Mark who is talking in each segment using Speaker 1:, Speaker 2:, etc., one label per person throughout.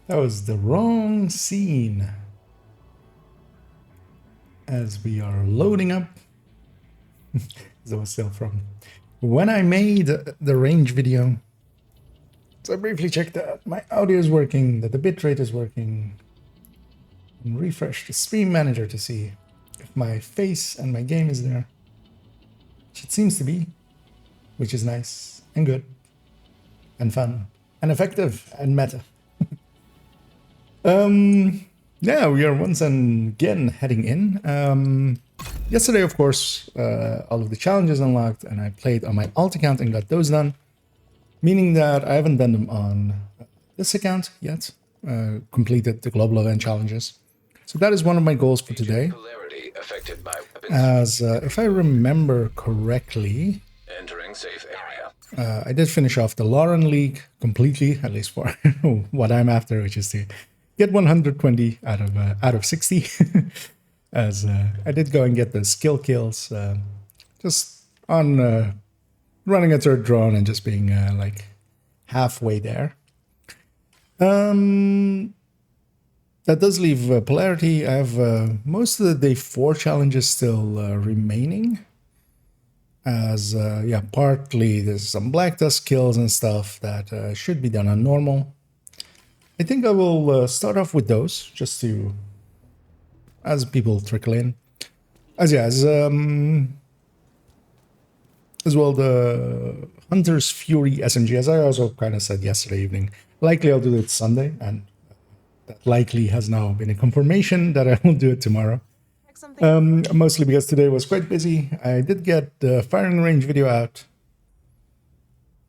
Speaker 1: That was the wrong scene. As we are loading up. That was still from when I made the range video. So I briefly checked that my audio is working, that the bitrate is working, and refresh the stream manager to see if my face and my game is there. Which it seems to be, which is nice and good and fun and effective and meta. Yeah, we are once again heading in. Yesterday, of course, all of the challenges unlocked, and I played on my alt account and got those done, meaning that I haven't done them on this account yet, completed the global event challenges. So that is one of my goals for today. As if I remember correctly,
Speaker 2: entering safe area.
Speaker 1: I did finish off the Lauren League completely, at least for what I'm after, which is to get 120 out of 60. As I did go and get the skill kills, just on running a third drone and just being like halfway there. That does leave Polarity. I have most of the day 4 challenges still remaining. As, yeah, partly there's some Black Dust kills and stuff that should be done on normal. I think I will start off with those, just to, as people trickle in. As, yeah, as well the Hunter's Fury SMG, as I also kind of said yesterday evening. Likely I'll do it Sunday, and that likely has now been a confirmation that I will do it tomorrow. Mostly because today was quite busy. I did get the firing range video out,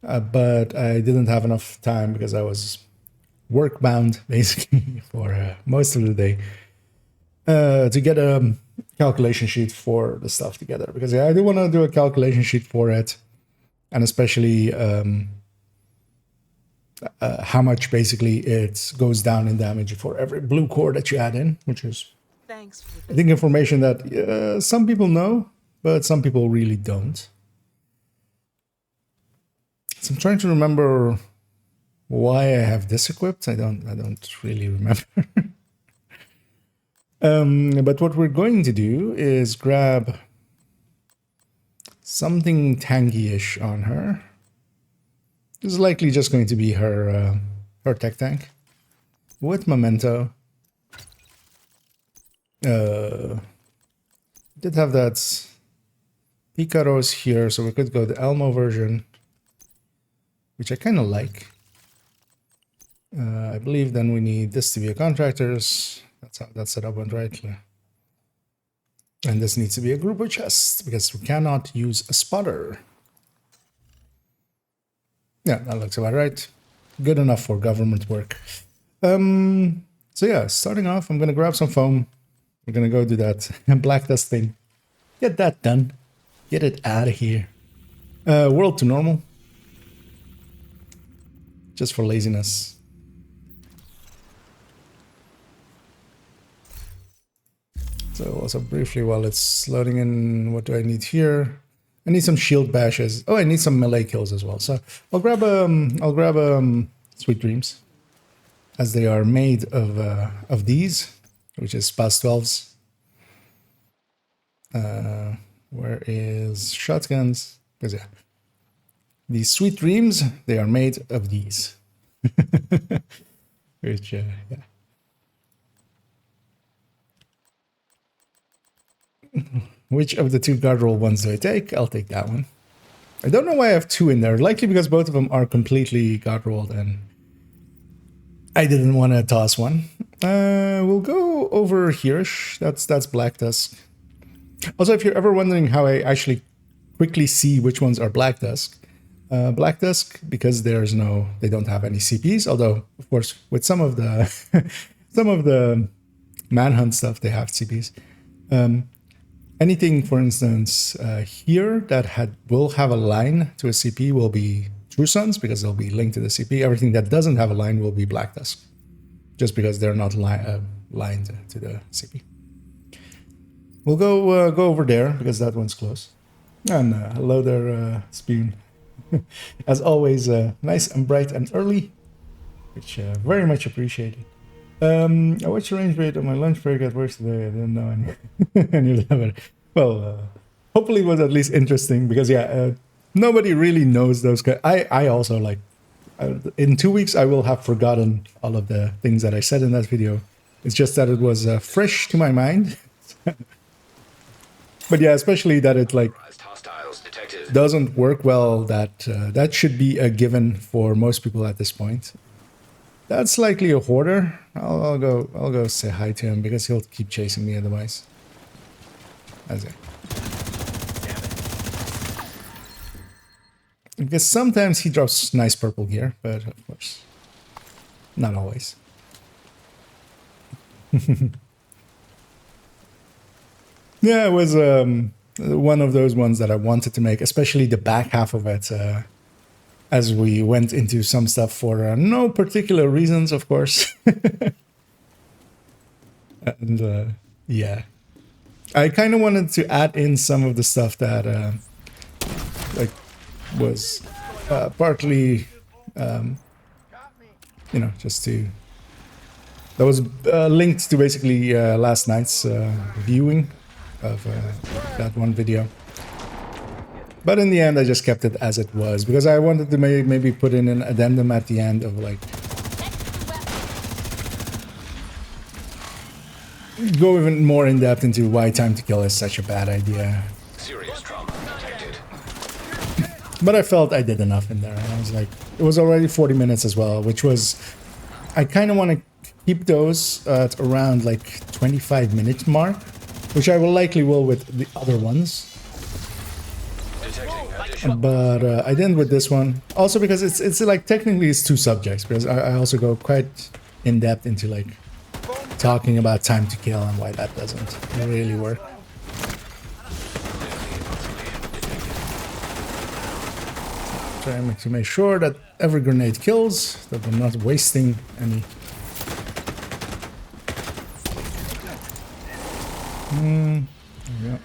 Speaker 1: but I didn't have enough time because I was work bound basically for most of the day to get a calculation sheet for the stuff together, because yeah, I do want to do a calculation sheet for it, and especially how much basically it goes down in damage for every blue core that you add in, which is, I think, information that some people know, but some people really don't. So I'm trying to remember why I have this equipped. I don't really remember. But what we're going to do is grab something tanky-ish on her. This is likely just going to be her her tech tank with Memento. Did have that Picaros here, so we could go the Elmo version, which I kind of like. I believe then we need this to be a contractors. That's how that setup went, right? And this needs to be a grouper chest, because we cannot use a spotter. Yeah, that looks about right. Good enough for government work. So yeah, starting off, I'm going to grab some foam. We're going to go do that Black Dust thing. Get that done. Get it out of here. World to normal. Just for laziness. So also briefly, while it's loading in, what do I need here? I need some shield bashes. Oh, I need some melee kills as well. So I'll grab Sweet Dreams, as they are made of these, which is past 12s. Where is shotguns? Because yeah, these Sweet Dreams, they are made of these. Which yeah. Which of the 2 guard roll ones do I take? I'll take that one. I don't know why I have 2 in there. Likely because both of them are completely guard rolled and I didn't want to toss one. We'll go over here. That's Black Dusk. Also, if you're ever wondering how I actually quickly see which ones are Black Dusk, because they don't have any CPs. Although, of course, with some of the manhunt stuff, they have CPs. Anything, for instance, here that will have a line to a CP will be True Sons, because they'll be linked to the CP. Everything that doesn't have a line will be Black Dusk, just because they're not lined to the CP. We'll go over there, because that one's close. And hello there, Spoon. As always, nice and bright and early. which very much appreciated. I watched the range rate on my lunch break at work today. I didn't know any of that. Well, hopefully it was at least interesting because yeah, nobody really knows those guys. I also like, in 2 weeks I will have forgotten all of the things that I said in that video. It's just that it was fresh to my mind. But yeah, especially that it like doesn't work well. That should be a given for most people at this point. That's likely a hoarder. I'll go say hi to him because he'll keep chasing me otherwise. That's it. Because sometimes he drops nice purple gear, but of course, not always. Yeah, it was one of those ones that I wanted to make, especially the back half of it, as we went into some stuff for no particular reasons, of course. And yeah, I kind of wanted to add in some of the stuff that like was partly, you know, just to, that was linked to basically last night's viewing of that one video. But in the end, I just kept it as it was because I wanted to maybe put in an addendum at the end of like, go even more in depth into why time to kill is such a bad idea.
Speaker 2: Serious trauma detected.
Speaker 1: But I felt I did enough in there. And I was like, it was already 40 minutes as well, which was, I kind of want to keep those at around like 25-minute mark, which I will likely with the other ones. But I didn't with this one. Also because it's like technically it's two subjects, because I also go quite in depth into like talking about time to kill and why that doesn't really work. Trying to make sure that every grenade kills, that I'm not wasting any. There we go.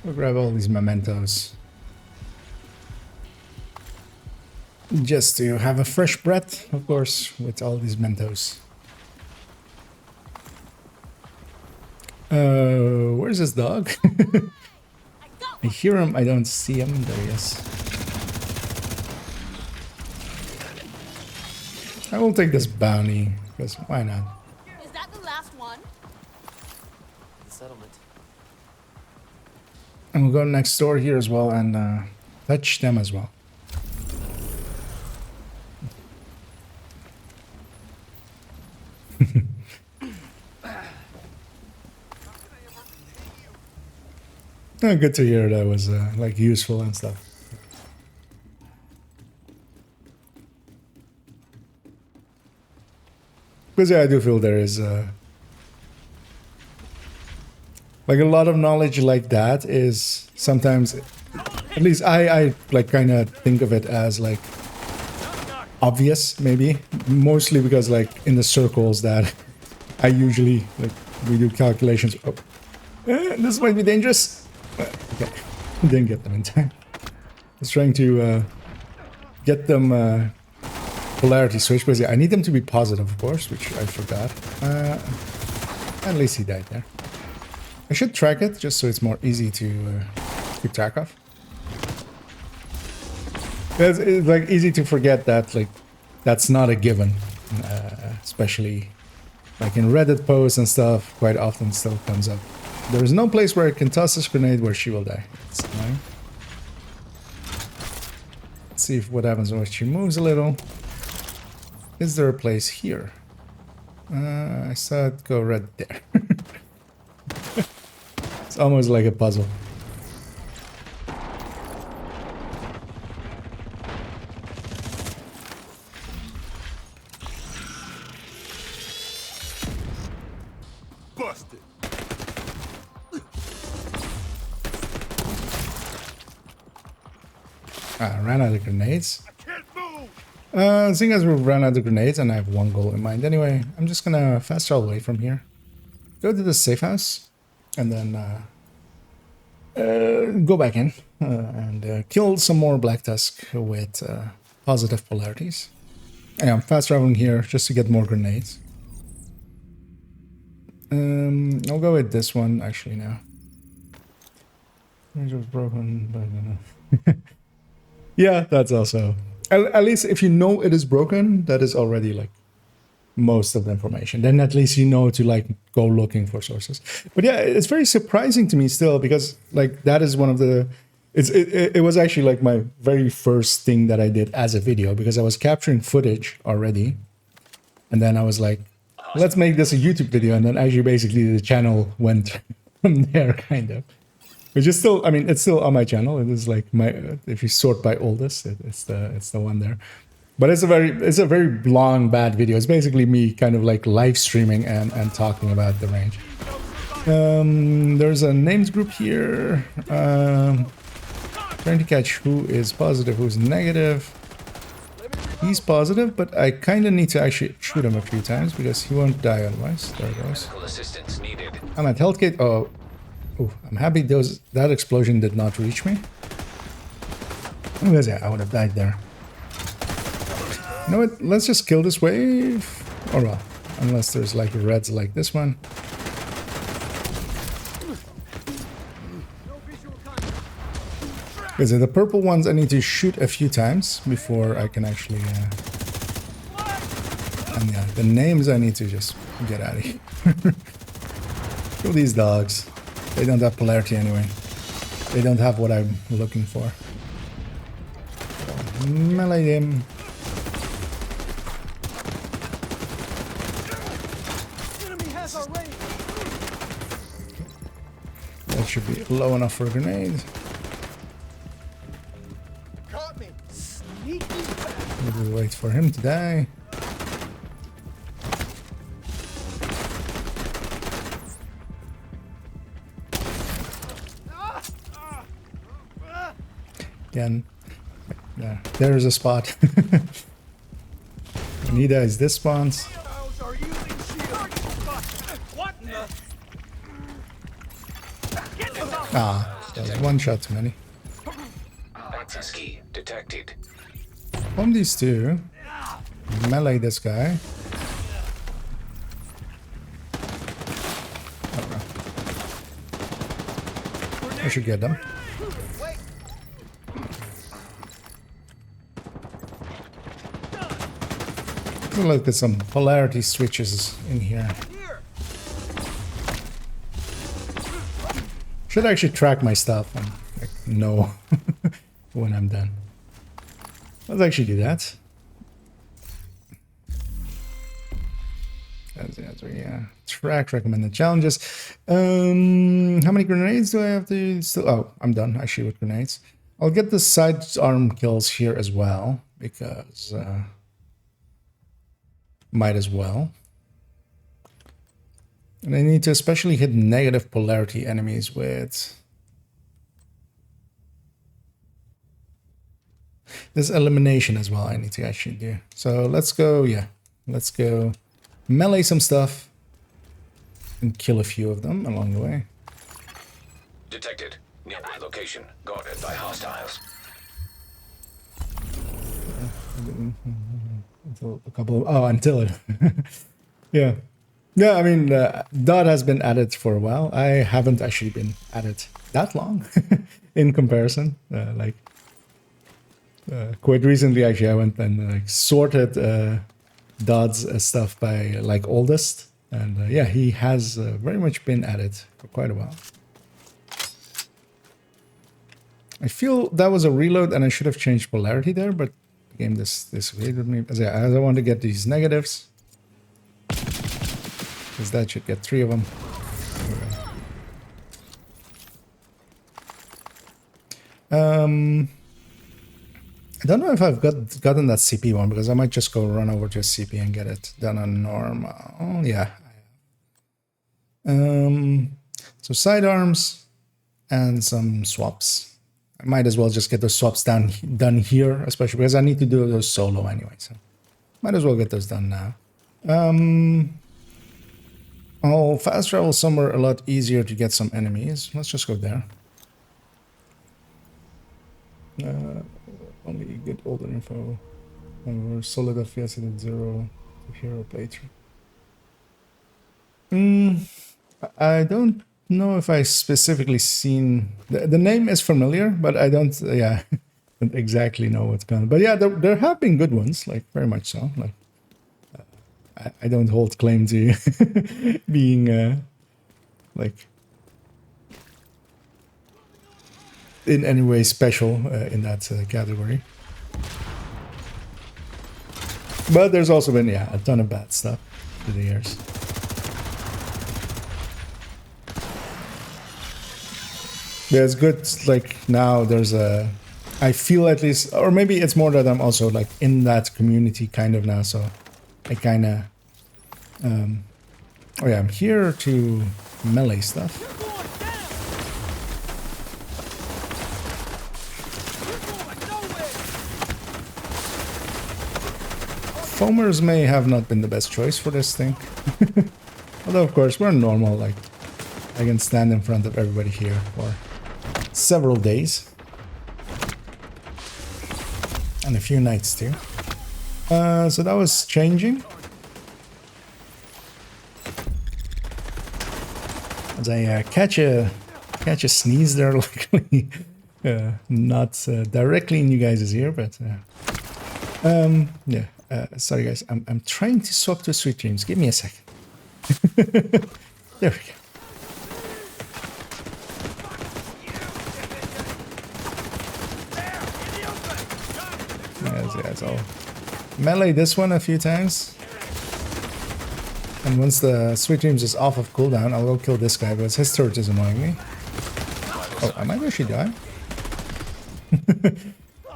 Speaker 1: We'll grab all these mementos. Just to have a fresh breath, of course, with all these mementos. Where's this dog? I hear him, I don't see him. There he is. I will take this bounty, because why not?
Speaker 3: Is that the last one?
Speaker 4: The settlement.
Speaker 1: And we'll go next door here as well and touch them as well. Oh, good to hear that was like useful and stuff. Because yeah, I do feel there is like a lot of knowledge like that is sometimes, at least I like kind of think of it as like obvious, maybe mostly because like in the circles that I usually like we do calculations. Oh, this might be dangerous. Okay, didn't get them in time. I was trying to get them polarity switch, because yeah, I need them to be positive, of course, which I forgot. At least he died there. I should track it just so it's more easy to keep track of. It's like easy to forget that like that's not a given, especially like in Reddit posts and stuff. Quite often still comes up. There is no place where I can toss this grenade where she will die. It's annoying. Let's see if what happens when she moves a little. Is there a place here? I saw it go right there. It's almost like a puzzle.
Speaker 5: Busted.
Speaker 1: I ran out of grenades.
Speaker 5: I can't move.
Speaker 1: Seeing as we've run out of grenades and I have one goal in mind anyway, I'm just gonna fast travel away from here. Go to the safe house. And then, go back in and kill some more Black Tusk with positive polarities. Yeah, I'm fast traveling here just to get more grenades. I'll go with this one actually now. Range was broken, but yeah, that's also at least if you know it is broken, that is already like most of the information. Then at least you know to like go looking for sources. But yeah, it's very surprising to me still because like that is one of the it was actually like my very first thing that I did as a video because I was capturing footage already, and then I was like, let's make this a YouTube video, and then actually basically the channel went from there kind of. Which is still, I mean, it's still on my channel. It is like my if you sort by oldest, it's the one there. But it's a very long bad video. It's basically me kind of like live streaming and talking about the range. There's a names group here. Trying to catch who is positive, who's negative. He's positive, but I kind of need to actually shoot him a few times because he won't die otherwise. There it goes.
Speaker 2: Medical assistance needed.
Speaker 1: I'm at health gate. Oh, I'm happy that explosion did not reach me. Because yeah, I would have died there. You know what? Let's just kill this wave. Or well, unless there's like reds like this one. Because the purple ones I need to shoot a few times before I can actually... and yeah, the names I need to just get out of here. Kill these dogs. They don't have polarity anyway. They don't have what I'm looking for. So, melee him. That should be low enough for a grenade. We'll wait for him to die. Again, yeah, there's a spot. Anita is this spawns. Ah, that was one shot too many.
Speaker 2: Access key detected.
Speaker 1: Bomb these two. Melee this guy. I should get them. Look at some polarity switches in here. Should actually track my stuff and like, know when I'm done. Let's actually do that. Yeah. Track recommended challenges. How many grenades do I have to still? Oh, I'm done actually with grenades. I'll get the sidearm kills here as well because might as well. And I need to especially hit negative polarity enemies with this elimination as well. I need to actually do. So let's go, yeah, let's go melee some stuff and kill a few of them along the way.
Speaker 2: Detected. Nearby location. Guarded by hostiles.
Speaker 1: Until a couple of, oh, until it. Yeah. Yeah, I mean, dot has been at it for a while. I haven't actually been at it that long in comparison. Quite recently, actually, I went and like sorted Dot's stuff by like oldest. And yeah, he has very much been at it for quite a while. I feel that was a reload and I should have changed polarity there, but the game disagreed with me. As I want to get these negatives. Because that should get 3 of them. I don't know if I've gotten that CP one, because I might just go run over to a CP and get it done on normal. Oh, yeah. So sidearms and some swaps. I might as well just get those swaps done here, especially because I need to do those solo anyway. So might as well get those done now. I'll fast travel somewhere a lot easier to get some enemies. Let's just go there. Only get older info. Solid FPS at 0 to hero playthrough. I don't know if I specifically seen the name is familiar, but I don't. Yeah, don't exactly know what's going on. But yeah, there have been good ones, like very much so. Like I don't hold claim to being like in any way special in that category. But there's also been a ton of bad stuff through the years. There's good, like now there's a, I feel at least, or maybe it's more that I'm also like in that community kind of now, so I kind of, oh yeah, I'm here to melee stuff. Foamers may have not been the best choice for this thing. Although of course we're normal, like I can stand in front of everybody here for several days. And a few nights too. So that was changing. As I catch a sneeze there, luckily not directly in you guys' ear, but yeah. Sorry guys, I'm trying to swap to Sweet Dreams. Give me a second. There we go. Yeah, so melee this one a few times. And once the Sweet Dreams is off of cooldown, I'll go kill this guy because his turret is annoying me. Oh, I might actually die.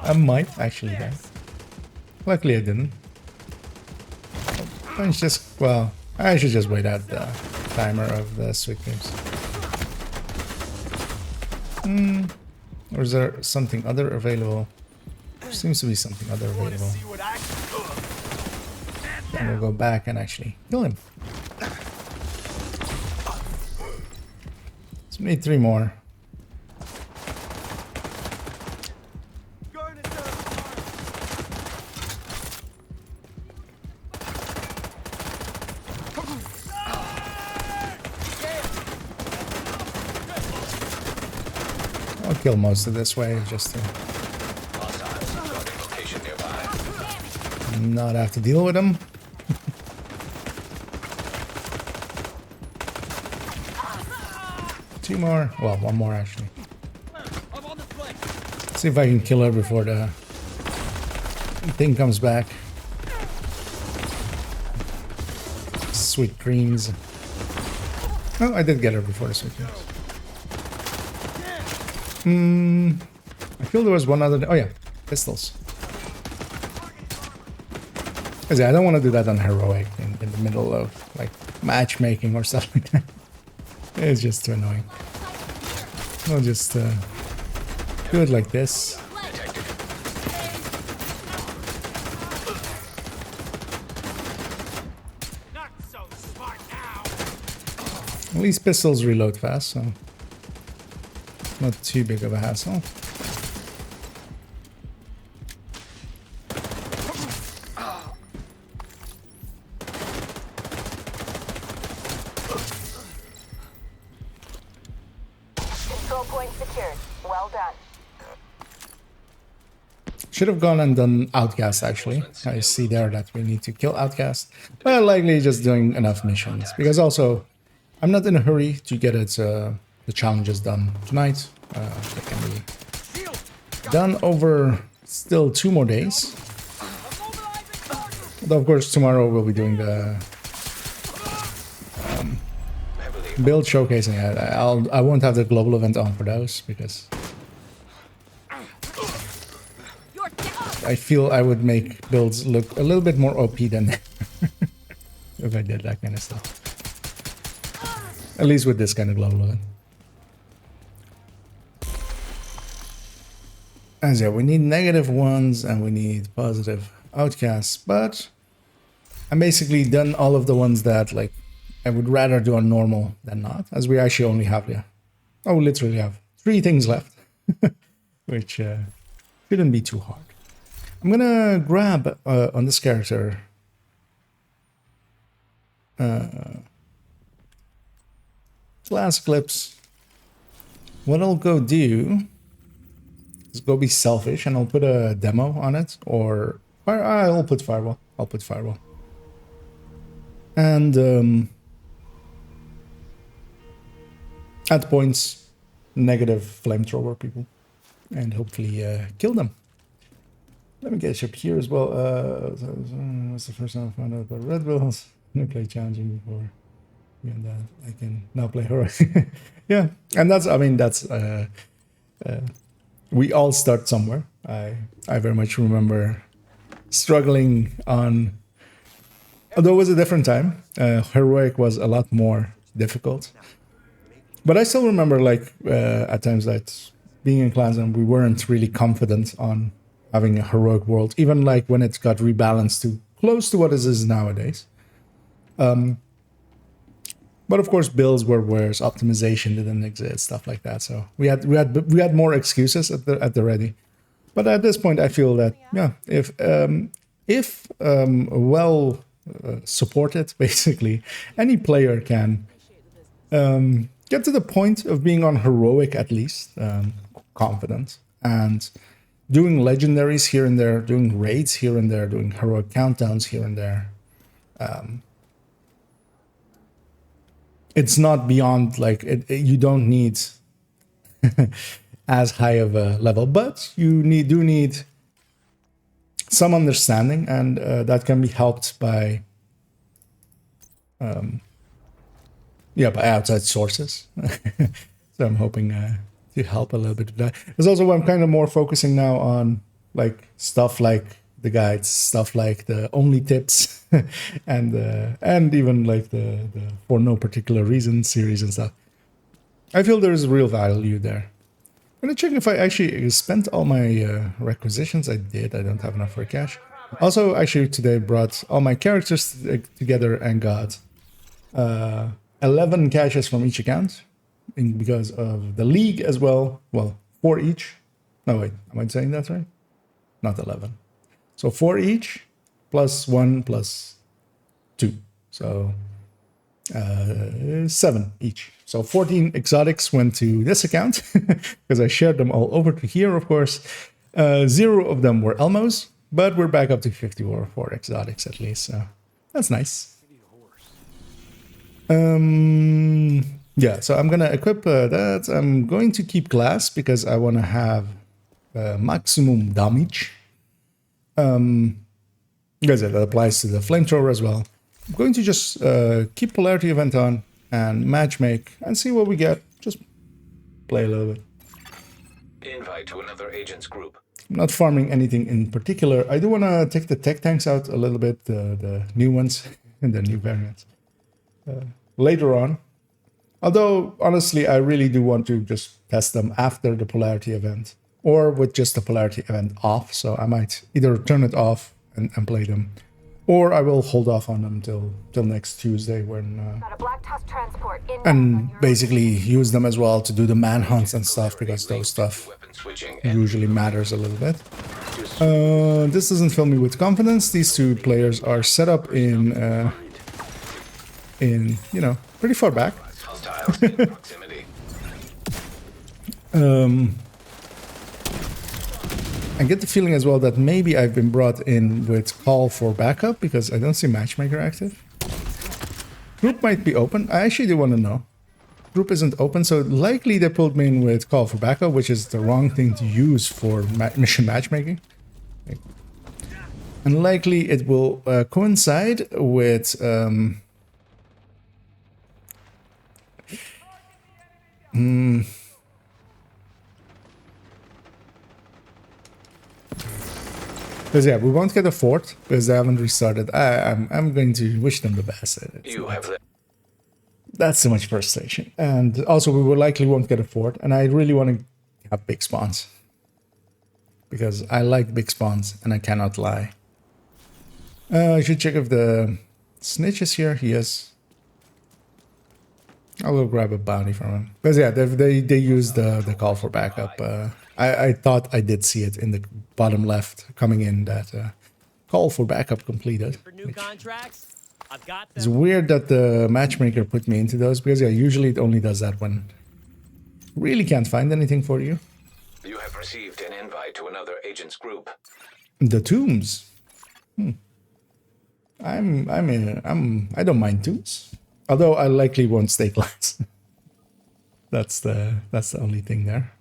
Speaker 1: I might actually die. Luckily I didn't. It's just, well, I should just wait out the timer of the Sweet Dreams. Or is there something other available? There seems to be something other available. And we'll go back and actually kill him. So we need 3 more. I'll kill most of this wave just to not have to deal with them. Two more. Well, one more actually. See if I can kill her before the thing comes back. Sweet Dreams. Oh, I did get her before the Sweet Dreams. I feel there was one other. Oh yeah, pistols. Because I don't want to do that on heroic in the middle of like matchmaking or stuff like that. It's just too annoying. I'll just do it like this. At least pistols reload fast, so not too big of a hassle.
Speaker 6: Control point secured. Well done.
Speaker 1: Should have gone and done Outcast actually. I see there that we need to kill Outcast. But likely just doing enough missions. Because also, I'm not in a hurry to get it, the challenges done tonight. They can be done over still 2 more days. Although of course tomorrow we'll be doing the build showcasing. I won't have the global event on for those because I feel I would make builds look a little bit more OP than if I did that kind of stuff. At least with this kind of global event. As yeah, we need negative ones and we need positive outcasts, but I'm basically done all of the ones that like I would rather do on normal than not, as we actually only have, we literally have 3 things left, which Shouldn't be too hard. I'm gonna grab on this character class clips. What I'll go do is go be selfish, and I'll put a demo on it, or I'll put firewall. I'll put firewall. And at points, negative flamethrower people, and hopefully kill them. Let me get up here as well. What's the first time I found out about Red Bulls? I played challenging before. Beyond that, I can now play heroic. Yeah, and that's, I mean, that's, we all start somewhere. I very much remember struggling on, although it was a different time, heroic was a lot more difficult. But I still remember, like, at times that being in clans and we weren't really confident on having a heroic world, even like when it got rebalanced to close to what it is nowadays. But of course, builds were worse, optimization didn't exist, stuff like that. So we had more excuses at the ready. But at this point, I feel that if well supported, basically, any player can get to the point of being on heroic at least, confident, and doing legendaries here and there, doing raids here and there, doing heroic countdowns here and there. It's not beyond, like, you don't need as high of a level, but you do need some understanding, and that can be helped by by outside sources. So I'm hoping to help a little bit with that. There's also, I'm kind of more focusing now on like stuff like the guides, stuff like the only tips, and even like the for no particular reason series and stuff. I feel there's real value there. I'm gonna check if I actually spent all my requisitions. I did. I don't have enough for cash. Also, actually today brought all my characters together and got 11 caches from each account, because of the league as well. Well, 4 each. No, wait, am I saying that right? Not 11. So 4 each, plus 1 plus 2. So 7 each. So 14 exotics went to this account, because I shared them all over to here, of course. 0 of them were Elmos, but we're back up to 54 exotics at least. So that's nice. Yeah, so I'm gonna equip that. I'm going to keep glass because I want to have maximum damage. Because that applies to the flamethrower as well. I'm going to just keep polarity event on and matchmake and see what we get. Just play a little bit.
Speaker 2: Invite to another agent's group.
Speaker 1: I'm not farming anything in particular. I do want to take the tech tanks out a little bit, the new ones and the new variants. Later on. Although, honestly, I really do want to just test them after the polarity event, or with just the polarity event off. So I might either turn it off and play them, or I will hold off on them till next Tuesday when
Speaker 6: Got a black tusk transport in
Speaker 1: and basically use them as well to do the manhunts and stuff, because those stuff
Speaker 2: Weapon switching.
Speaker 1: usually matters a little bit. This doesn't fill me with confidence. These two players are set up in you know, pretty far back.
Speaker 2: Hostiles in proximity.
Speaker 1: I get the feeling as well that maybe I've been brought in with call for backup, because I don't see matchmaker active. Group might be open. I actually do want to know. Group isn't open, so likely they pulled me in with call for backup, which is the wrong thing to use for mission matchmaking. And likely it will coincide with because yeah, we won't get a fort because they haven't restarted. I'm going to wish them the best.
Speaker 2: You have the
Speaker 1: That's too much frustration. And also we will likely won't get a fort, and I really want to have big spawns. Because I like big spawns and I cannot lie. I should check if the snitch is here. He is. I'll go grab a bounty from him. Because yeah, they use the call for backup. I thought I did see it in the bottom left coming in that call for backup completed.
Speaker 4: For new contracts, I've got
Speaker 1: It's
Speaker 4: them.
Speaker 1: weird that the matchmaker put me into those because yeah, usually it only does that when really can't find anything for you.
Speaker 2: You have received an invite to another agent's group.
Speaker 1: The tombs. I don't mind tombs. Although I likely won't stay class. That's the only thing there.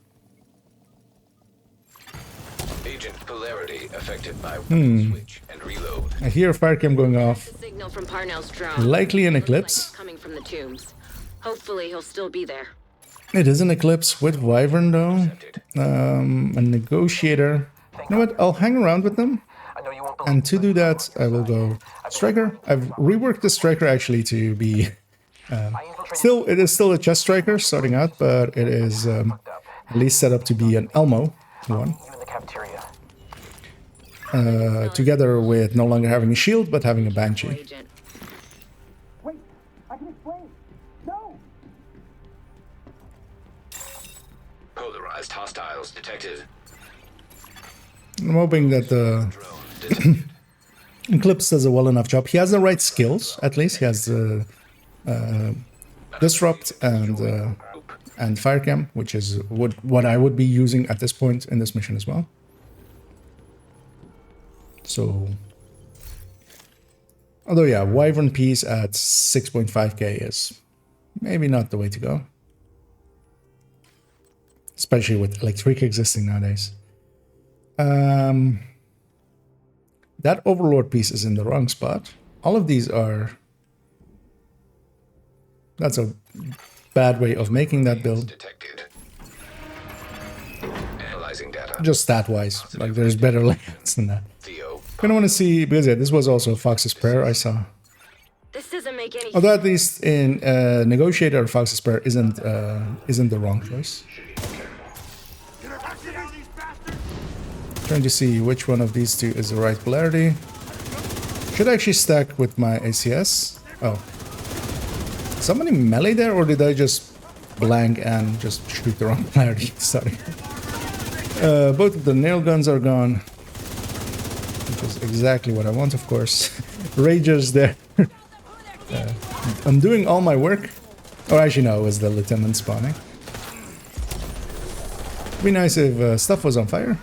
Speaker 2: Agent polarity affected by weapon switch and reload.
Speaker 1: I hear fire cam going off.
Speaker 7: Signal from Parnell's drone.
Speaker 1: Likely an
Speaker 7: Looks like
Speaker 1: eclipse.
Speaker 7: it's coming from the tombs. Hopefully he'll still be there.
Speaker 1: It is an eclipse with Wyvern though. A negotiator. You know what? I'll hang around with them. And to do that, I will go striker. I've reworked the striker actually to be it is still a chest striker starting out, but it is at least set up to be an Elmo one. Together with no longer having a shield but having a banshee.
Speaker 7: Agent.
Speaker 2: Polarized hostiles detected.
Speaker 1: I'm hoping that the
Speaker 2: Drone detected.
Speaker 1: Eclipse does a well enough job. He has the right skills, at least. He has the Disrupt and Firecam, which is what I would be using at this point in this mission as well. So, although yeah, Wyvern piece at 6.5k is maybe not the way to go. Especially with Electric existing nowadays. That Overlord piece is in the wrong spot. All of these are... That's a bad way of making that build.
Speaker 2: Detected. Analyzing data.
Speaker 1: Just stat-wise. Like, there's better layouts than that.
Speaker 2: Theo.
Speaker 1: Gonna want to see... Because yeah, this was also Fox's Prayer I saw.
Speaker 7: This doesn't make any
Speaker 1: Although at least in Negotiator, Fox's Prayer isn't the wrong choice. Trying to see which one of these two is the right polarity. Should actually stack with my ACS. Oh. Somebody melee there, or did I just blank and just shoot the wrong polarity? Sorry. Both of the nail guns are gone. Which is exactly what I want, of course. Rager's there. I'm doing all my work. Oh, actually no, it was the lieutenant spawning. It'd be nice if stuff was on fire.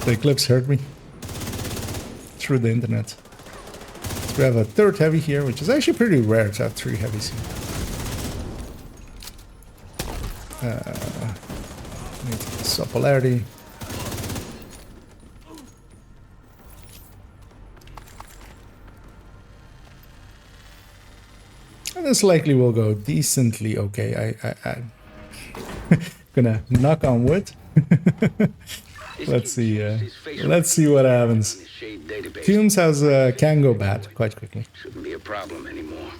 Speaker 1: The eclipse hurt me through the internet. So we have a third heavy here, which is actually pretty rare to have 3 heavies here. Need to swap polarity. And this likely will go decently okay. I'm gonna knock on wood. Let's see what happens. Fumes has can go bad quite quickly.
Speaker 8: Shouldn't be a problem anymore.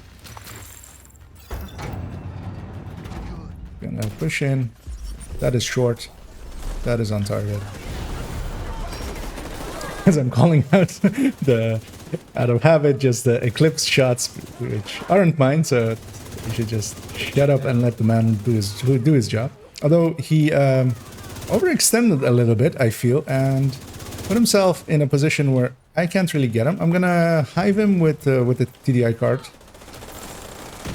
Speaker 1: Gonna push in. That is short. That is on target. As I'm calling out the out of habit, just the eclipse shots, which aren't mine, so you should just shut up and let the man do his job. Although he overextended a little bit, I feel, and put himself in a position where I can't really get him. I'm gonna hive him with the TDI card,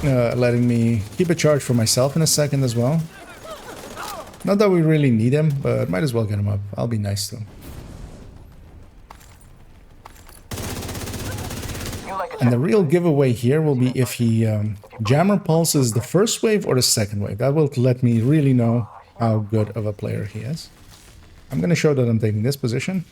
Speaker 1: letting me keep a charge for myself in a second as well. Not that we really need him, but might as well get him up. I'll be nice to him. And the real giveaway here will be if he jammer pulses the first wave or the second wave. That will let me really know how good of a player he is. I'm going to show that I'm taking this position.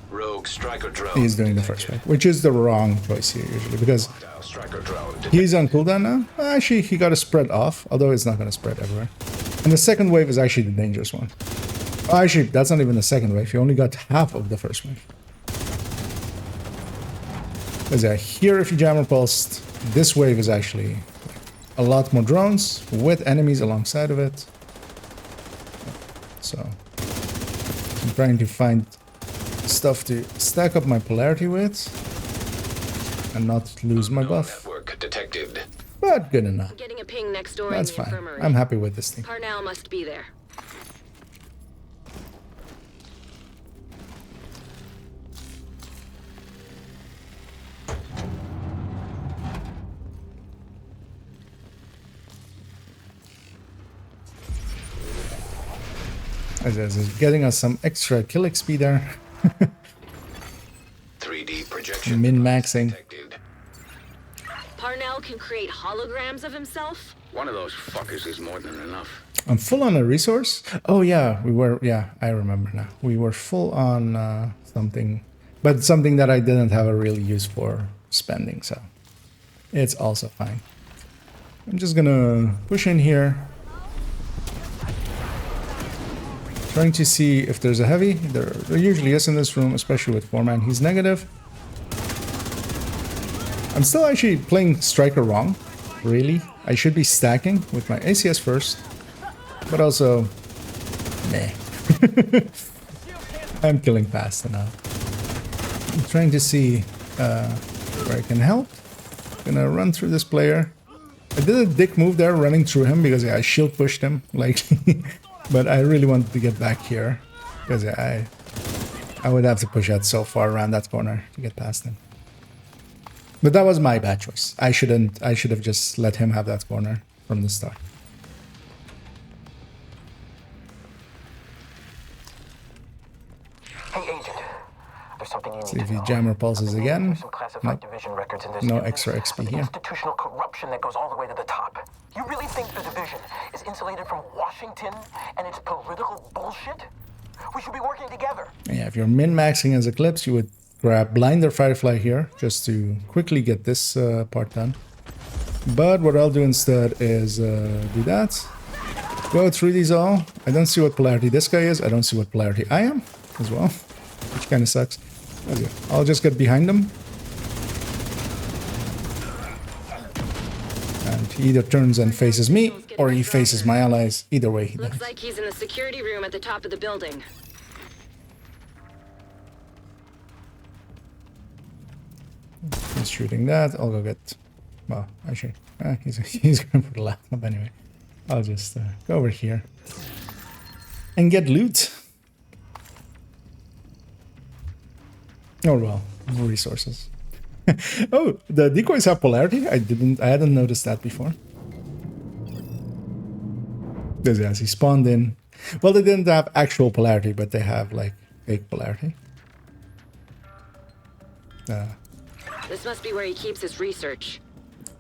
Speaker 2: Rogue striker drone.
Speaker 1: He's doing the first wave, which is the wrong choice here usually, because
Speaker 2: Striker drone detected.
Speaker 1: he's on cooldown now. Actually, he got to spread off, although it's not going to spread everywhere. And the second wave is actually the dangerous one. Oh, actually, that's not even the second wave. He only got half of the first wave. Because yeah, here if you jammer pulsed, this wave is actually a lot more drones with enemies alongside of it. So I'm trying to find stuff to stack up my polarity with. and not lose my buff.
Speaker 2: Network detected.
Speaker 1: But good enough.
Speaker 7: I'm getting a ping next door
Speaker 1: That's
Speaker 7: in the
Speaker 1: fine.
Speaker 7: infirmary.
Speaker 1: I'm happy with this thing.
Speaker 7: Parnell must be there.
Speaker 1: As is getting us some extra kill XP there.
Speaker 2: 3D projection.
Speaker 1: Min-maxing.
Speaker 2: Detected.
Speaker 7: Parnell can create holograms of himself?
Speaker 8: One of those fuckers is more than enough.
Speaker 1: I'm full on a resource. Oh yeah, we were. Yeah, I remember now. We were full on something, but something that I didn't have a real use for spending. So it's also fine. I'm just gonna push in here, trying to see if there's a heavy. There usually is in this room, especially with 4-man. He's negative. I'm still actually playing Striker wrong. Really, I should be stacking with my ACS first. But also, meh. I'm killing fast enough. I'm trying to see where I can help. Gonna run through this player. I did a dick move there, running through him because I shield pushed him, like. But I really wanted to get back here because I would have to push out so far around that corner to get past him. But that was my bad choice. I should have just let him have that corner from the start.
Speaker 9: Hey, Agent. There's something you need
Speaker 1: See if
Speaker 9: to
Speaker 1: he
Speaker 9: know.
Speaker 1: jammer pulses again.
Speaker 9: Some classified
Speaker 1: Nope.
Speaker 9: division records in this
Speaker 1: No
Speaker 9: evidence
Speaker 1: extra XP
Speaker 9: of
Speaker 1: here.
Speaker 9: institutional corruption that goes all the way to the top. You really think the division is insulated from Washington and its political bullshit? We should be working together.
Speaker 1: Yeah, if you're min-maxing as Eclipse, you would grab Blinder Firefly here just to quickly get this part done. But what I'll do instead is do that. Go through these all. I don't see what polarity this guy is. I don't see what polarity I am as well, which kind of sucks. Okay, I'll just get behind him. And he either turns and faces me, or he faces my allies. Either way, he
Speaker 7: Looks
Speaker 1: dies.
Speaker 7: like he's in the security room at the top of the building.
Speaker 1: He's shooting that. I'll go get. Well, actually, he's going for the laptop anyway. I'll just go over here and get loot. Oh well, more resources. Oh, the decoys have polarity. I hadn't noticed that before. Yes, he spawned in. Well, they didn't have actual polarity, but they have like fake polarity.
Speaker 7: This must be where he keeps his research.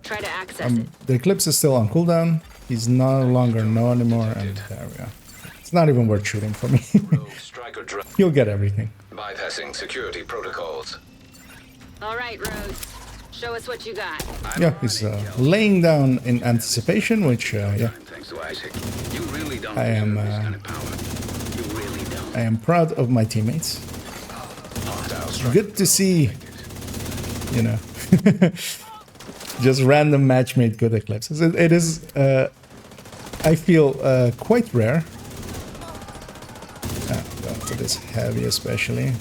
Speaker 7: Try to access it.
Speaker 1: The Eclipse is still on cooldown. He's no longer no anymore, and there we go. It's not even worth shooting for me.
Speaker 2: Rogue striker drone.
Speaker 1: He'll get everything.
Speaker 2: Bypassing security protocols.
Speaker 7: All right, Rose. Show us what you got.
Speaker 1: Yeah, he's laying down in anticipation, which yeah,
Speaker 8: Thanks to Isaac. You really don't
Speaker 1: I am,
Speaker 8: deserve this kind of power. You really don't.
Speaker 1: I am proud of my teammates.
Speaker 2: Hostile striker.
Speaker 1: Good to see, you know, just random match-made good Eclipses. It is, I feel, quite rare. Going for this heavy especially.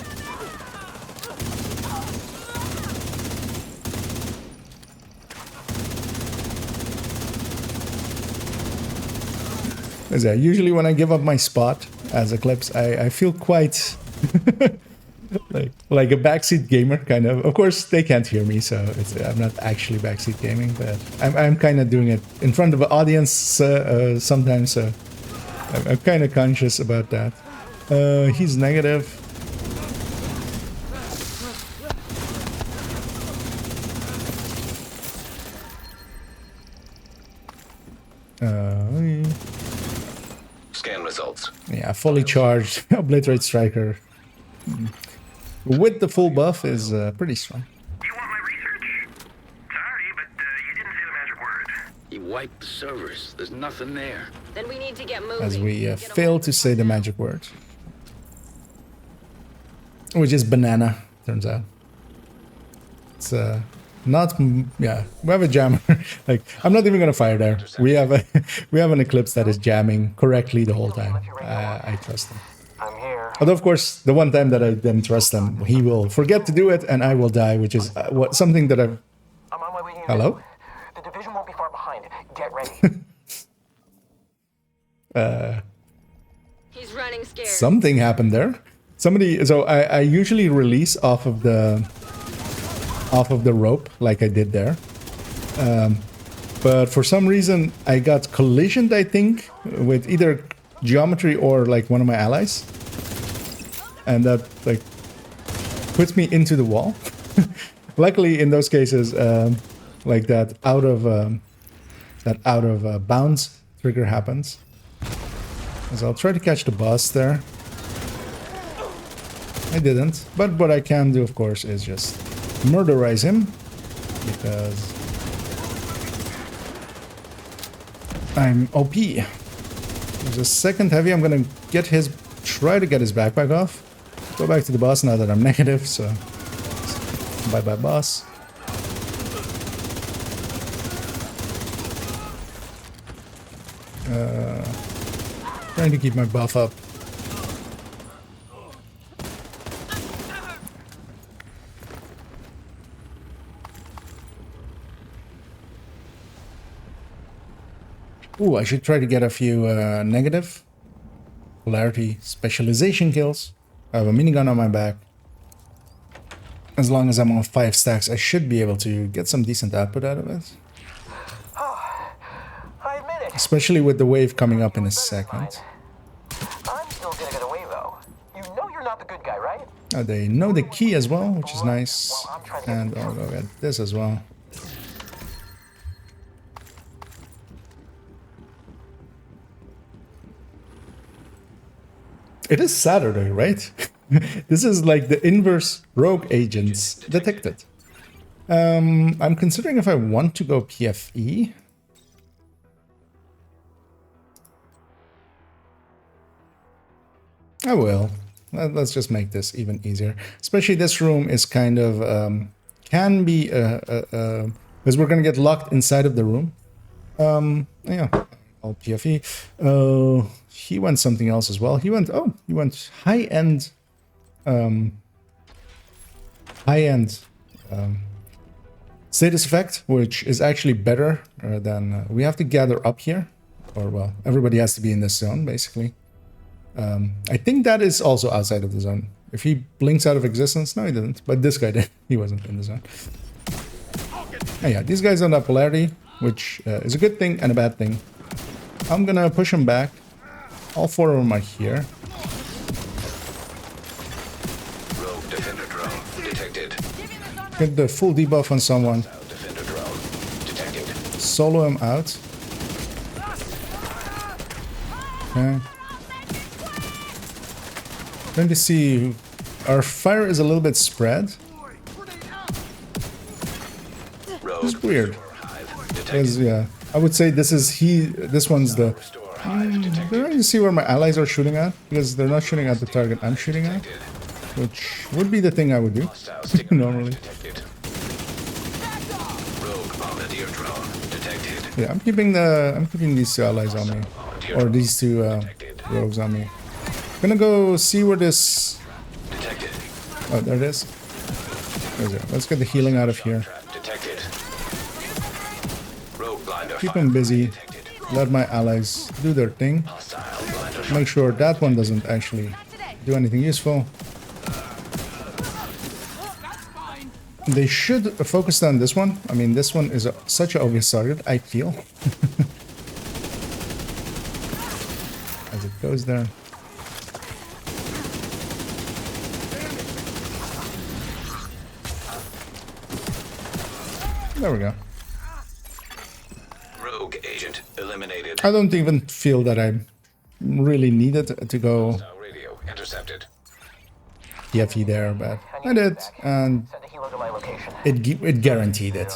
Speaker 1: Usually when I give up my spot as Eclipse, I feel quite like a backseat gamer, kind of. Of course, they can't hear me, so I'm not actually backseat gaming, but I'm kind of doing it in front of an audience sometimes, so I'm kind of conscious about that. He's negative.
Speaker 2: Scan results.
Speaker 1: Yeah, fully charged Obliterate Striker with the full buff is pretty strong.
Speaker 5: You want my research? Sorry, but you didn't say the magic word.
Speaker 8: He wiped the servers. There's nothing there.
Speaker 7: Then we need to get moving.
Speaker 1: As we
Speaker 7: Get
Speaker 1: fail
Speaker 7: away
Speaker 1: to
Speaker 7: from
Speaker 1: say the
Speaker 7: Parnell.
Speaker 1: magic word. Which is banana, turns out. It's not, yeah, we have a jammer. Like, I'm not even gonna fire there. We have an Eclipse that is jamming correctly the whole time. I trust him.
Speaker 9: I'm here.
Speaker 1: Although, of course, the one time that I didn't trust him, he will forget to do it, and I will die, which is something that I've...
Speaker 9: I'm on my way. Unit.
Speaker 1: Hello?
Speaker 9: The division won't be far behind. Get ready.
Speaker 7: He's running scared.
Speaker 1: Something happened there. Somebody... So I usually release off of the rope, like I did there. But for some reason, I got collisioned, I think, with either geometry or like one of my allies. And that like puts me into the wall. Luckily, in those cases, like that out of bounds trigger happens. So I'll try to catch the boss there. I didn't, but what I can do, of course, is just murderize him because I'm OP. There's a second heavy. I'm gonna try to get his backpack off. Go back to the boss now that I'm negative, so bye bye boss. Trying to keep my buff up. Ooh, I should try to get a few negative polarity specialization kills. I have a minigun on my back. As long as I'm on 5 stacks, I should be able to get some decent output out of it.
Speaker 9: I admit it.
Speaker 1: Especially with the wave coming up in a second.
Speaker 9: I'm still gonna get away though. You know you're not the good guy, right?
Speaker 1: They know the key as well, which is nice. And I'll go get this as well. It is Saturday, right? This is like the inverse rogue agents detected. I'm considering if I want to go PFE. I will. Let's just make this even easier. Especially this room is kind of can be because we're gonna get locked inside of the room. Yeah, I'll PFE. He went something else as well. He went high-end status effect, which is actually better than we have to gather up here, or well, everybody has to be in this zone basically. I think that is also outside of the zone. If he blinks out of existence, no, he didn't. But this guy did. He wasn't in the zone. Oh, yeah, these guys don't have polarity, which is a good thing and a bad thing. I'm gonna push him back. All 4 of them are here.
Speaker 2: Rogue defender drone detected.
Speaker 1: Get the full debuff on someone.
Speaker 2: Defender drone detected.
Speaker 1: Solo him out. Okay. Trying to see. Our fire is a little bit spread. It's weird. Because, yeah, I would say this one's the... Trying to see where my allies are shooting at, because they're not shooting at the target I'm shooting at, which would be the thing I would do normally. Yeah, I'm keeping these 2 allies on me, or these 2 rogues on me. Gonna go see where this... Oh, there it is. There's it. Let's get the healing out of here. Keep them busy. Let my allies do their thing. Make sure that one doesn't actually do anything useful. They should focus on this one. I mean, this one is such an obvious target, I feel. As it goes there. There we go.
Speaker 2: Rogue agent eliminated.
Speaker 1: I don't even feel that I really needed to go
Speaker 2: Radio intercepted.
Speaker 1: PFE there, but I did, and
Speaker 9: Send a helo to my location.
Speaker 1: it guaranteed it.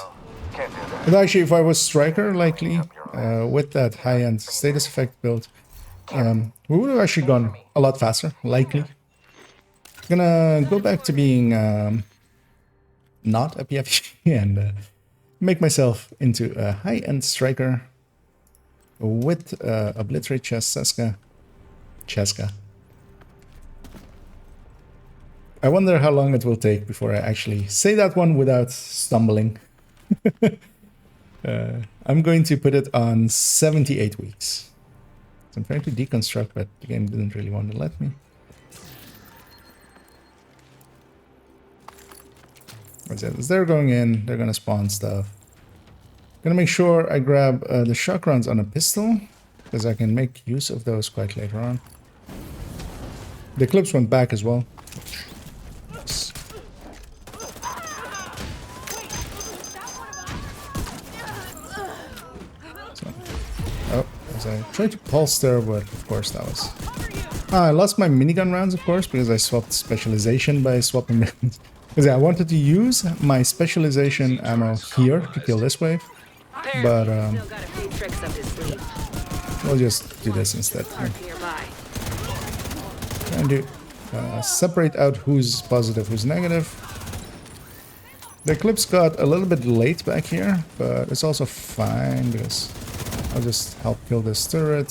Speaker 9: Can't do that.
Speaker 1: But actually, if I was Striker, likely, with that high-end status effect build, we would have actually gone a lot faster, likely. Gonna go back to being not a PFE and make myself into a high-end Striker with Obliterate Cheska. I wonder how long it will take before I actually say that one without stumbling. I'm going to put it on 78 weeks. So I'm trying to deconstruct, but the game didn't really want to let me. As they're going in, they're going to spawn stuff. Gonna make sure I grab the shock rounds on a pistol, because I can make use of those quite later on. The clips went back as well. Oh, as I tried to pulse there, but of course that was... I lost my minigun rounds, of course, because I swapped specialization by swapping guns. Because I wanted to use my specialization ammo here to kill this wave. But
Speaker 7: Still got a few tricks up his sleeve.
Speaker 1: we'll just do this instead.
Speaker 7: Park nearby.
Speaker 1: Trying to separate out who's positive, who's negative. The clips got a little bit late back here, but it's also fine because I'll just help kill this turret.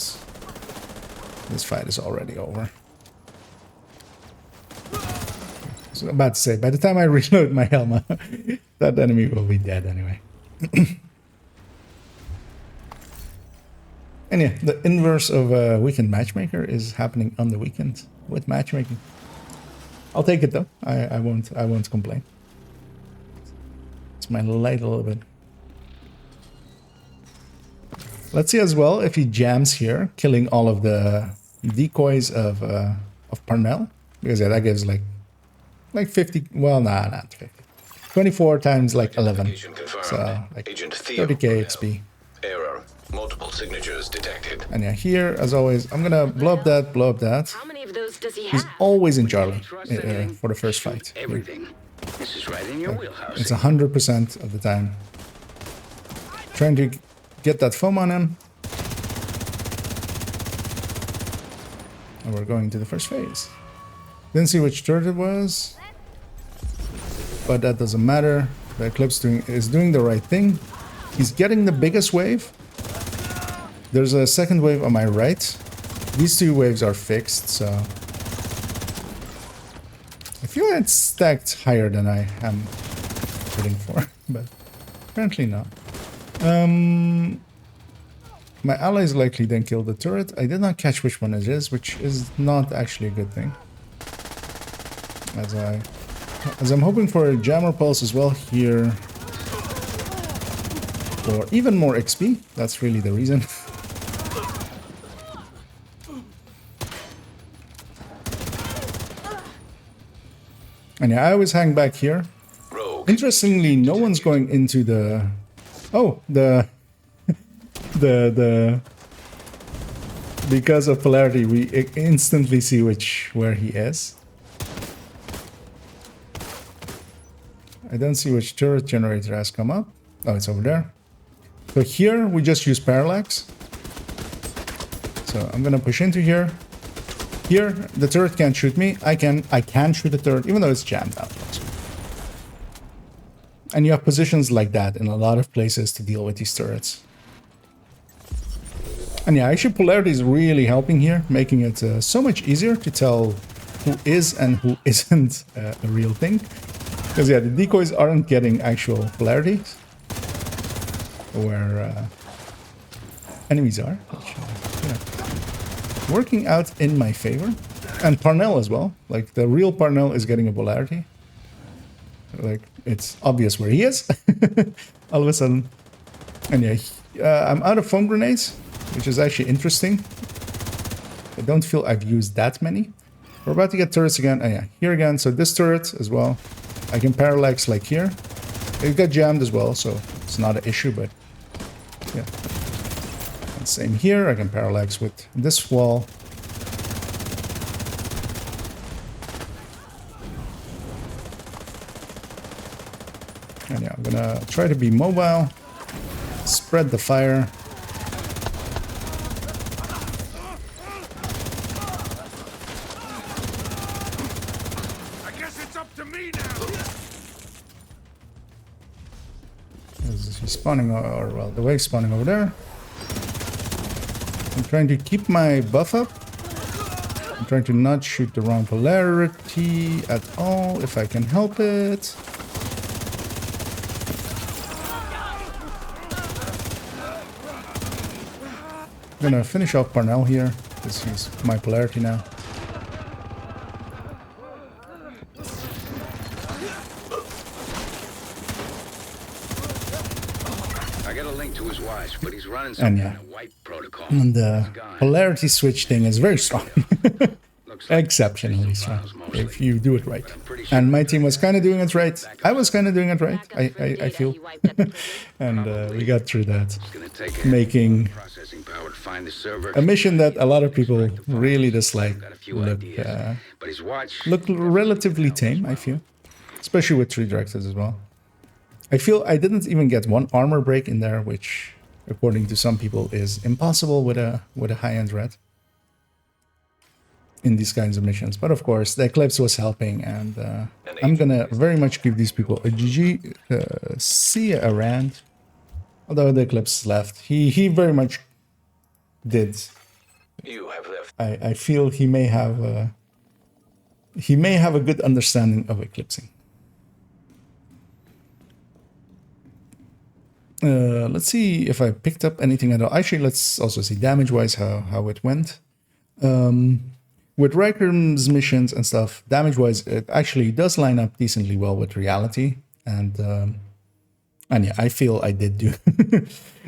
Speaker 1: This fight is already over. So I'm about to say, by the time I reload my helmet, that enemy will be dead anyway. And yeah, the inverse of a weekend matchmaker is happening on the weekend with matchmaking. I'll take it though. I won't complain. It's my light a little bit. Let's see as well if he jams here, killing all of the decoys of Parnell, because yeah, that gives like 50. Well, nah, not 50. 24 times like 11.
Speaker 2: Identification confirmed.
Speaker 1: So like
Speaker 2: Agent Theo
Speaker 1: 30k
Speaker 2: Parnell.
Speaker 1: XP.
Speaker 2: Error. Multiple signatures detected.
Speaker 1: And yeah, here as always, I'm gonna blow up that, blow up that.
Speaker 7: How many of those does he
Speaker 1: He's
Speaker 7: have?
Speaker 1: always in Charlie for the first fight.
Speaker 8: Everything. This is right in your wheelhouse.
Speaker 1: It's 100% of the time. Trying to get that foam on him. And we're going to the first phase. Didn't see which turret it was, but that doesn't matter. The Eclipse is doing the right thing. He's getting the biggest wave. There's a second wave on my right. These two waves are fixed, so I feel it's stacked higher than I am shooting for, but apparently not. My allies likely then killed the turret. I did not catch which one it is, which is not actually a good thing. As I'm hoping for a jammer pulse as well here, or even more XP. That's really the reason. And yeah, I always hang back here.
Speaker 2: Rogue.
Speaker 1: Interestingly, no one's going into the... Oh, because of polarity, we instantly see where he is. I don't see which turret generator has come up. Oh, it's over there. So here we just use parallax. So I'm gonna push into here. Here the turret can't shoot me. I can shoot the turret even though it's jammed out. And you have positions like that in a lot of places to deal with these turrets. And yeah, actually polarity is really helping here, making it so much easier to tell who is and who isn't a real thing. Because yeah, the decoys aren't getting actual polarity where enemies are, which working out in my favor. And Parnell as well, like the real Parnell is getting a polarity. Like it's obvious where he is all of a sudden. And yeah, I'm out of foam grenades, which is actually interesting. I don't feel I've used that many. We're about to get turrets again. Oh yeah, here again. So this turret as well. I can parallax like here. It got jammed as well, so it's not an issue, but yeah. And same here, I can parallax with this wall. And yeah, I'm gonna try to be mobile, spread the fire. He's spawning, or well, the wave's spawning over there. I'm trying to keep my buff up, I'm trying to not shoot the wrong polarity at all, if I can help it. I'm gonna finish off Parnell here. This is my polarity now.
Speaker 8: I got a link to his watch, but he's running
Speaker 1: And
Speaker 8: some
Speaker 1: yeah.
Speaker 8: kind of white protocol.
Speaker 1: And the polarity switch thing is very strong.
Speaker 8: Looks like
Speaker 1: Exceptionally strong,
Speaker 8: files mostly.
Speaker 1: if you do it right.
Speaker 8: I'm pretty sure
Speaker 1: And my team was kind of doing it right. I was kind of doing it right, I feel. And we got through that.
Speaker 8: it's gonna take
Speaker 1: Making
Speaker 8: processing power to find the server.
Speaker 1: a mission that a lot of people really dislike
Speaker 8: Got a few
Speaker 1: look,
Speaker 8: ideas, but his watch
Speaker 1: look relatively tame, I feel. Especially with 3 directives as well. I feel I didn't even get one armor break in there, which, according to some people, is impossible with a high-end red in these kinds of missions. But of course, the Eclipse was helping, and I'm gonna very much give these people a GG. See you around. Although the Eclipse left, he very much did.
Speaker 2: You have left.
Speaker 1: I feel he may have a good understanding of eclipsing. Let's see if I picked up anything at all. Actually, let's also see damage-wise how it went. With Riker's missions and stuff, damage-wise, it actually does line up decently well with reality. And yeah, I feel I did do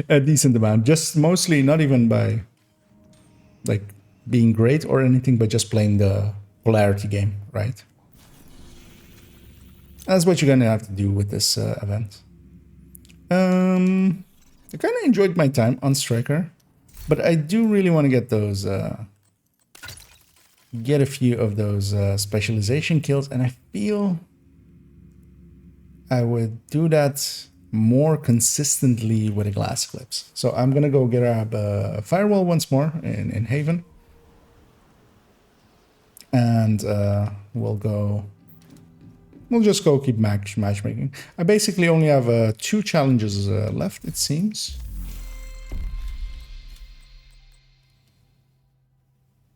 Speaker 1: a decent amount. Just mostly not even by like being great or anything, but just playing the polarity game, right? That's what you're gonna have to do with this event. I kind of enjoyed my time on Striker, but I do really want to get those, get a few of those specialization kills, and I feel I would do that more consistently with a glass eclipse. So I'm gonna go grab a firewall once more in Haven, and we'll just go keep matchmaking. I basically only have 2 challenges left, it seems.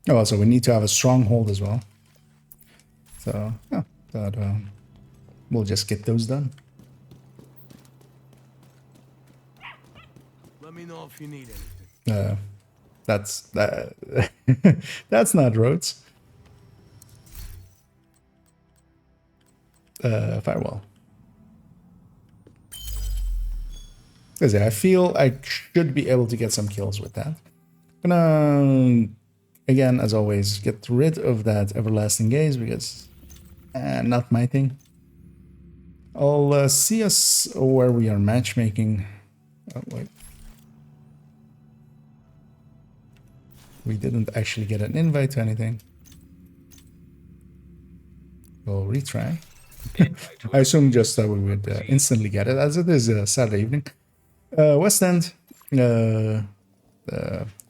Speaker 1: Oh, also we need to have a stronghold as well. So yeah, that we'll just get those done.
Speaker 4: Let me know if you need anything.
Speaker 1: That's not Rhodes. Firewall. Because I feel I should be able to get some kills with that. Gonna, again, as always, get rid of that everlasting gaze because not my thing. I'll see us where we are matchmaking. Oh, wait. We didn't actually get an invite to anything. We'll retry. I assume just that we would instantly get it, as it is Saturday evening. West End,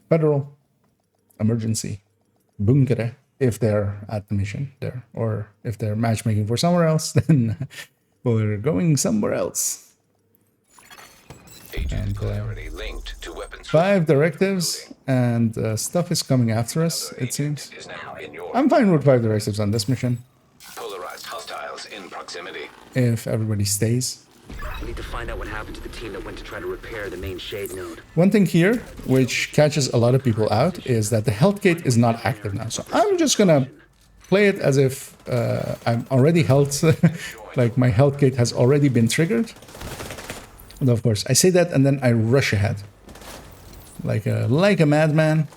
Speaker 1: Federal, Emergency, Bunkere, if they're at the mission there, or if they're matchmaking for somewhere else, then we're going somewhere else.
Speaker 2: Agent polarity linked to weapons.
Speaker 1: 5 directives, and stuff is coming after us, it seems.
Speaker 2: Is now in your
Speaker 1: I'm fine with 5 directives on this mission,
Speaker 2: polarized hostiles in proximity.
Speaker 1: if everybody stays.
Speaker 10: We need to find out what happened to the team that went to try to repair the main shade node.
Speaker 1: One thing here, which catches a lot of people out, is that the health gate is not active now. So I'm just gonna play it as if I'm already health, like my health gate has already been triggered. And of course, I say that and then I rush ahead, like a madman.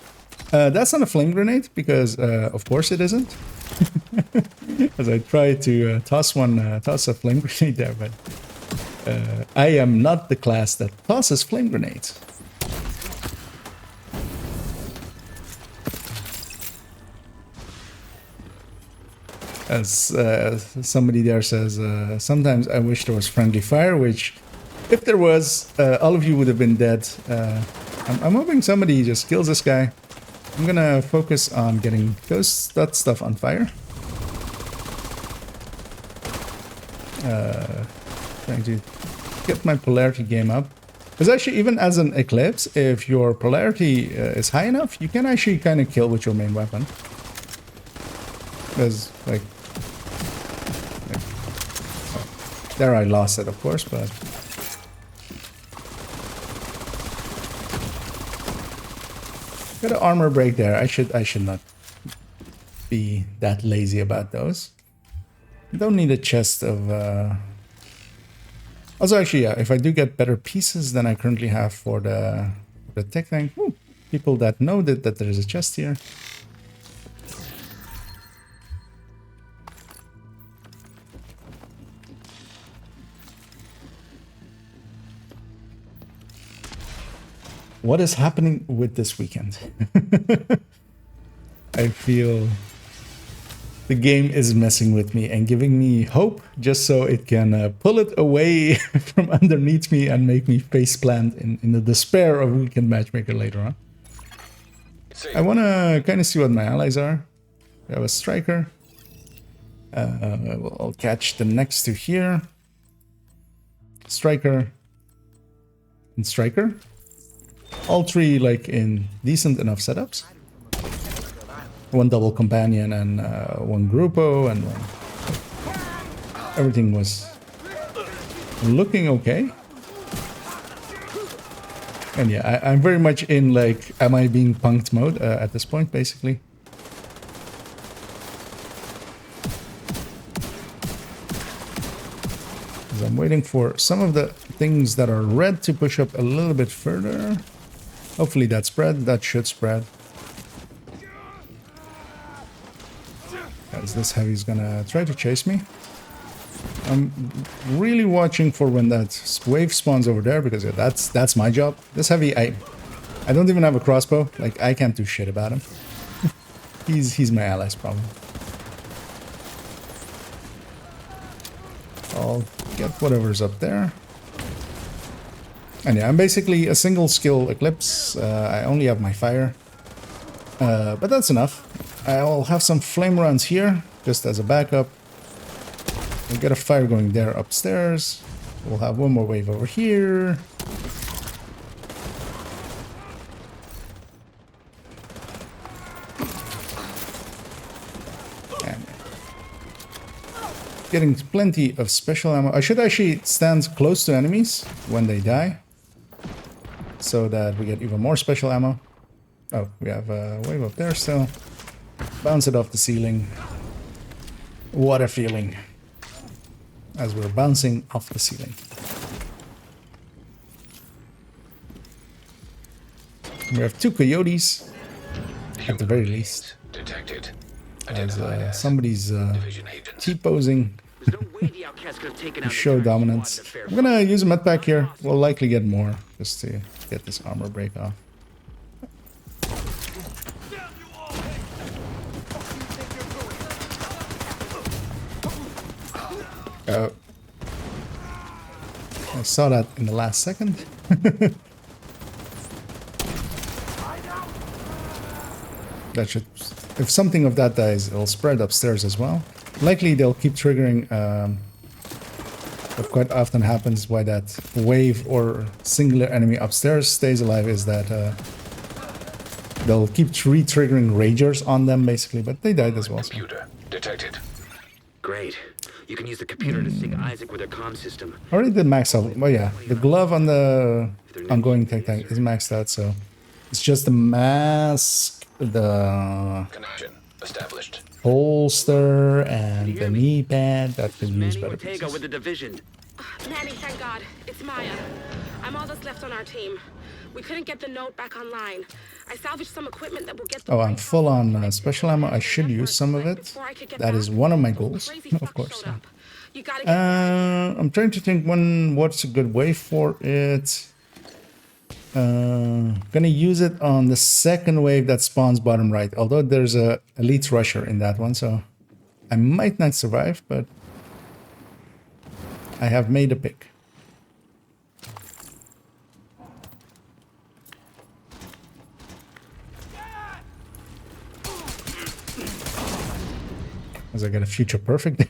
Speaker 1: That's not a flame grenade because, of course, it isn't. As I try to toss a flame grenade there, but I am not the class that tosses flame grenades. As somebody there says, sometimes I wish there was friendly fire, which, if there was, all of you would have been dead. I'm hoping somebody just kills this guy. I'm gonna focus on getting that stuff on fire. Trying to get my polarity game up. Because actually, even as an Eclipse, if your polarity is high enough, you can actually kind of kill with your main weapon. There's like there I lost it, of course, but got an armor break there. I should not be that lazy about those. Don't need a chest of also actually, yeah, if I do get better pieces than I currently have for the tech tank, people that know that there's a chest here. What is happening with this weekend? I feel the game is messing with me and giving me hope just so it can pull it away from underneath me and make me faceplant in the despair of weekend matchmaker later on. I want to kind of see what my allies are. We have a striker. I'll catch the next two here. Striker and striker. All three like in decent enough setups. One double companion and one gruppo, and everything was looking okay. And yeah, I'm very much in like, am I being punked mode at this point, basically. Because I'm waiting for some of the things that are red to push up a little bit further. Hopefully that spread. That should spread. As this heavy's gonna try to chase me. I'm really watching for when that wave spawns over there, because yeah, that's my job. This heavy, I don't even have a crossbow. Like, I can't do shit about him. he's my ally's problem. I'll get whatever's up there. And yeah, I'm basically a single skill Eclipse. I only have my fire. But that's enough. I'll have some flame runs here, just as a backup. We'll get a fire going there upstairs. We'll have one more wave over here. And getting plenty of special ammo. I should actually stand close to enemies when they die, so that we get even more special ammo. Oh, we have a wave up there still. Bounce it off the ceiling. What a feeling. As we're bouncing off the ceiling. We have two coyotes, at the very least.
Speaker 2: Detected.
Speaker 1: As somebody's T-posing to show dominance. I'm gonna use a med pack here. We'll likely get more, just to get this armor break off. I saw that in the last second. That should, if something of that dies, it'll spread upstairs as well. Likely they'll keep triggering. What quite often happens, why that wave or singular enemy upstairs stays alive, is that they'll keep re-triggering ragers on them, basically, but they died as well.
Speaker 2: Computer detected.
Speaker 10: Great. You can use the computer to sync Isaac with their comm system.
Speaker 1: Already did max out. Oh yeah, the glove on the ongoing tech tank is maxed out, so it's just the mask, the
Speaker 2: Connection established.
Speaker 1: holster, and the knee pad that could use better pieces.
Speaker 10: with the division.
Speaker 3: Manny, thank God. It's Maya. I'm all that's left on our team. We couldn't get the note back online. I salvaged some equipment that will get the
Speaker 1: Oh, I'm full on special ammo. I should use some of it. That is one of my goals, of course. I'm trying to think what's a good way for it. Gonna use it on the second wave that spawns bottom right. Although there's a elite rusher in that one, so I might not survive, but I have made a pick. As I get a future perfect.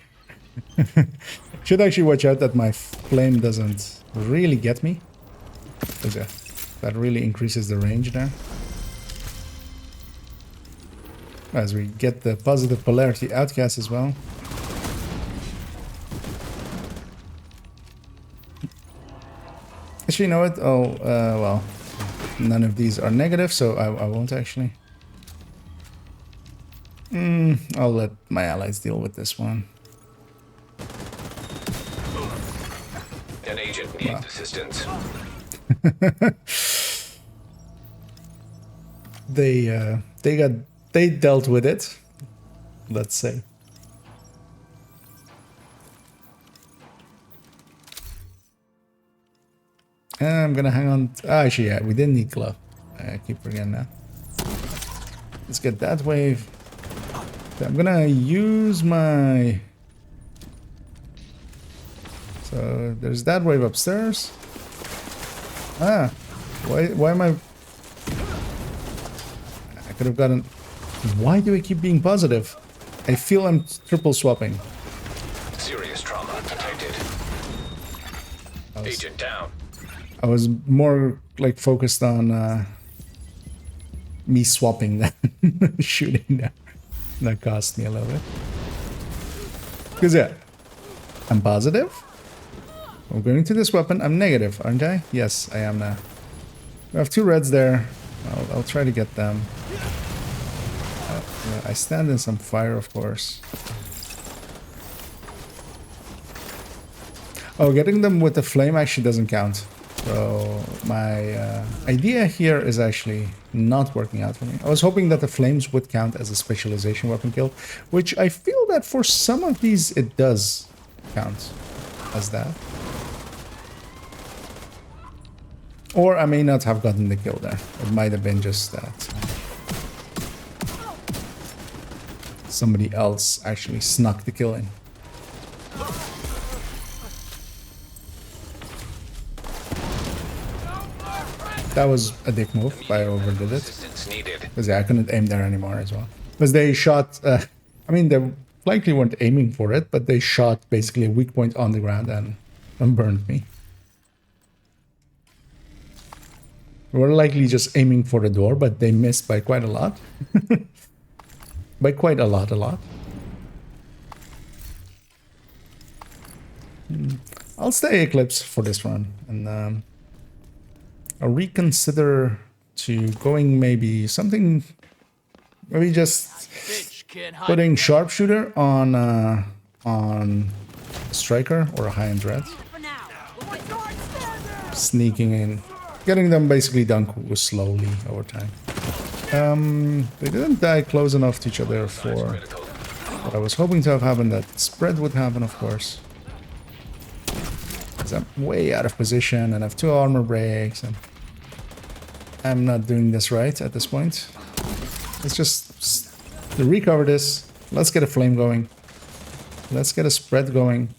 Speaker 1: Should actually watch out that my flame doesn't really get me. Because yeah, that really increases the range there. As we get the positive polarity outcast as well. Actually, you know what? Oh, well, none of these are negative, so I won't actually. I'll let my allies deal with this one.
Speaker 2: An agent needs assistance.
Speaker 1: They dealt with it, let's say. I'm gonna hang on. Actually, yeah, we didn't need glove. I keep forgetting that. Let's get that wave. I'm gonna use my. So there's that wave upstairs. Why am I? I could have gotten. Why do I keep being positive? I feel I'm triple swapping.
Speaker 2: Serious trauma detected. Agent down.
Speaker 1: I was more like focused on me swapping than shooting them. That cost me a little bit. Because yeah, I'm positive. I'm going to this weapon. I'm negative, aren't I? Yes, I am now. We have 2 reds there. I'll try to get them. I stand in some fire, of course. Oh, getting them with the flame actually doesn't count. So my idea here is actually not working out for me. I was hoping that the flames would count as a specialization weapon kill, which I feel that for some of these it does count as that. Or I may not have gotten the kill there. It might have been just that somebody else actually snuck the kill in. That was a dick move. I overdid it. Because yeah, I couldn't aim there anymore as well. Because they shot... I mean, they likely weren't aiming for it, but they shot basically a weak point on the ground and burned me. They were likely just aiming for the door, but they missed by quite a lot. By quite a lot. I'll stay Eclipse for this run. And... I'll reconsider to going maybe something, maybe just putting sharpshooter on striker or a high-end red. Sneaking in, getting them basically done slowly over time. They didn't die close enough to each other for what I was hoping to have happened. That spread would happen, of course. Because I'm way out of position and I have 2 armor breaks and I'm not doing this right at this point. Let's just recover this. Let's get a flame going. Let's get a spread going.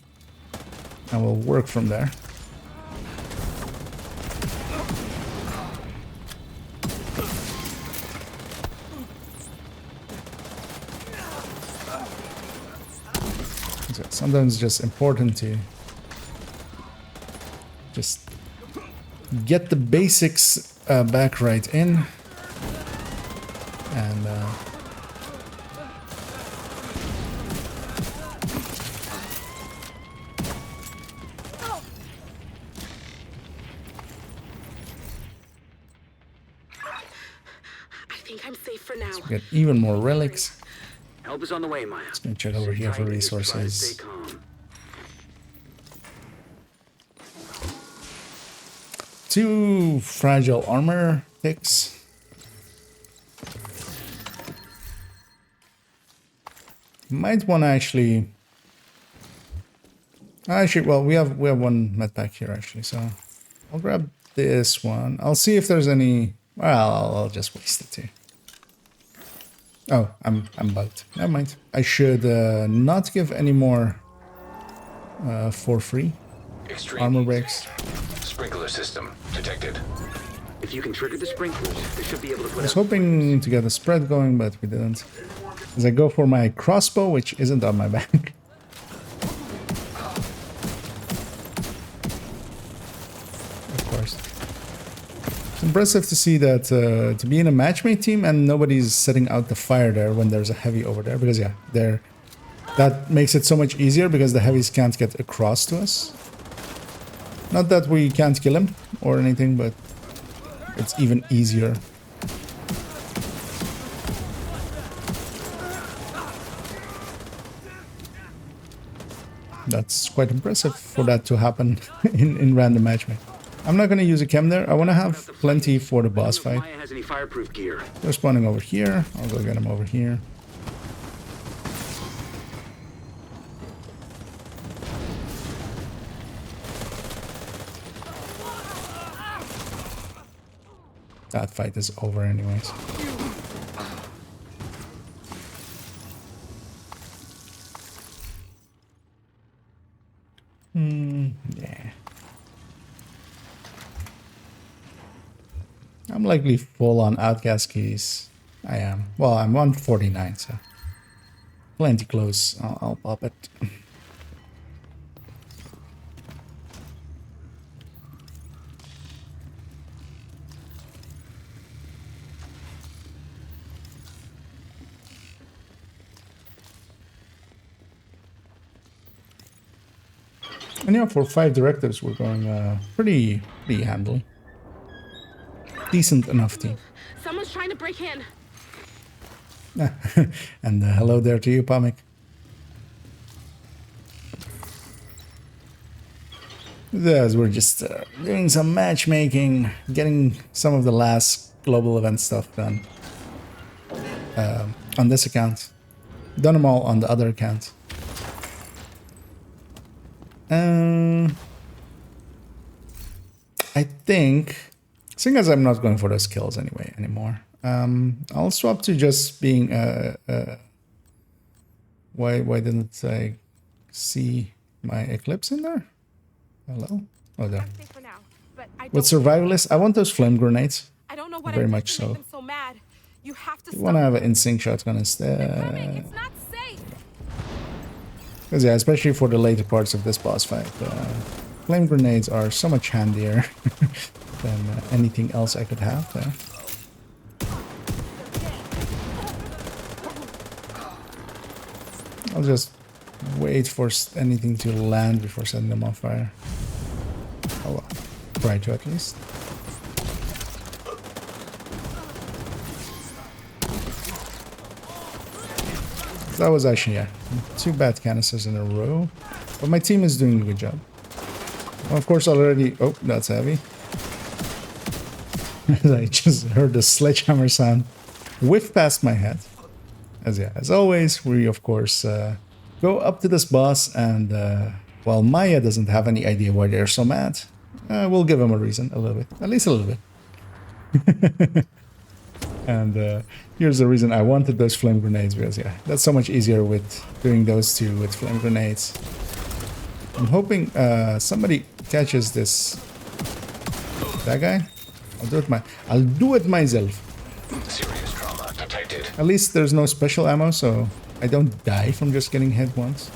Speaker 1: And we'll work from there. So sometimes it's just important to just get the basics back right in, and
Speaker 3: I think I'm safe for now.
Speaker 1: let's get even more relics.
Speaker 10: Help is on the way, Maya.
Speaker 1: Let's go check over here for resources.
Speaker 10: Stay calm.
Speaker 1: 2 fragile armor ticks. Might want to actually. Well, we have 1 med pack here actually, so I'll grab this one. I'll see if there's any. Well, I'll just waste it too. Oh, I'm bugged. Never mind. I should not give any more for free. Armor breaks.
Speaker 2: Sprinkler system detected.
Speaker 10: If you can trigger the sprinklers, they should be able to put
Speaker 1: I was hoping to get a spread going, but we didn't. As I go for my crossbow, which isn't on my back. Of course. impressive to see that to be in a matchmate team and nobody's setting out the fire there when there's a heavy over there, because yeah, that makes it so much easier because the heavies can't get across to us. Not that we can't kill him or anything, but it's even easier. That's quite impressive for that to happen in random matchmaking. I'm not going to use a chem there. I want to have plenty for the boss fight.
Speaker 10: Has any fireproof gear?
Speaker 1: They're spawning over here. I'll go get them over here. That fight is over anyways. Yeah. I'm likely full on outcast keys. I am. Well, I'm on 49, so plenty close. I'll pop it. And yeah, for 5 directives, we're going pretty handily. Decent enough team.
Speaker 3: Someone's trying to break in.
Speaker 1: And hello there to you, Pamik. As we're just doing some matchmaking, getting some of the last global event stuff done on this account. Done them all on the other account. I think, seeing as I'm not going for those kills anymore, I'll swap to just being why didn't I see my Eclipse in there? Hello? Oh, there. With survivalists, I want those flame grenades.
Speaker 3: I don't know what
Speaker 1: very much so.
Speaker 3: So mad. You have to
Speaker 1: want to have an in-sync shotgun instead.
Speaker 3: It's not safe.
Speaker 1: Because yeah, especially for the later parts of this boss fight, flame grenades are so much handier than anything else I could have there. I'll just wait for anything to land before setting them on fire. Oh well, try to at least. That was actually, yeah, 2 bad canisters in a row. But my team is doing a good job. Well, of course, already... Oh, that's heavy. I just heard the sledgehammer sound whiff past my head. As always, we, of course, go up to this boss. And while Maya doesn't have any idea why they're so mad, we'll give him a reason, a little bit. At least a little bit. And here's the reason I wanted those flame grenades, because yeah, that's so much easier with doing those two with flame grenades. I'm hoping somebody catches this. That guy? I'll do it myself.
Speaker 2: Serious trauma detected.
Speaker 1: At least there's no special ammo, so I don't die from just getting hit once.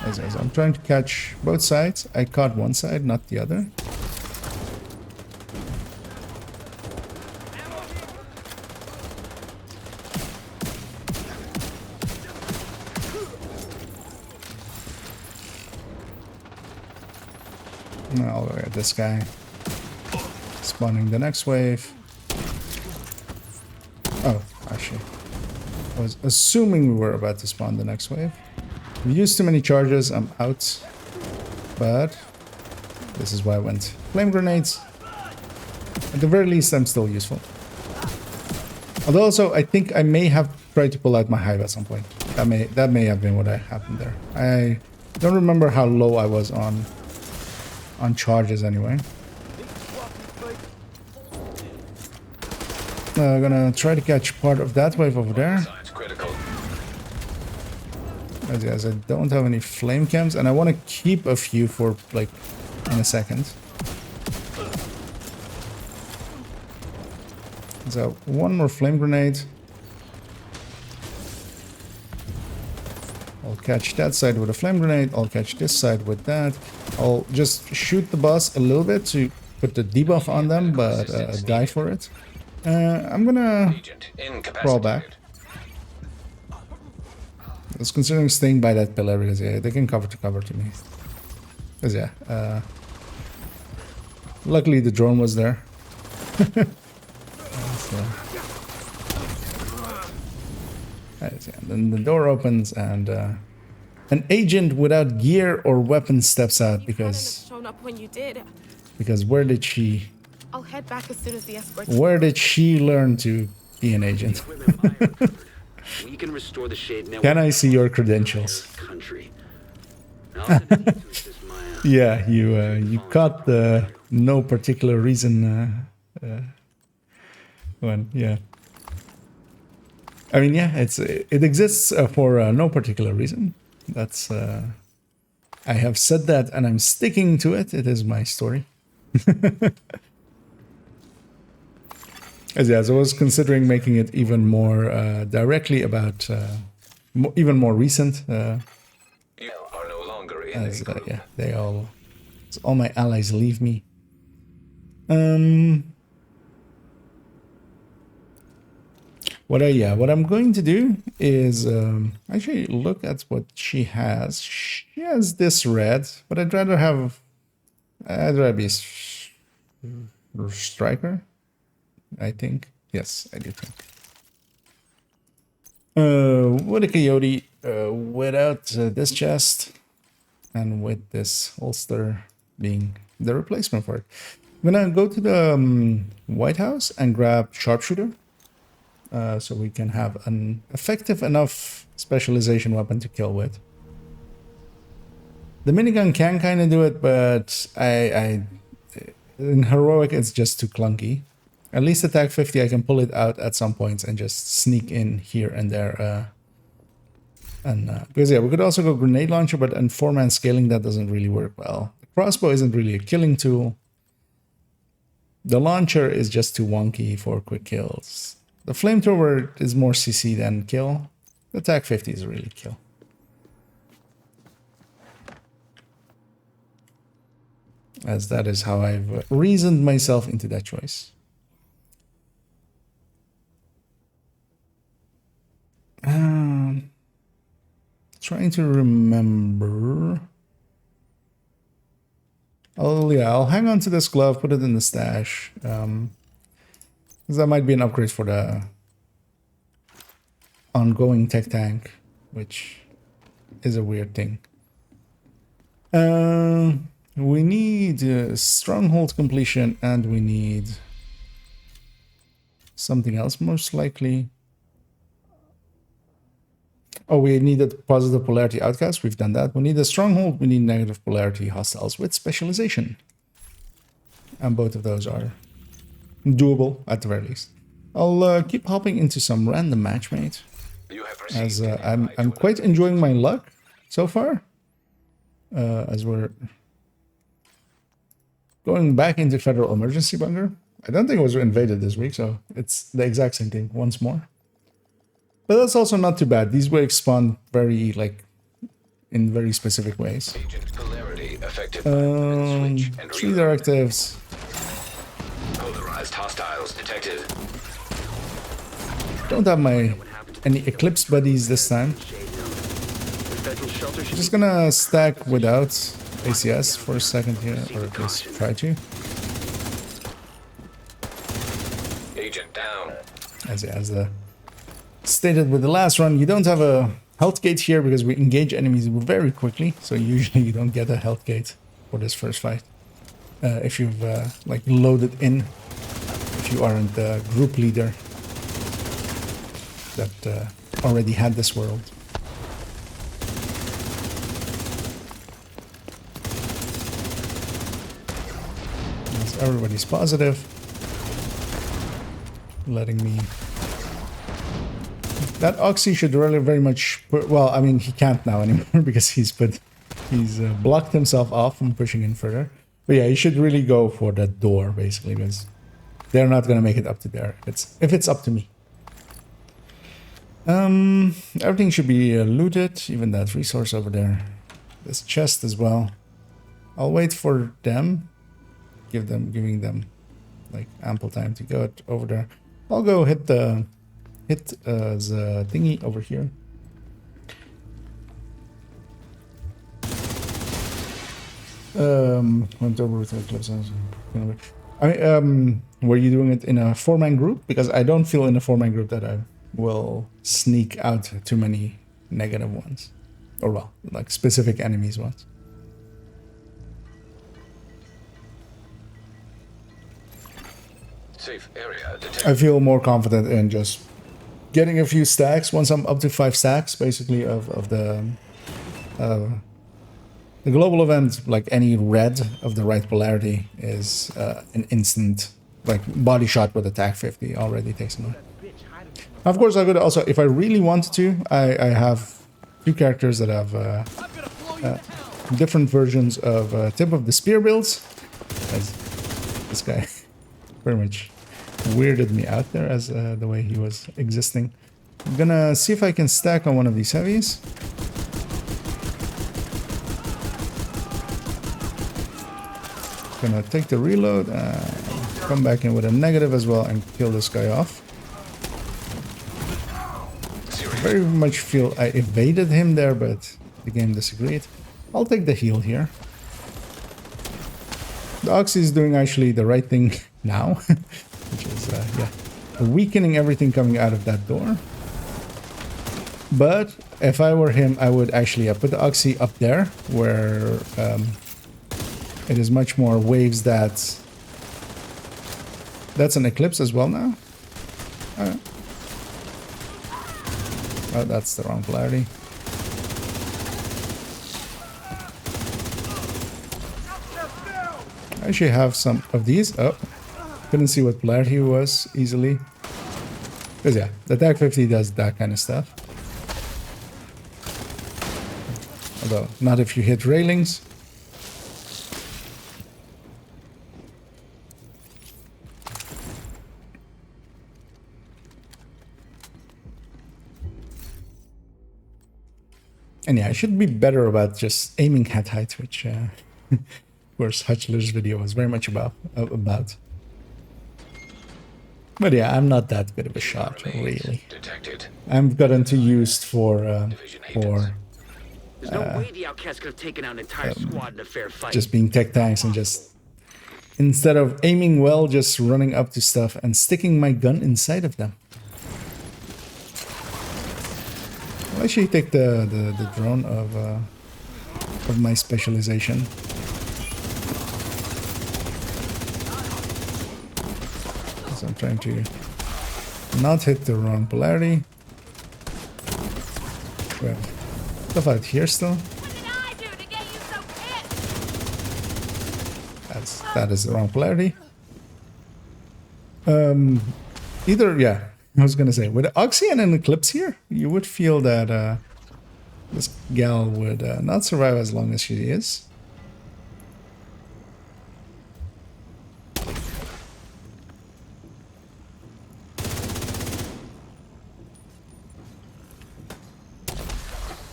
Speaker 1: As I'm trying to catch both sides. I caught one side, not the other. I'll go at this guy. Spawning the next wave. Oh, actually. I was assuming we were about to spawn the next wave. We used too many charges, I'm out. But this is why I went. Flame grenades. At the very least, I'm still useful. Although also, I think I may have tried to pull out my hive at some point. That may have been what happened there. I don't remember how low I was on charges anyway. I'm gonna try to catch part of that wave over there. As I don't have any flame cams, and I want to keep a few for like in a second. So one more flame grenade. I'll catch that side with a flame grenade. I'll catch this side with that. I'll just shoot the boss a little bit to put the debuff on them, but die for it. I'm gonna
Speaker 2: Agent
Speaker 1: crawl back.
Speaker 2: incapacitated.
Speaker 1: I was considering staying by that pillar because yeah, they can cover to me. Because yeah, luckily the drone was there. Then the door opens and an agent without gear or weapons steps out because
Speaker 3: shown up when you did.
Speaker 1: where did she
Speaker 3: I'll head back as soon as the escort.
Speaker 1: where did she learn to be an agent?
Speaker 10: Equipment Maya recovered. We can restore the shade network.
Speaker 1: Can I see your credentials?
Speaker 10: Country. I'll send it to you to assist Maya.
Speaker 1: Yeah, you caught the no particular reason one. Yeah. I mean, yeah, it exists for no particular reason. That's I have said that and I'm sticking to it. It is my story. As yeah, so I was considering making it even more directly about even more recent.
Speaker 2: You are no longer in
Speaker 1: As
Speaker 2: a group.
Speaker 1: yeah, all my allies leave me. What I'm going to do is actually look at what she has. She has this red, but I'd rather be striker. I think. Yes, I do think. With a coyote, without this chest, and with this holster being the replacement for it. I'm gonna go to the White House and grab sharpshooter, so we can have an effective enough specialization weapon to kill with. The minigun can kind of do it, but I in heroic it's just too clunky. At least attack 50, I can pull it out at some points and just sneak in here and there. Because yeah, we could also go grenade launcher, but in 4-man scaling that doesn't really work well. The crossbow isn't really a killing tool. The launcher is just too wonky for quick kills. The flamethrower is more CC than kill. The attack 50 is really kill. As that is how I've reasoned myself into that choice. Trying to remember. Oh yeah, I'll hang on to this glove, put it in the stash. Because that might be an upgrade for the ongoing tech tank, which is a weird thing. We need stronghold completion, and we need something else, most likely. Oh, we needed positive polarity outcast. We've done that. We need a stronghold. We need negative polarity hostiles with specialization. And both of those are doable at the very least. I'll keep hopping into some random matchmate.
Speaker 2: You have
Speaker 1: As
Speaker 2: received
Speaker 1: I'm quite enjoying my luck so far. As we're going back into Federal Emergency Bunker. I don't think it was invaded this week, so it's the exact same thing once more. But that's also not too bad. These waves spawn very, in very specific ways.
Speaker 2: Agent polarity affected by switch and
Speaker 1: 3
Speaker 2: reload.
Speaker 1: directives.
Speaker 2: Polarized hostiles detected.
Speaker 1: Don't have any Eclipse buddies this time. I'm just gonna stack without ACS for a second here, or at least try to.
Speaker 2: Agent down.
Speaker 1: As stated with the last run, you don't have a health gate here because we engage enemies very quickly. So usually you don't get a health gate for this first fight. If you've loaded in, if you aren't the group leader that already had this world. As everybody's positive, letting me. That Oxy should really very much well, I mean, he can't now anymore because he's blocked himself off from pushing in further. But yeah, he should really go for that door basically because they're not gonna make it up to there if it's up to me. Everything should be looted, even that resource over there. This chest as well. I'll wait for them. giving them like ample time to go over there. I'll go hit the thingy over here. Went over with Eclipse. I mean, were you doing it in a 4-man group? Because I don't feel in a 4-man group that I will sneak out too many negative ones, or well, like specific enemies ones.
Speaker 2: Safe area detected.
Speaker 1: I feel more confident in just getting a few stacks. Once I'm up to 5 stacks, basically of the global event, like any red of the right polarity is an instant, like body shot with attack 50 already takes him out. Of course, I could also, if I really wanted to, I have 2 characters that have different versions of Tip of the Spear builds. As this guy very much weirded me out there as the way he was existing. I'm gonna see if I can stack on one of these heavies. Gonna take the reload and come back in with a negative as well and kill this guy off. I very much feel I evaded him there, but the game disagreed. I'll take the heal here. The Oxy is doing actually the right thing now, which is, yeah, weakening everything coming out of that door. But if I were him, I would actually put the Oxy up there, where it is much more waves that... That's an Eclipse as well now? Oh, that's the wrong polarity. I actually have some of these. Oh, couldn't see what polarity it was easily. Because yeah, the attack 50 does that kind of stuff. Although, not if you hit railings. And yeah, I should be better about just aiming at height, which, of course, Hutchler's video was very much about. But yeah, I'm not that good of a shot, really.
Speaker 2: Detected.
Speaker 1: I've gotten too used for
Speaker 10: There's no way the outcast could have taken out an entire squad in a fair fight.
Speaker 1: just being tech tanks and just, instead of aiming well, just running up to stuff and sticking my gun inside of them. I'll actually take the drone of my specialization. So I'm trying to not hit the wrong polarity. We have stuff out here still. That is the wrong polarity. Either, yeah. I was gonna say, with Oxy and an Eclipse here, you would feel that this gal would not survive as long as she is.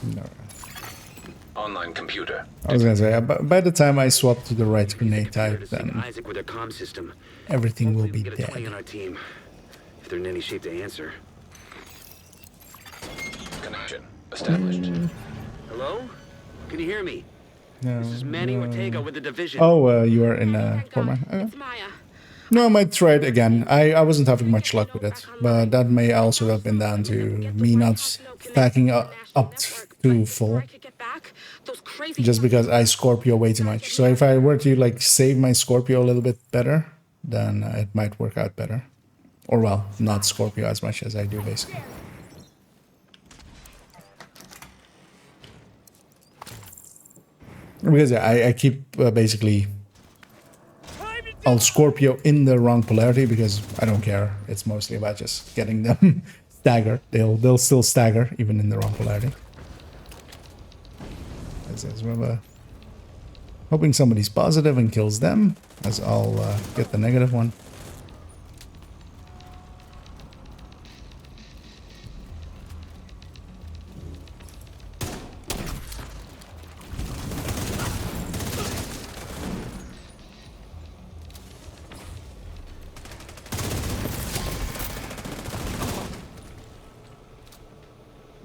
Speaker 1: No.
Speaker 2: Online computer.
Speaker 1: I was gonna say, by the time I swap to the right grenade type, then
Speaker 10: Isaac with their comm system.
Speaker 1: everything will be
Speaker 10: Get a 20
Speaker 1: dead.
Speaker 10: on our team. If they're in any shape to answer.
Speaker 2: Connection established.
Speaker 10: Hello? Can you hear me?
Speaker 1: No,
Speaker 10: This is Manny Ortega with the division.
Speaker 1: Oh, you are in
Speaker 3: Thank God,
Speaker 1: 4-man. Okay.
Speaker 3: it's Maya.
Speaker 1: No, I might try it again. I wasn't having much luck with it, but that may also have been down to me not stacking up too full, just because I Scorpio way too much. So if I were to like save my Scorpio a little bit better, then it might work out better. Or well, not Scorpio as much as I do basically. Because yeah, I keep basically... I'll Scorpio in the wrong polarity because I don't care. It's mostly about just getting them staggered. They'll still stagger even in the wrong polarity. Remember, hoping somebody's positive and kills them, as I'll get the negative one.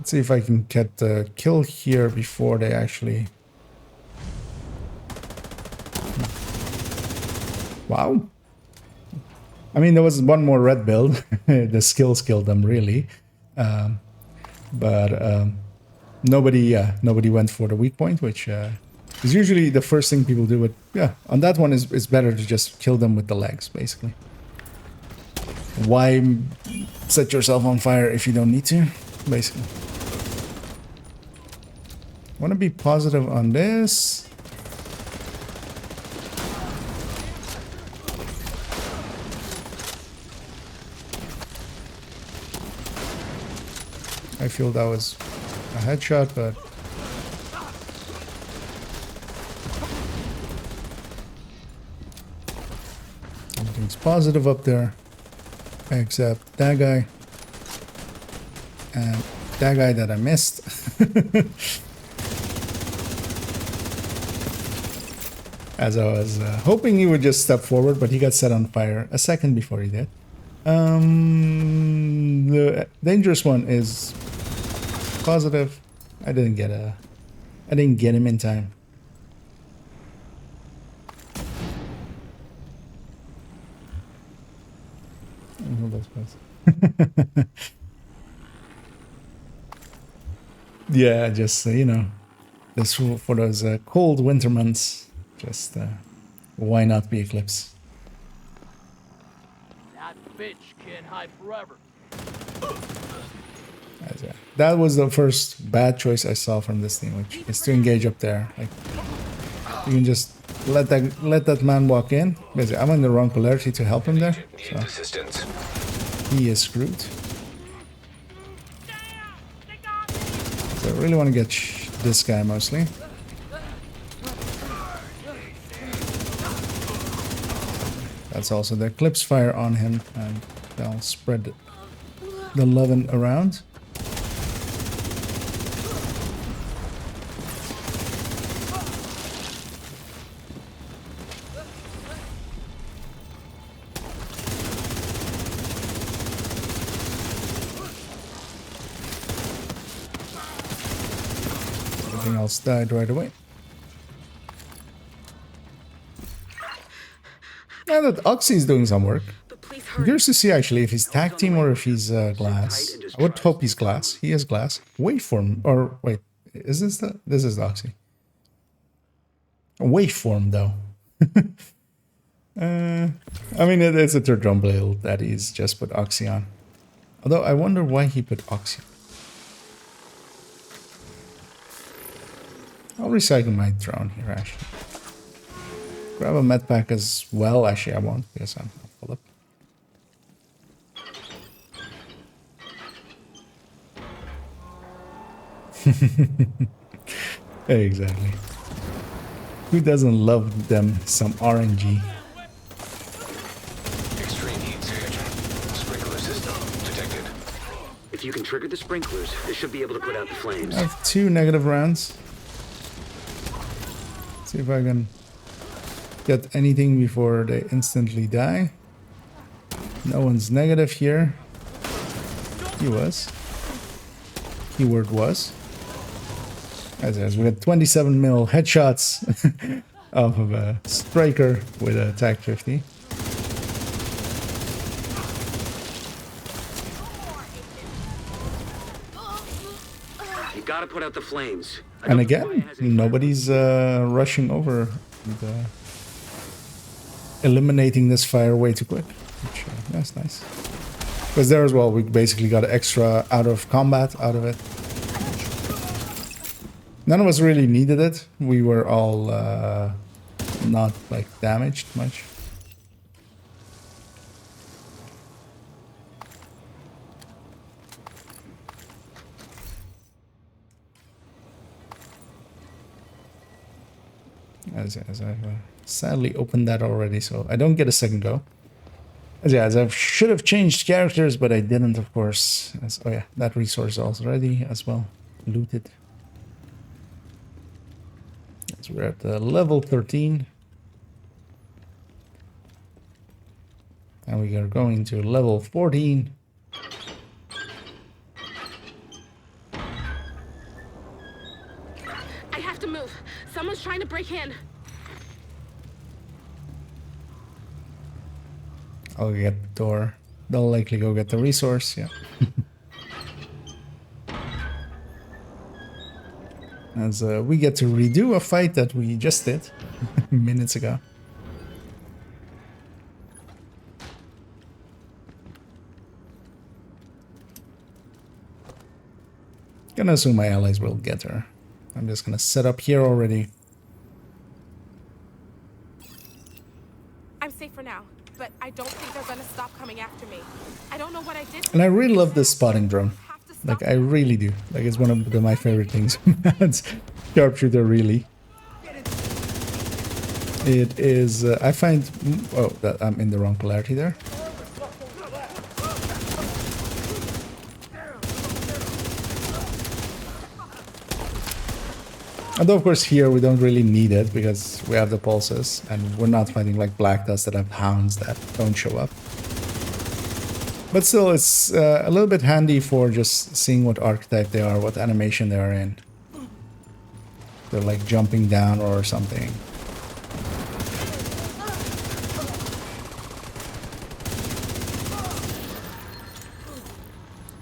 Speaker 1: Let's see if I can get the kill here before they actually... Wow. I mean, there was one more red build. The skills killed them, really. But nobody went for the weak point, which is usually the first thing people do. But yeah, on that one, it's better to just kill them with the legs, basically. Why set yourself on fire if you don't need to, basically. Want to be positive on this. I feel that was a headshot, but everything's positive up there, except that guy and that guy that I missed. As I was hoping he would just step forward, but he got set on fire a second before he did. The dangerous one is positive. I didn't get him in time. Yeah, just you know, this for those cold winter months. Just why not be Eclipse?
Speaker 4: That bitch can't hide forever.
Speaker 1: That was the first bad choice I saw from this team, which is to engage up there. Like you can just let that man walk in. Basically, I'm in the wrong polarity to help him there, so he is screwed. So I really want to get this guy mostly. That's also the Eclipse fire on him, and that'll spread the loving around. Everything else died right away. Now that Oxy's doing some work. I'm curious to see actually if he's tag team or if he's glass. I would hope he's glass. He is glass. Waveform, or wait, is this the? This is the Oxy. Waveform though. I mean, it's a third drum build that he's just put Oxy on. Although I wonder why he put Oxy. I'll recycle my drone here actually. Grab a med pack as well. Actually, I won't because I'm full up. Exactly. Who doesn't love them some RNG?
Speaker 2: Extreme heat signature. Sprinkler system detected.
Speaker 10: If you can trigger the sprinklers, they should be able to put out the flames.
Speaker 1: I have 2 negative rounds. Let's see if I can get anything before they instantly die. No one's negative here. He was. Keyword was. As we got 27 mil headshots off of a striker with a TAC 50.
Speaker 10: You gotta put out the flames.
Speaker 1: And again, nobody's rushing over and eliminating this fire way too quick. Which, that's nice. Because there as well, we basically got extra out of combat out of it. None of us really needed it. We were all not like damaged much. As I've sadly opened that already, so I don't get a second go. As I should have changed characters, but I didn't, of course. Oh yeah, that resource already as well looted. So we're at level 13. And we are going to level 14.
Speaker 3: have to move. Someone's trying to break in.
Speaker 1: I'll get the door. They'll likely go get the resource, yeah. As we get to redo a fight that we just did minutes ago. Gonna assume my allies will get her. I'm just gonna set up here already.
Speaker 3: I'm safe for now, but I don't think they're gonna stop coming after me. I don't know what I did.
Speaker 1: And I really love this spotting drone. Like, I really do. Like, it's one of my favorite things. It's sharpshooter, really. It is, I find... Oh, that I'm in the wrong polarity there. Although, of course, here we don't really need it because we have the pulses. And we're not fighting like Black Dust that have hounds that don't show up. But still, it's a little bit handy for just seeing what archetype they are, what animation they are in. They're like jumping down or something.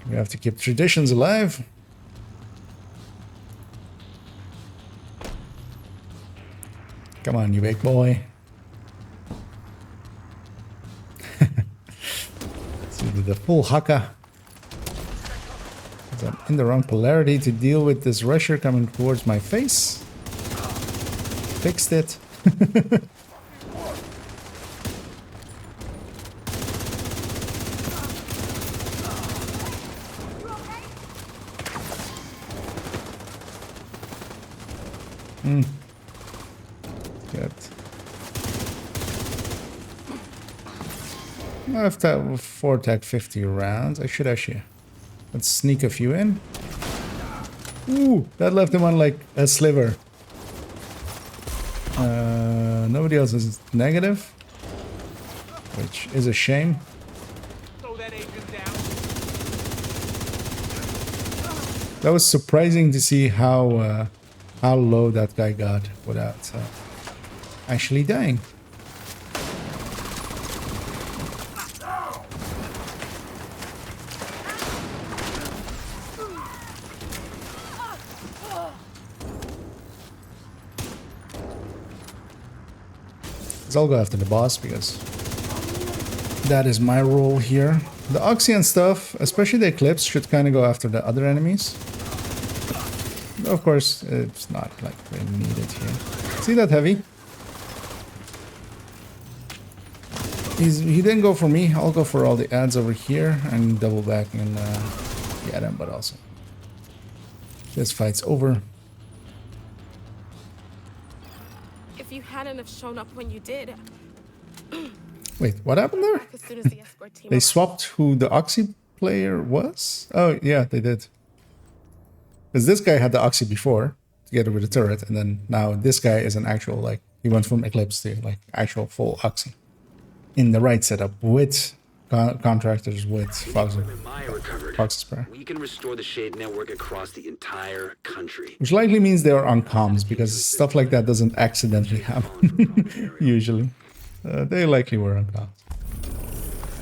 Speaker 1: We have to keep traditions alive. Come on, you big boy. The full haka. I'm in the wrong polarity to deal with this rusher coming towards my face. Fixed it. Good. I have to 4 tech 50 rounds. I should actually... Let's sneak a few in. Ooh, that left him on like a sliver. Nobody else is negative, which is a shame. That was surprising to see how low that guy got without actually dying. I'll go after the boss because that is my role here. The Oxy and stuff, especially the Eclipse, should kind of go after the other enemies. Of course, it's not like they need it here. See that heavy? He didn't go for me. I'll go for all the ads over here and double back and get him, but also this fight's over.
Speaker 3: If you hadn't have shown up when you did.
Speaker 1: Wait, what happened there?
Speaker 3: As soon as the escort team
Speaker 1: They
Speaker 3: arrived.
Speaker 1: swapped who the Oxy player was? Oh, yeah, they did. Because this guy had the Oxy before, together with the turret, and then now this guy is an actual, like, he went from Eclipse to, like, actual full Oxy. In the right setup, with contractors, with Fox Spray.
Speaker 10: We can restore the Shade network across the entire country.
Speaker 1: Which likely means they are on comms, because stuff like that doesn't accidentally happen, usually. They likely were on comms.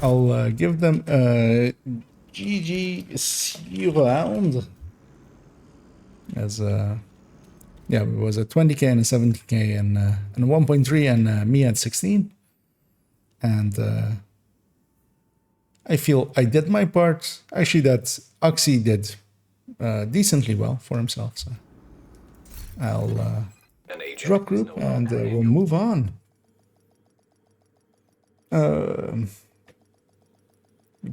Speaker 1: I'll give them a GG round. As yeah, it was a 20k and a 70k and a 1.3 and me at 16. And I feel I did my part. Actually, that Oxy did decently well for himself. So I'll drop group and we'll move on.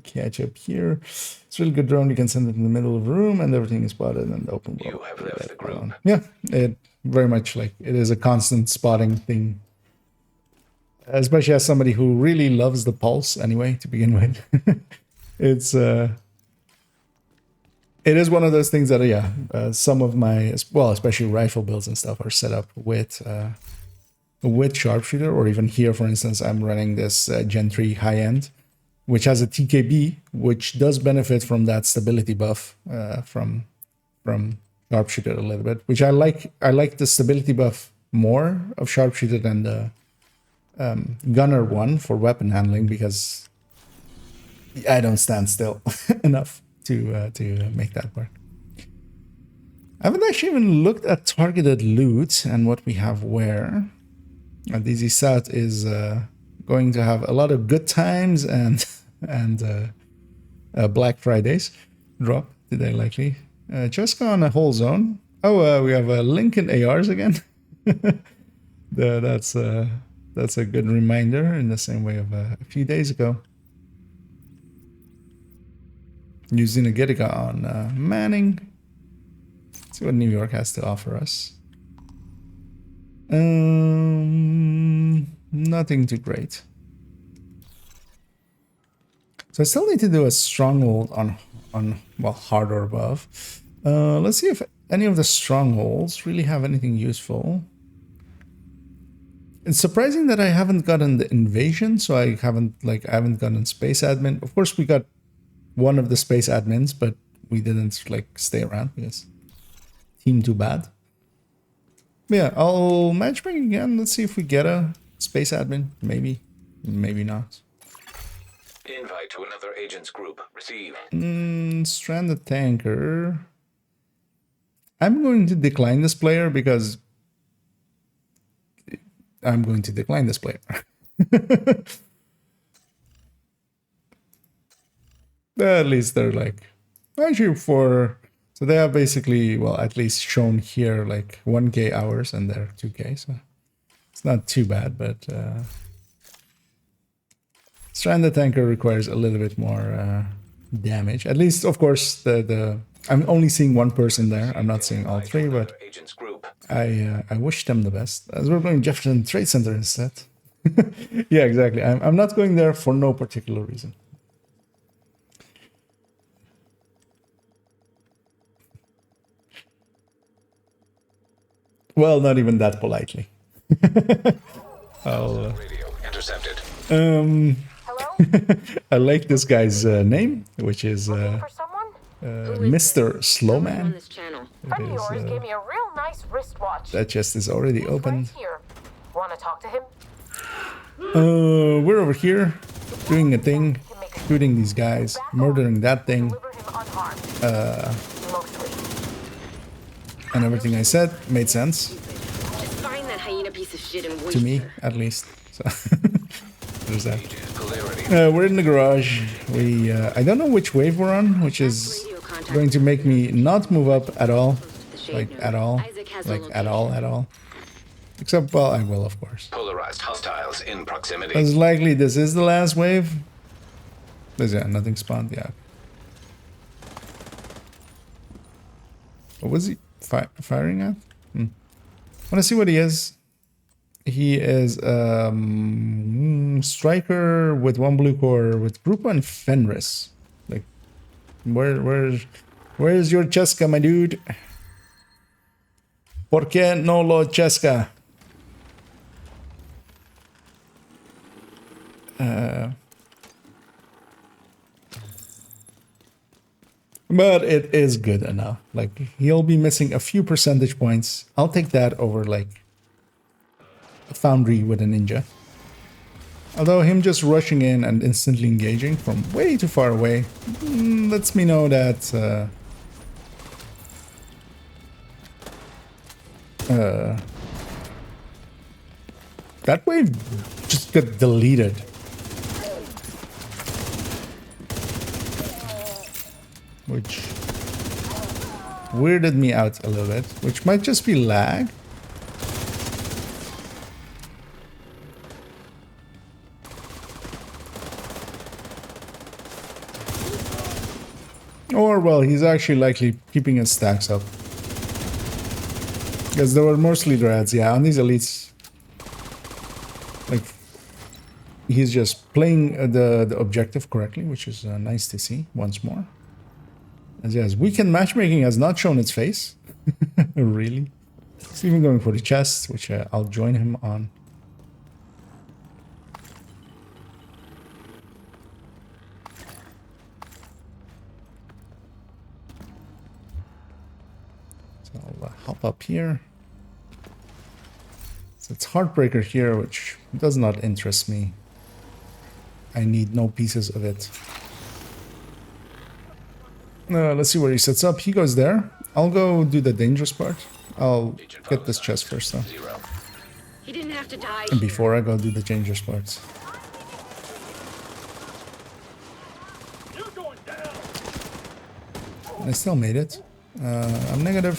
Speaker 1: Catch up here. It's a really good drone. You can send it in the middle of the room and everything is spotted in the open world.
Speaker 2: You have left the group.
Speaker 1: Yeah, it very much like it is a constant spotting thing. Especially as somebody who really loves the pulse anyway, to begin with. It's it is one of those things that some of my, well, especially rifle builds and stuff are set up with sharpshooter, or even here, for instance, I'm running this Gen 3 high-end, which has a TKB, which does benefit from that stability buff from sharpshooter a little bit, which I like. I like the stability buff more of sharpshooter than the gunner one for weapon handling, because I don't stand still enough to make that work. I haven't actually even looked at targeted loot and what we have where. DZ South is going to have a lot of good times and Black Fridays drop today likely. Just on a whole zone. Oh, we have Lincoln ARs again. That's a good reminder in the same way of a few days ago. Using a Gitica on Manning. Let's see what New York has to offer us. Nothing too great. So I still need to do a stronghold on well, hard or above. Let's see if any of the strongholds really have anything useful. It's surprising that I haven't gotten the invasion, so I haven't gotten space admin. Of course, we got one of the space admins, but we didn't like stay around because team too bad. But yeah, I'll matchmake again. Let's see if we get a space admin. Maybe, maybe not.
Speaker 2: Invite to another agent's group. Receive.
Speaker 1: Stranded tanker. I'm going to decline this player because I'm going to decline this player. At least they're like, actually for, so they have basically, well, at least shown here like 1k hours and they're 2k, so it's not too bad, but Stranded tanker requires a little bit more damage. At least, of course, I'm only seeing one person there. I'm not seeing all three, but I wish them the best. As we're going Jefferson Trade Center instead. Yeah, exactly. I'm not going there for no particular reason. Well, not even that politely.
Speaker 2: Radio intercepted.
Speaker 1: I like this guy's name, which is Mr. Slowman.
Speaker 6: Friend of yours gave me a real nice wristwatch.
Speaker 1: That chest is already open.
Speaker 6: Right here. Want to talk to him?
Speaker 1: We're over here doing a thing, shooting these guys, murdering that thing.
Speaker 6: Deliver him unharmed. Mostly.
Speaker 1: And everything I said made sense.
Speaker 7: Just find that hyena piece of shit and wait.
Speaker 1: To me, at least. So there's that. We're in the garage. I don't know which wave we're on, which is going to make me not move up at all. Like at all. Like at all. Except, well, I will, of course.
Speaker 2: Polarized hostiles in proximity.
Speaker 1: It's likely this is the last wave. There's, yeah, nothing spawned. Yeah. What was he firing at? Want to see what he is? He is striker with 1 blue core with group 1 Fenris. Like, where's your Cheska, my dude? ¿Por qué no lo Cheska? But it is good enough. Like, he'll be missing a few percentage points. I'll take that over, like, a Foundry with a ninja. Although him just rushing in and instantly engaging from way too far away lets me know that that wave just got deleted. Which weirded me out a little bit, which might just be lag. Or, well, he's actually likely keeping his stacks up. Because there were mostly dreads, yeah, on these elites. Like, he's just playing the objective correctly, which is nice to see once more. As yes, weekend matchmaking has not shown its face. Really. He's even going for the chest, which I'll join him on. So I'll hop up here. So it's Heartbreaker here, which does not interest me. I need no pieces of it. Let's see where he sets up. He goes there. I'll go do the dangerous part. I'll get this chest first, though.
Speaker 7: He didn't have to die.
Speaker 1: And before I go do the dangerous parts. I still made it. I'm negative.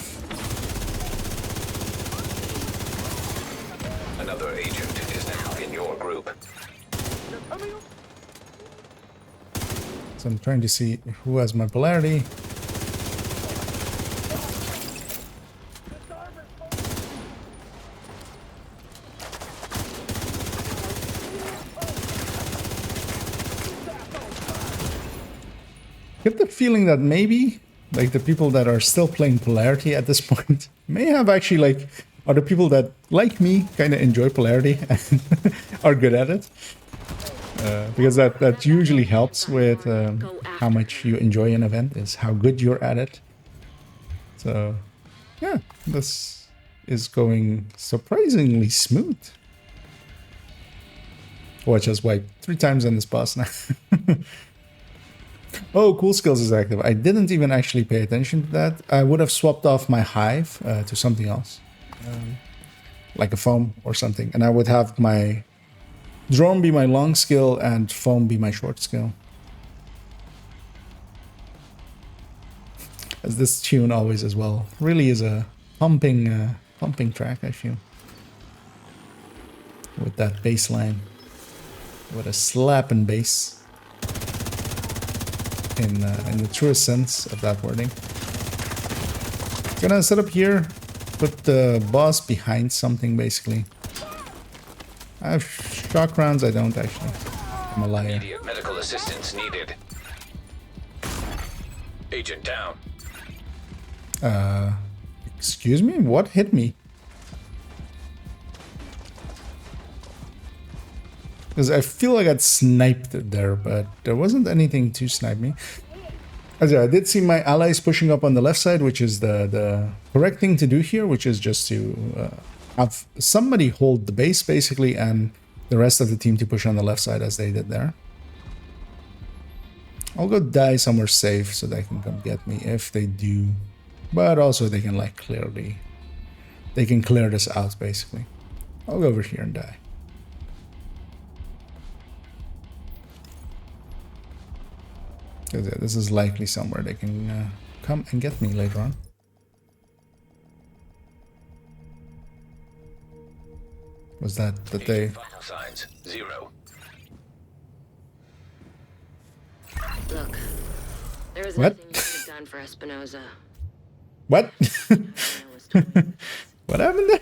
Speaker 2: Another agent is now in your group.
Speaker 1: So I'm trying to see who has my polarity. Get the feeling that maybe, like, the people that are still playing polarity at this point may have actually, like, are the people that, like me, kind of enjoy polarity and are good at it. Because that usually helps with how much you enjoy an event, is how good you're at it. So, yeah, this is going surprisingly smooth. Watch us wipe 3 times on this boss now. Oh, cool skills is active. I didn't even actually pay attention to that. I would have swapped off my hive to something else. Like a foam or something. And I would have my drone be my long skill and foam be my short skill. As this tune always as well really is a pumping track, I feel. With that bass line. With a slapping bass. In the truest sense of that wording. Gonna set up here, put the boss behind something basically. I have shock rounds, I don't actually. I'm a liar.
Speaker 2: Immediate medical assistance needed. Agent down.
Speaker 1: Excuse me? What hit me? Because I feel like I got sniped there, but there wasn't anything to snipe me. As I did see my allies pushing up on the left side, which is the correct thing to do here, which is just to have somebody hold the base, basically, and the rest of the team to push on the left side as they did there. I'll go die somewhere safe so they can come get me if they do. But also they can, like, clearly... They can clear this out, basically. I'll go over here and die. This is likely somewhere they can come and get me later on. Was that they...
Speaker 2: Final signs 0.
Speaker 7: Look, there was
Speaker 1: What?
Speaker 7: nothing you could have done for Espinosa.
Speaker 1: What? What happened there?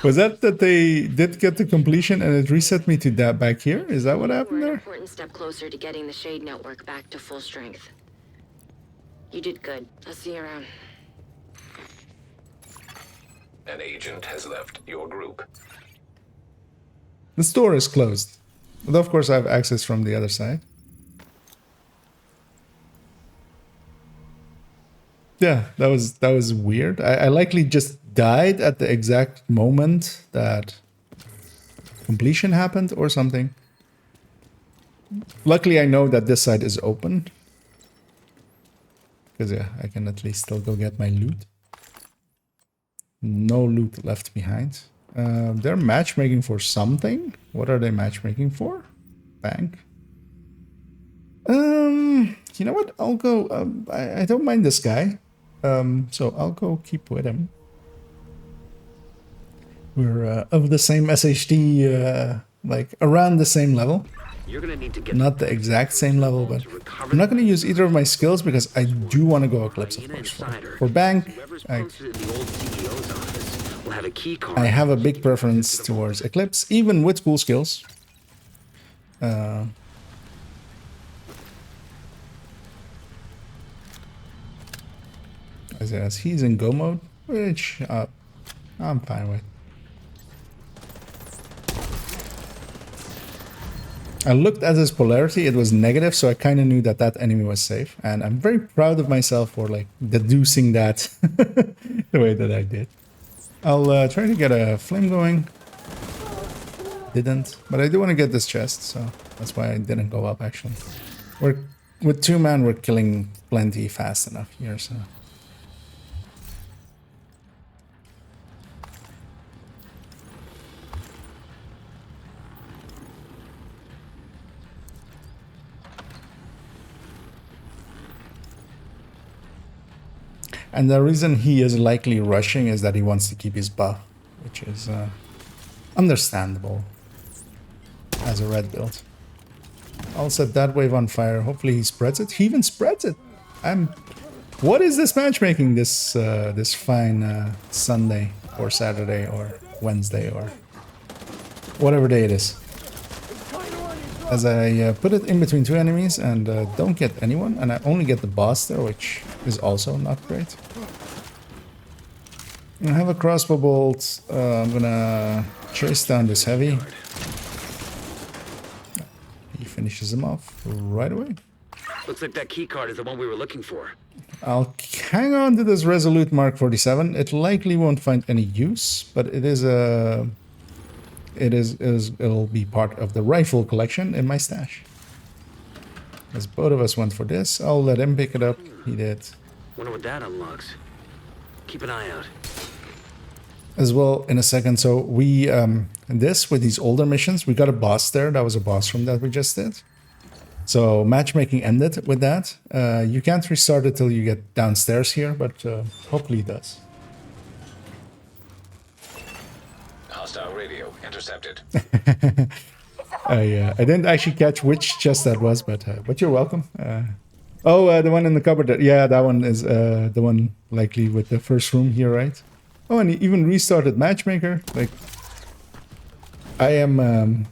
Speaker 1: Was that they did get to completion and it reset me to that back here? Is that what happened
Speaker 7: We're an
Speaker 1: there?
Speaker 7: important step closer to getting the Shade network back to full strength. You did good. I'll see you around.
Speaker 2: An agent has left your group.
Speaker 1: The store is closed. But of course I have access from the other side. Yeah, that was weird. I likely just died at the exact moment that completion happened or something. Luckily I know that this side is open. Because yeah, I can at least still go get my loot. No loot left behind. They're matchmaking for something. What are they matchmaking for? Bank. You know what? I'll go. I don't mind this guy. So I'll go keep with him. We're of the same SHD, like around the same level.
Speaker 10: You're gonna need to get
Speaker 1: Not the exact same level, but I'm not going to use either of my skills because I do want to go Eclipse, of course. For bank, I have a big preference towards Eclipse, even with cool skills. As he's in go mode, which I'm fine with. I looked at his polarity, it was negative, so I kind of knew that that enemy was safe. And I'm very proud of myself for like deducing that the way that I did. I'll try to get a flame going. Didn't, but I do want to get this chest, so that's why I didn't go up actually. With 2 man, we're killing plenty fast enough here, so. And the reason he is likely rushing is that he wants to keep his buff, which is understandable as a red build. I'll set that wave on fire. Hopefully he spreads it. He even spreads it. What is this matchmaking this this fine Sunday or Saturday or Wednesday or whatever day it is? As I put it in between 2 enemies and don't get anyone, and I only get the boss there, which is also not great. I have a crossbow bolt. I'm gonna chase down this heavy. He finishes him off right away.
Speaker 10: Looks like that key card is the one we were looking for.
Speaker 1: I'll hang on to this Resolute Mark 47. It likely won't find any use, but it is a... It'll be part of the rifle collection in my stash. As both of us went for this, I'll let him pick it up. He did.
Speaker 10: Wonder what that unlocks. Keep an eye out.
Speaker 1: As well in a second. So we this with these older missions, we got a boss there. That was a boss room that we just did. So matchmaking ended with that. You can't restart it till you get downstairs here, but hopefully it does.
Speaker 2: Hostile radio intercepted.
Speaker 1: I didn't actually catch which chest that was, but you're welcome. The one in the cupboard. Yeah, that one is the one likely with the first room here, right? Oh, and he even restarted matchmaker. Like, I am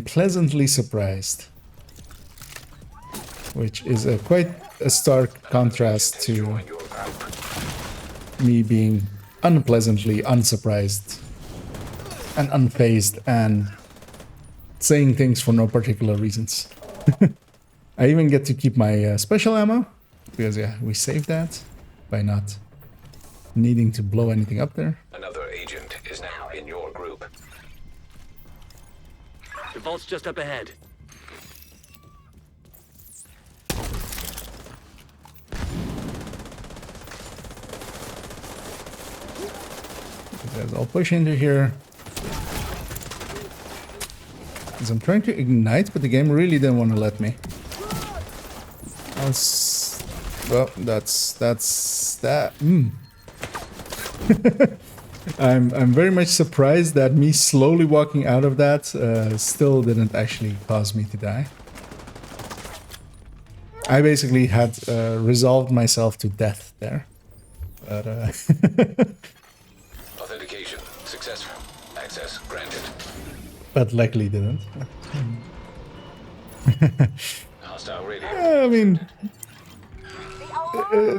Speaker 1: pleasantly surprised, which is quite a stark contrast to me being unpleasantly unsurprised and unfazed and saying things for no particular reasons. I even get to keep my special ammo because yeah, we saved that by not needing to blow anything up there.
Speaker 2: Another agent is now in your group.
Speaker 10: The vault's just up ahead.
Speaker 1: I'll push into here. Because I'm trying to ignite, but the game really didn't want to let me. Well, that's that. I'm very much surprised that me slowly walking out of that still didn't actually cause me to die. I basically had resolved myself to death there. But
Speaker 2: Authentication successful. Access granted.
Speaker 1: but luckily didn't.
Speaker 2: Hostile radio.
Speaker 1: I mean,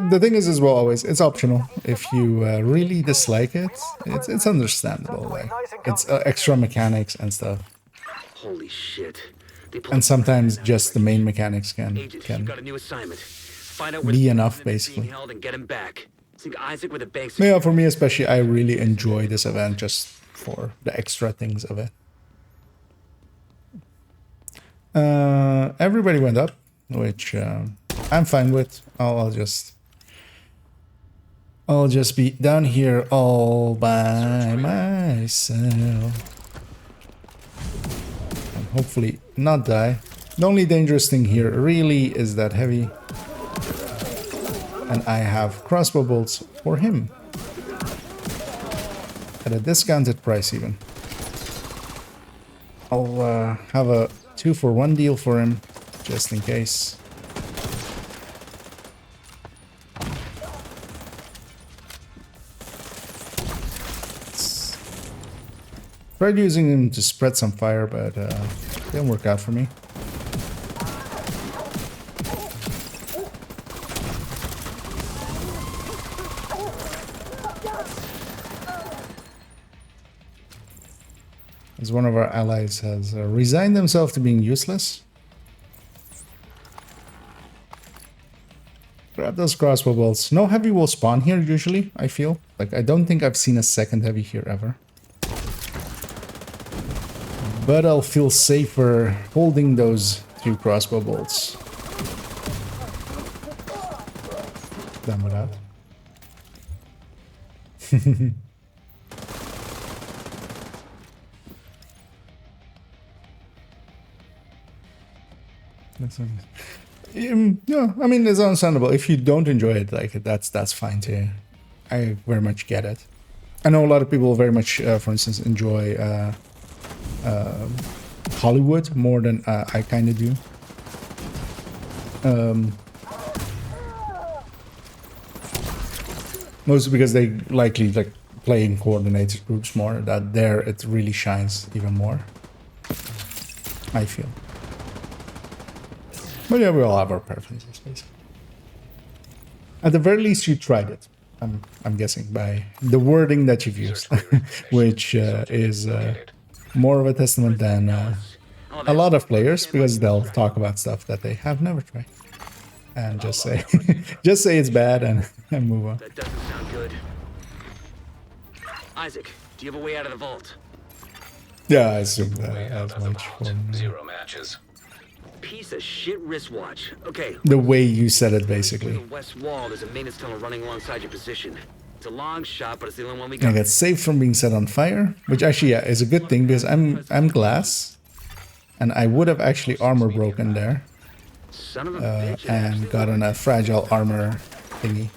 Speaker 1: the thing is as well always, it's optional. If you really dislike it, it's understandable. Like, it's extra mechanics and stuff.
Speaker 10: Holy shit.
Speaker 1: And sometimes just the main mechanics can
Speaker 10: got a new assignment. Find out where
Speaker 1: be
Speaker 10: the
Speaker 1: enough,
Speaker 10: president is being
Speaker 1: basically.
Speaker 10: held and get him back. Sink Isaac with a bank.
Speaker 1: Yeah, for me especially, I really enjoy this event just for the extra things of it. Everybody went up, which I'm fine with. I'll just be down here all by myself. And hopefully not die. The only dangerous thing here really is that heavy. And I have crossbow bolts for him. At a discounted price even. I'll have a 2-for-1 deal for him, just in case. Tried using him to spread some fire, but didn't work out for me. as one of our allies has resigned themselves to being useless. Grab those crossbow bolts. No heavy will spawn here usually, I feel. Like, I don't think I've seen a second heavy here ever. But I'll feel safer holding those 2 crossbow bolts. Done with that. Yeah, I mean, it's understandable. If you don't enjoy it, like, that's fine too. I very much get it. I know a lot of people very much, for instance, enjoy Hollywood more than I kind of do. Mostly because they likely like play in coordinated groups more. That there it really shines even more, I feel. But yeah, we all have our preferences, basically. At the very least, you tried it. I'm guessing by the wording that you've used, which is more of a testament than a lot of players, because they'll talk about stuff that they have never tried and just say, just say it's bad and move on.
Speaker 10: That doesn't sound good. Isaac, do you have a way out of the vault?
Speaker 1: Yeah, I assume that as much.
Speaker 2: 0 matches.
Speaker 10: Piece of shit wristwatch. Okay.
Speaker 1: The way you said it,
Speaker 10: Through
Speaker 1: basically.
Speaker 10: the west wall, there's a maintenance tunnel running alongside your position. It's a long shot, but it's the only one we
Speaker 1: I
Speaker 10: got.
Speaker 1: get saved from being set on fire, which actually, yeah, is a good thing because I'm glass, and I would have actually armor broken there,
Speaker 10: Son of a bitch.
Speaker 1: and gotten a fragile armor thingy.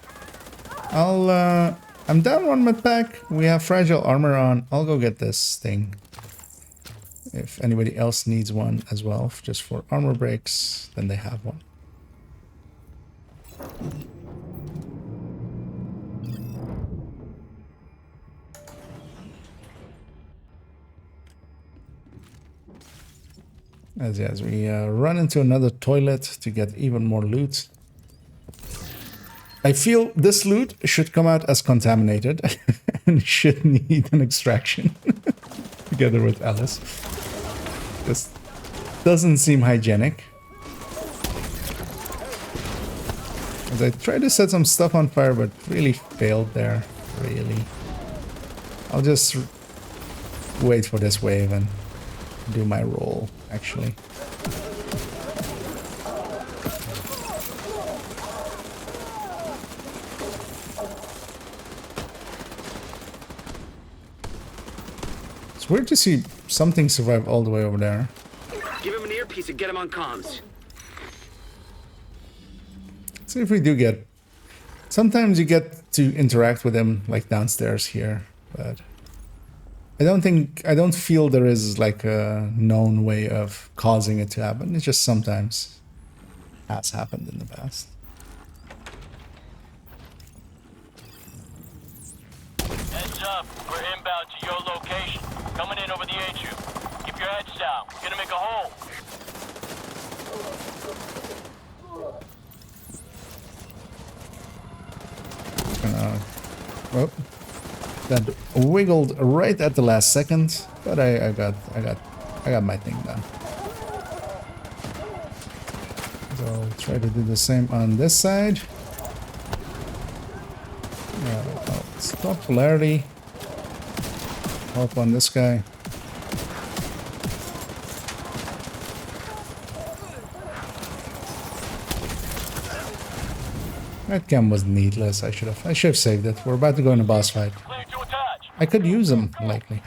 Speaker 1: I'm down 1 med pack. We have fragile armor on. I'll go get this thing. If anybody else needs one as well, just for armor breaks, then they have one. As we run into another toilet to get even more loot. I feel this loot should come out as contaminated and should need an extraction together with Alice. This doesn't seem hygienic. As I tried to set some stuff on fire, but really failed there. Really. I'll just wait for this wave and do my roll, actually. It's weird to see something survive all the way over there.
Speaker 10: Give him an earpiece and get him on comms.
Speaker 1: See if we do get... Sometimes you get to interact with him, like downstairs here, but... I don't feel there is like a known way of causing it to happen. It just sometimes has happened in the past.
Speaker 4: Heads up, we're inbound to your location. Coming in over the HU. Keep your heads down. We're gonna make a hole.
Speaker 1: Oh, that wiggled right at the last second, but I got my thing done. So I'll try to do the same on this side. Stop polarity. Help on this guy. That cam was needless. I should have saved it. We're about to go in a boss fight.
Speaker 4: Clear to attach.
Speaker 1: I could use them, likely.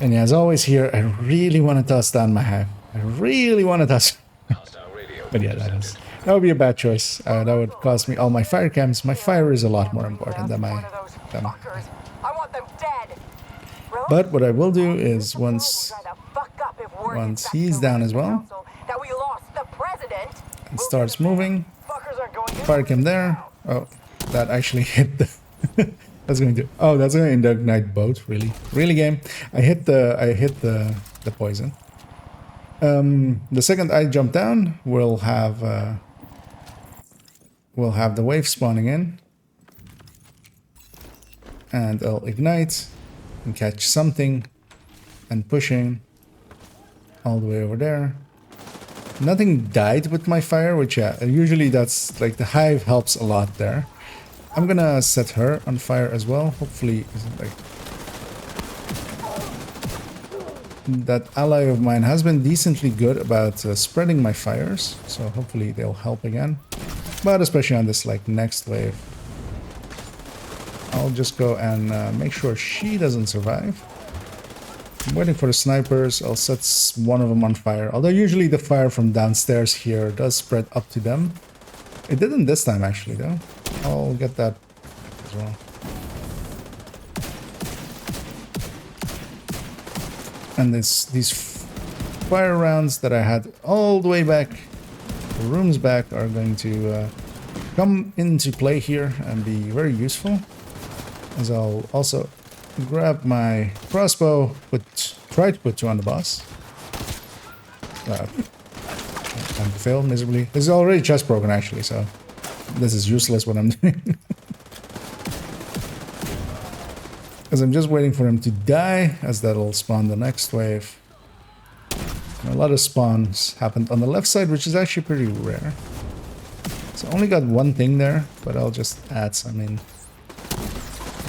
Speaker 1: And yeah, as always here, I really want to toss down my hive. I really want to toss. But yeah, that would be a bad choice. That would cost me all my fire cams. My fire is a lot more important than my...
Speaker 6: I want them dead.
Speaker 1: But what I will do is once he's down as well,
Speaker 6: That we lost the president.
Speaker 1: and starts moving,
Speaker 6: Fuckers aren't going in.
Speaker 1: fire cam there. Oh, that actually hit the... that's going to... Oh, that's going to ignite both. Really game. I hit the poison. The second I jump down, we'll have the wave spawning in, and I'll ignite, and catch something and pushing all the way over there. Nothing died with my fire, which yeah, usually that's like the hive helps a lot there. I'm gonna set her on fire as well. Hopefully, like that ally of mine has been decently good about spreading my fires, so hopefully they'll help again. But especially on this like next wave, I'll just go and make sure she doesn't survive. I'm waiting for the snipers. I'll set one of them on fire. Although usually the fire from downstairs here does spread up to them. It didn't this time actually though. I'll get that as well. And these fire rounds that I had all the way back, the rooms back, are going to come into play here and be very useful. As I'll also grab my crossbow, try to put two on the boss. And fail miserably. This is already chest broken actually, so this is useless what I'm doing. As I'm just waiting for him to die, as that'll spawn the next wave. And a lot of spawns happened on the left side, which is actually pretty rare. So I only got one thing there, but I'll just add some in.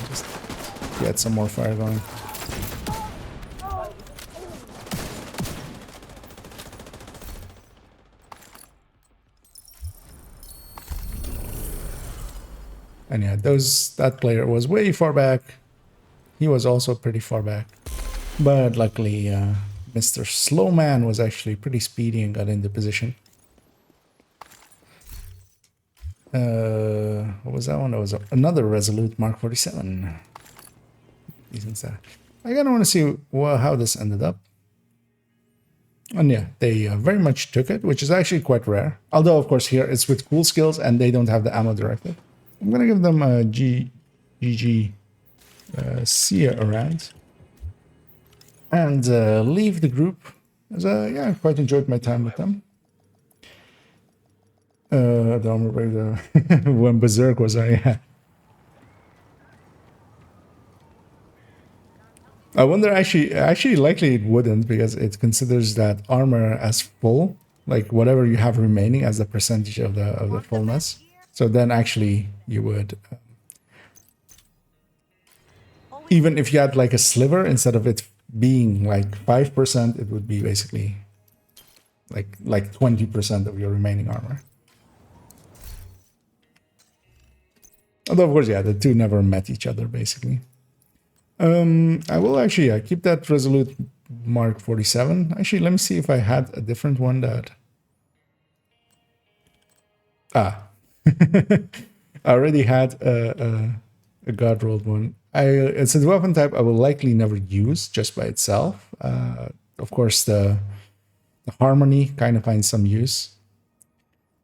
Speaker 1: Just get some more fire going. And yeah, that player was way far back. He was also pretty far back. But luckily, Mr. Slowman was actually pretty speedy and got into position. What was that one? That was another Resolute Mark 47. Decent stuff. I kind of want to see how this ended up. And yeah, they very much took it, which is actually quite rare. Although, of course, here it's with cool skills and they don't have the ammo directive. I'm going to give them a GG see around. And leave the group. As yeah, I quite enjoyed my time with them. I don't remember when Berserk was on, yeah. I wonder, actually likely it wouldn't, because it considers that armor as full, like whatever you have remaining as the percentage of the fullness. So then actually you would, even if you had like a sliver, instead of it being like 5%, it would be basically like 20% of your remaining armor. Although, of course, yeah, the two never met each other, basically. I will actually keep that Resolute Mark 47. Actually, let me see if I had a different one that... I already had a God-rolled one. It's a weapon type I will likely never use just by itself. Of course, the Harmony kind of finds some use.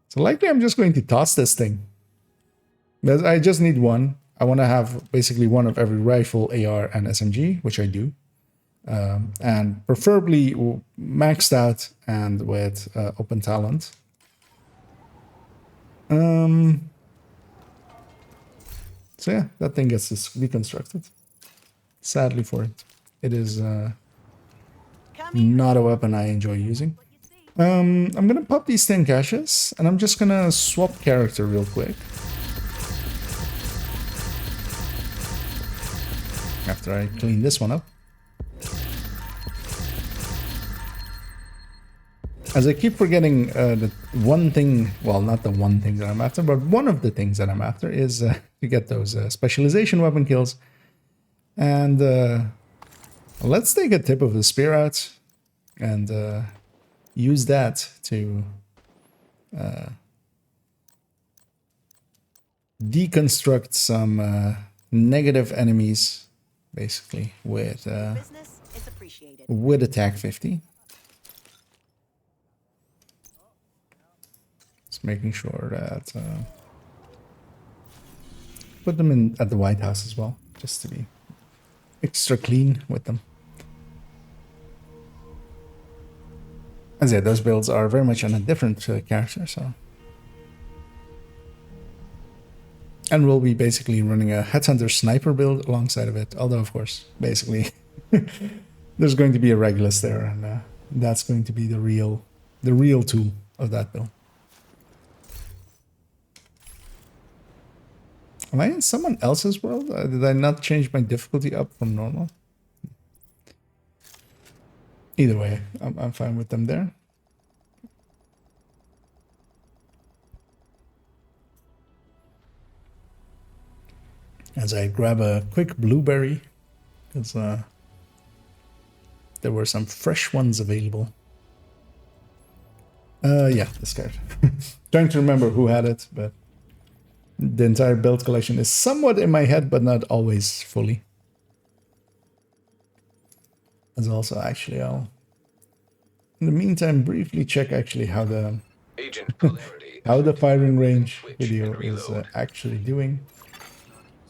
Speaker 1: So likely I'm just going to toss this thing. But I just need one. I want to have basically one of every rifle, AR, and SMG, which I do. And preferably maxed out and with open talent. So yeah, that thing gets deconstructed. Sadly for it. It is not a weapon I enjoy using. I'm gonna pop these 10 caches, and I'm just gonna swap character real quick. After I clean this one up. As I keep forgetting the one thing, well, not the one thing that I'm after, but one of the things that I'm after is to get those specialization weapon kills. And let's take a tip of the spear out and use that to deconstruct some negative enemies, basically, with attack 50. Just making sure that put them in at the White House as well, just to be extra clean with them. As yeah, those builds are very much on a different character, so And we'll be basically running a Headhunter sniper build alongside of it. Although, of course, basically, there's going to be a Regulus there, and that's going to be the real tool of that build. Am I in someone else's world? Did I not change my difficulty up from normal? Either way, I'm fine with them there. As I grab a quick blueberry, because there were some fresh ones available. Yeah, this card. Trying to remember who had it, but the entire build collection is somewhat in my head, but not always fully. As also, actually, I'll in the meantime briefly check actually how the
Speaker 2: Agent polarity
Speaker 1: how the firing range
Speaker 2: switch
Speaker 1: video
Speaker 2: and
Speaker 1: is
Speaker 2: reload.
Speaker 1: actually doing,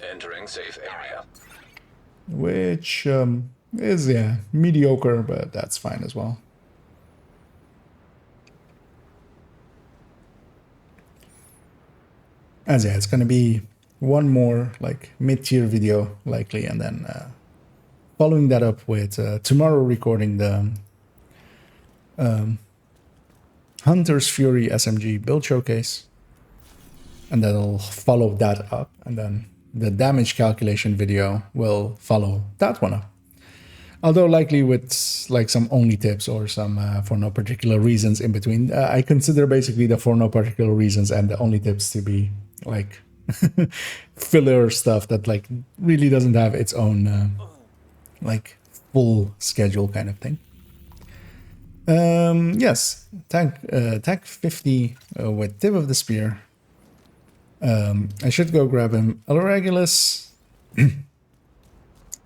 Speaker 2: Entering safe area.
Speaker 1: which is mediocre, but that's fine as well. As it's gonna be one more like mid-tier video likely, and then following that up with tomorrow recording the Hunter's Fury SMG build showcase, and that'll follow that up, and then the damage calculation video will follow that one up. Although likely with like some only tips or some for no particular reasons in between. I consider basically the for no particular reasons and the only tips to be like filler stuff that like really doesn't have its own like full schedule kind of thing. Yes, tank 50 with tip of the spear. I should go grab him. A Regulus. I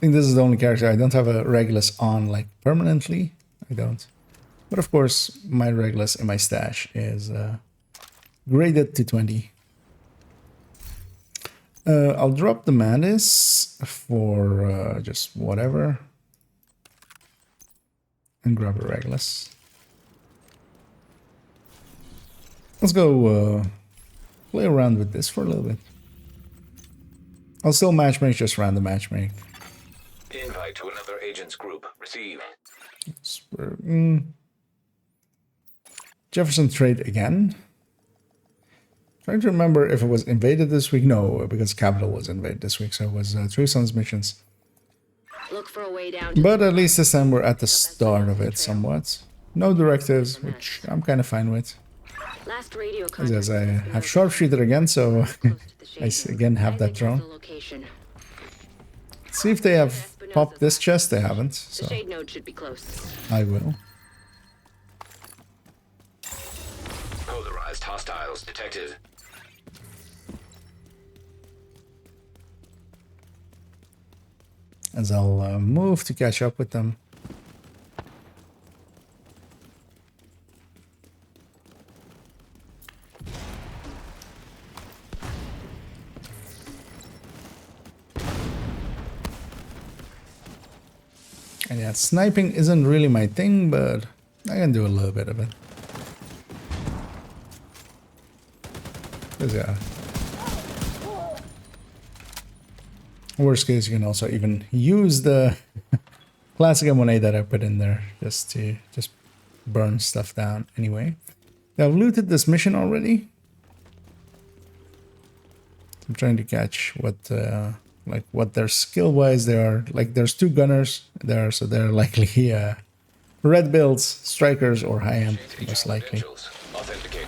Speaker 1: think this is the only character I don't have a Regulus on like permanently. I don't. But of course, my Regulus in my stash is graded to 20. I'll drop the Mantis for just whatever. And grab a Regulus. Let's go play around with this for a little bit. I'll still matchmake, just random matchmake.
Speaker 2: Invite to another agent's group. Receive.
Speaker 1: Jefferson trade again. Trying to remember if it was invaded this week. No, because Capital was invaded this week, so it was True Sons missions.
Speaker 7: Look for a way down to
Speaker 1: But at least this time we're at the start of it somewhat. No directives, which I'm kind of fine with.
Speaker 7: last radio
Speaker 1: As I
Speaker 7: contact
Speaker 1: have sharpshooter again, so I again have that drone.
Speaker 7: location.
Speaker 1: See if they have popped this chest. They haven't,
Speaker 7: The
Speaker 1: so
Speaker 7: shade node should be close.
Speaker 1: I will.
Speaker 2: Polarized hostiles detected.
Speaker 1: As I'll move to catch up with them. And yeah, sniping isn't really my thing, but I can do a little bit of it. 'Cause yeah. Worst case, you can also even use the classic M1A that I put in there just to burn stuff down anyway. I've looted this mission already. I'm trying to catch what like what their skill wise they are. Like there's two gunners there, so they're likely red builds, strikers, or high amp most likely.
Speaker 2: Authenticated.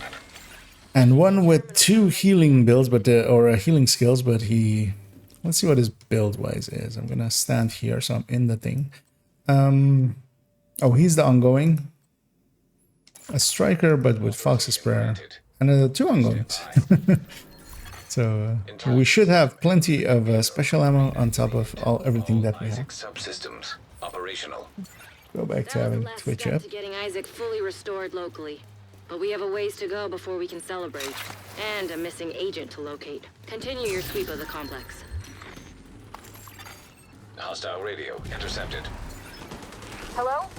Speaker 1: And one with two healing builds, but or healing skills, but he. Let's see what his build wise is. I'm gonna stand here, so I'm in the thing. Oh, he's the ongoing. A striker, but with Fox's Prayer, and two ongoings. So we should have plenty of special ammo on top of everything that we have.
Speaker 2: Subsystems operational.
Speaker 1: Go back to
Speaker 7: That was the
Speaker 1: having
Speaker 7: last
Speaker 1: Twitch
Speaker 7: step
Speaker 1: up.
Speaker 7: to getting Isaac fully restored locally. But we have a ways to go before we can celebrate. And a missing agent to locate. Continue your sweep of the complex.
Speaker 2: Hostile radio intercepted.
Speaker 6: Hello?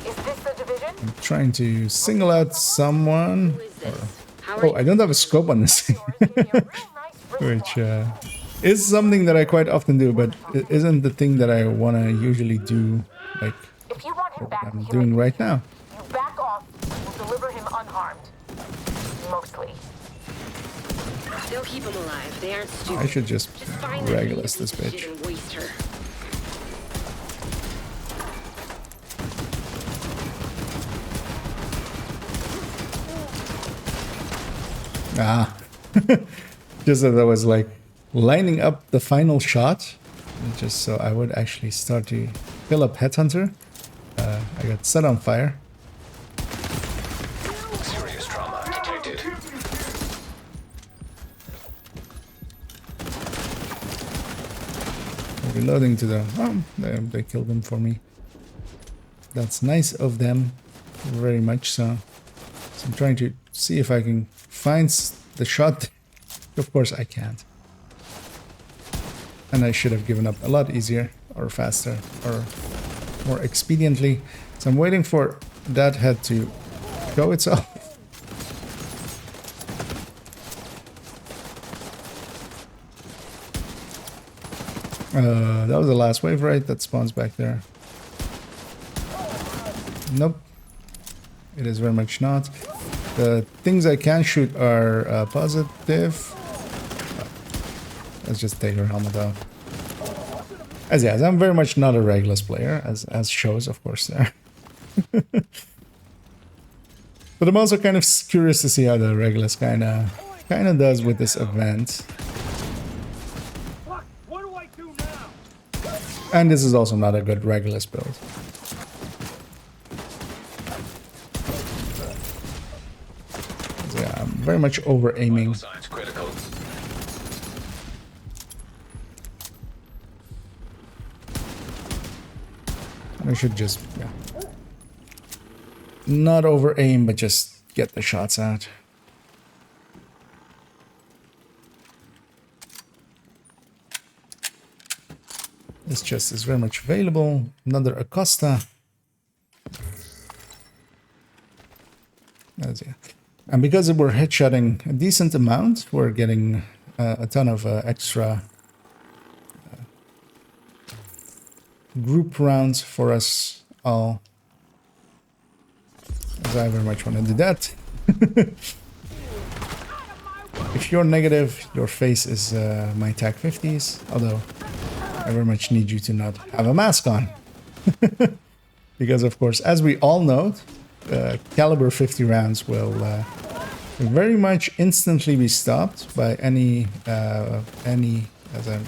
Speaker 6: Is this the division?
Speaker 1: I'm trying to single out someone.
Speaker 7: Who is this? How are
Speaker 1: Oh,
Speaker 7: you?
Speaker 1: I don't have a scope on this thing.
Speaker 6: Yours gave me a real nice
Speaker 1: which is something that I quite often do, but it isn't the thing that I want to usually do, like
Speaker 6: If you want him
Speaker 1: what
Speaker 6: back,
Speaker 1: I'm
Speaker 6: we can
Speaker 1: doing
Speaker 6: make
Speaker 1: right
Speaker 6: it.
Speaker 1: now.
Speaker 6: You back off, we'll deliver him unharmed. Mostly.
Speaker 7: They'll keep him alive. They aren't stupid.
Speaker 1: I should just
Speaker 7: Just find that
Speaker 1: Regulus this
Speaker 7: shit
Speaker 1: bitch.
Speaker 7: and waste her.
Speaker 1: Ah, just as I was like lining up the final shot, just so I would actually start to fill up Headhunter, I got set on fire.
Speaker 2: Serious trauma detected.
Speaker 1: Reloading to them. Oh, they killed them for me. That's nice of them, very much so. So I'm trying to see if I can find the shot. Of course I can't. And I should have given up a lot easier or faster or more expediently. So I'm waiting for that head to show itself. That was the last wave, right? That spawns back there. Nope. It is very much not. The things I can shoot are positive. Let's just take her helmet off. As I'm very much not a Regulus player, as shows, of course, there. But I'm also kind of curious to see how the Regulus kind of does with this event.
Speaker 4: What do I do now?
Speaker 1: And this is also not a good Regulus build. So yeah, I'm very much over aiming.
Speaker 2: Signs critical.
Speaker 1: I should just, yeah. Not over aim, but just get the shots out. This chest is very much available. Another Acosta. And because we're headshotting a decent amount, we're getting a ton of extra group rounds for us all. As I very much want to do that. If you're negative, your face is my TAC 50s, although I very much need you to not have a mask on. Because of course, as we all know, caliber 50 rounds will very much instantly be stopped by any, as I'm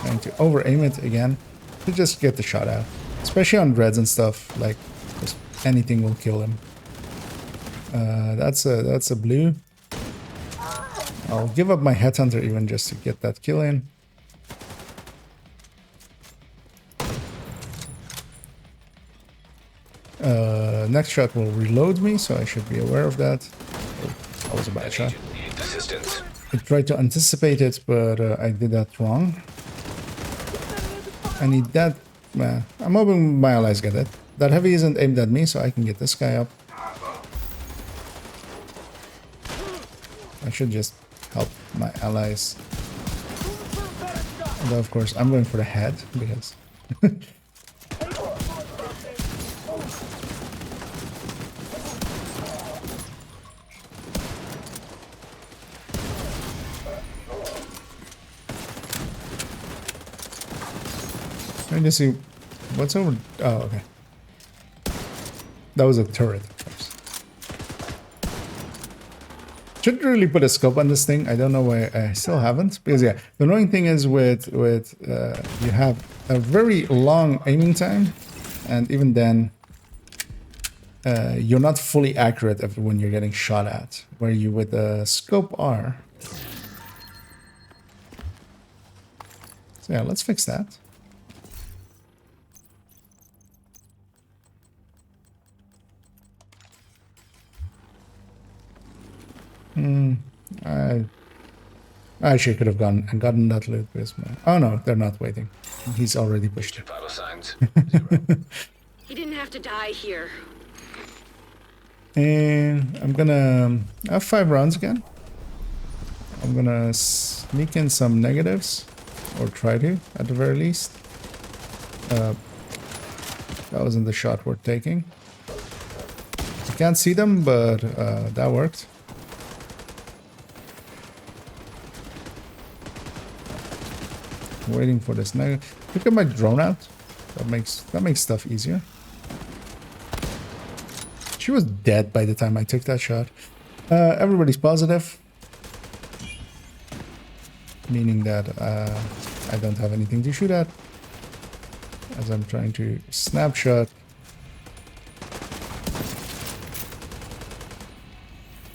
Speaker 1: trying to over aim it again, to just get the shot out. Especially on dreads and stuff, like just anything will kill him. That's a blue. I'll give up my Headhunter even just to get that kill in. Next shot will reload me, so I should be aware of that. Oh, that was a bad shot.
Speaker 2: Assistance.
Speaker 1: I tried to anticipate it, but I did that wrong. I need that. I'm hoping my allies get it. That heavy isn't aimed at me, so I can get this guy up. I should just help my allies. Although, of course, I'm going for the head, because... Trying to see what's over. Oh, okay. That was a turret, of course. Should really put a scope on this thing. I don't know why I still haven't. Because yeah, the annoying thing is with you have a very long aiming time, and even then, you're not fully accurate when you're getting shot at. Where you with the scope are. So yeah, let's fix that. I actually could have gone and gotten that loot with me. Oh no, they're not waiting. He's already pushed it.
Speaker 2: Vital signs.
Speaker 7: He didn't have to die here.
Speaker 1: And I'm gonna have 5 rounds again. I'm gonna sneak in some negatives, or try to, at the very least. That wasn't the shot worth taking. I can't see them, but that worked. Waiting for this negative. Look at my drone out. That makes stuff easier. She was dead by the time I took that shot. Everybody's positive. Meaning that I don't have anything to shoot at. As I'm trying to snapshot.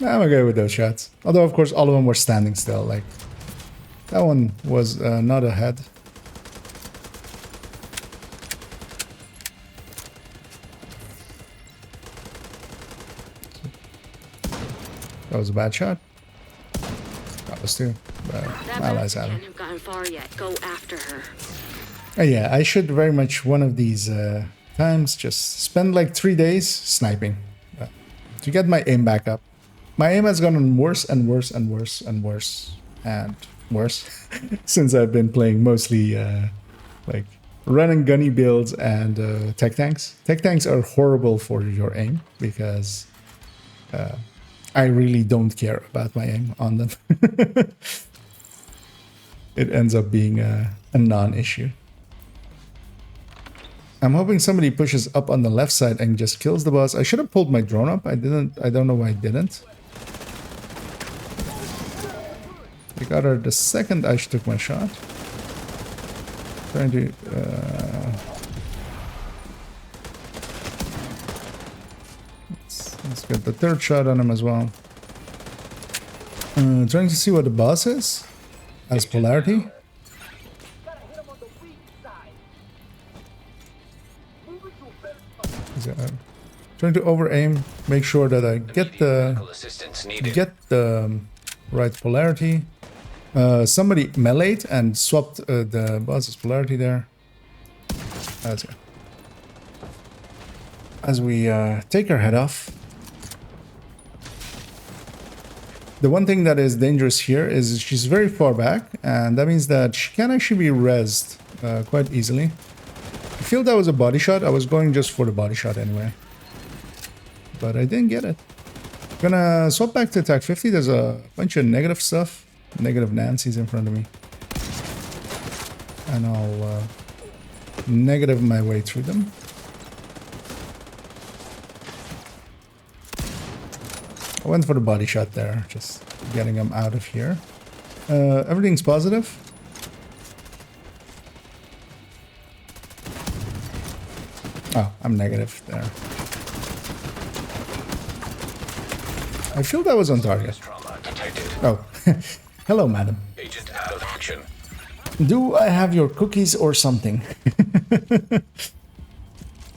Speaker 1: I'm okay with those shots. Although, of course, all of them were standing still. Like, that one was not ahead. That was a bad shot. That was too. But allies had him.
Speaker 7: Can't have gotten far yet. Go after her.
Speaker 1: Yeah, I should very much one of these times just spend like 3 days sniping to get my aim back up. My aim has gotten worse and worse and worse and worse and worse since I've been playing mostly like run and gunny builds and tech tanks. Tech tanks are horrible for your aim because I really don't care about my aim on them. It ends up being a non-issue. I'm hoping somebody pushes up on the left side and just kills the boss. I should have pulled my drone up. I didn't. I don't know why I didn't. I got her the second I took my shot. Trying to... let's get the third shot on him as well. Trying to see what the boss is. As polarity. Trying to over aim, make sure that I get the right polarity. Somebody meleeed and swapped the boss's polarity there. As we take our head off. The one thing that is dangerous here is she's very far back, and that means that she can actually be rezzed quite easily. I feel that was a body shot. I was going just for the body shot anyway. But I didn't get it. Gonna swap back to attack 50. There's a bunch of negative stuff. Negative Nancy's in front of me. And I'll negative my way through them. I went for the body shot there. Just getting them out of here. Everything's positive. Oh, I'm negative there. I feel that was on target. Oh, hello, madam.
Speaker 2: Agent out of action.
Speaker 1: Do I have your cookies or something?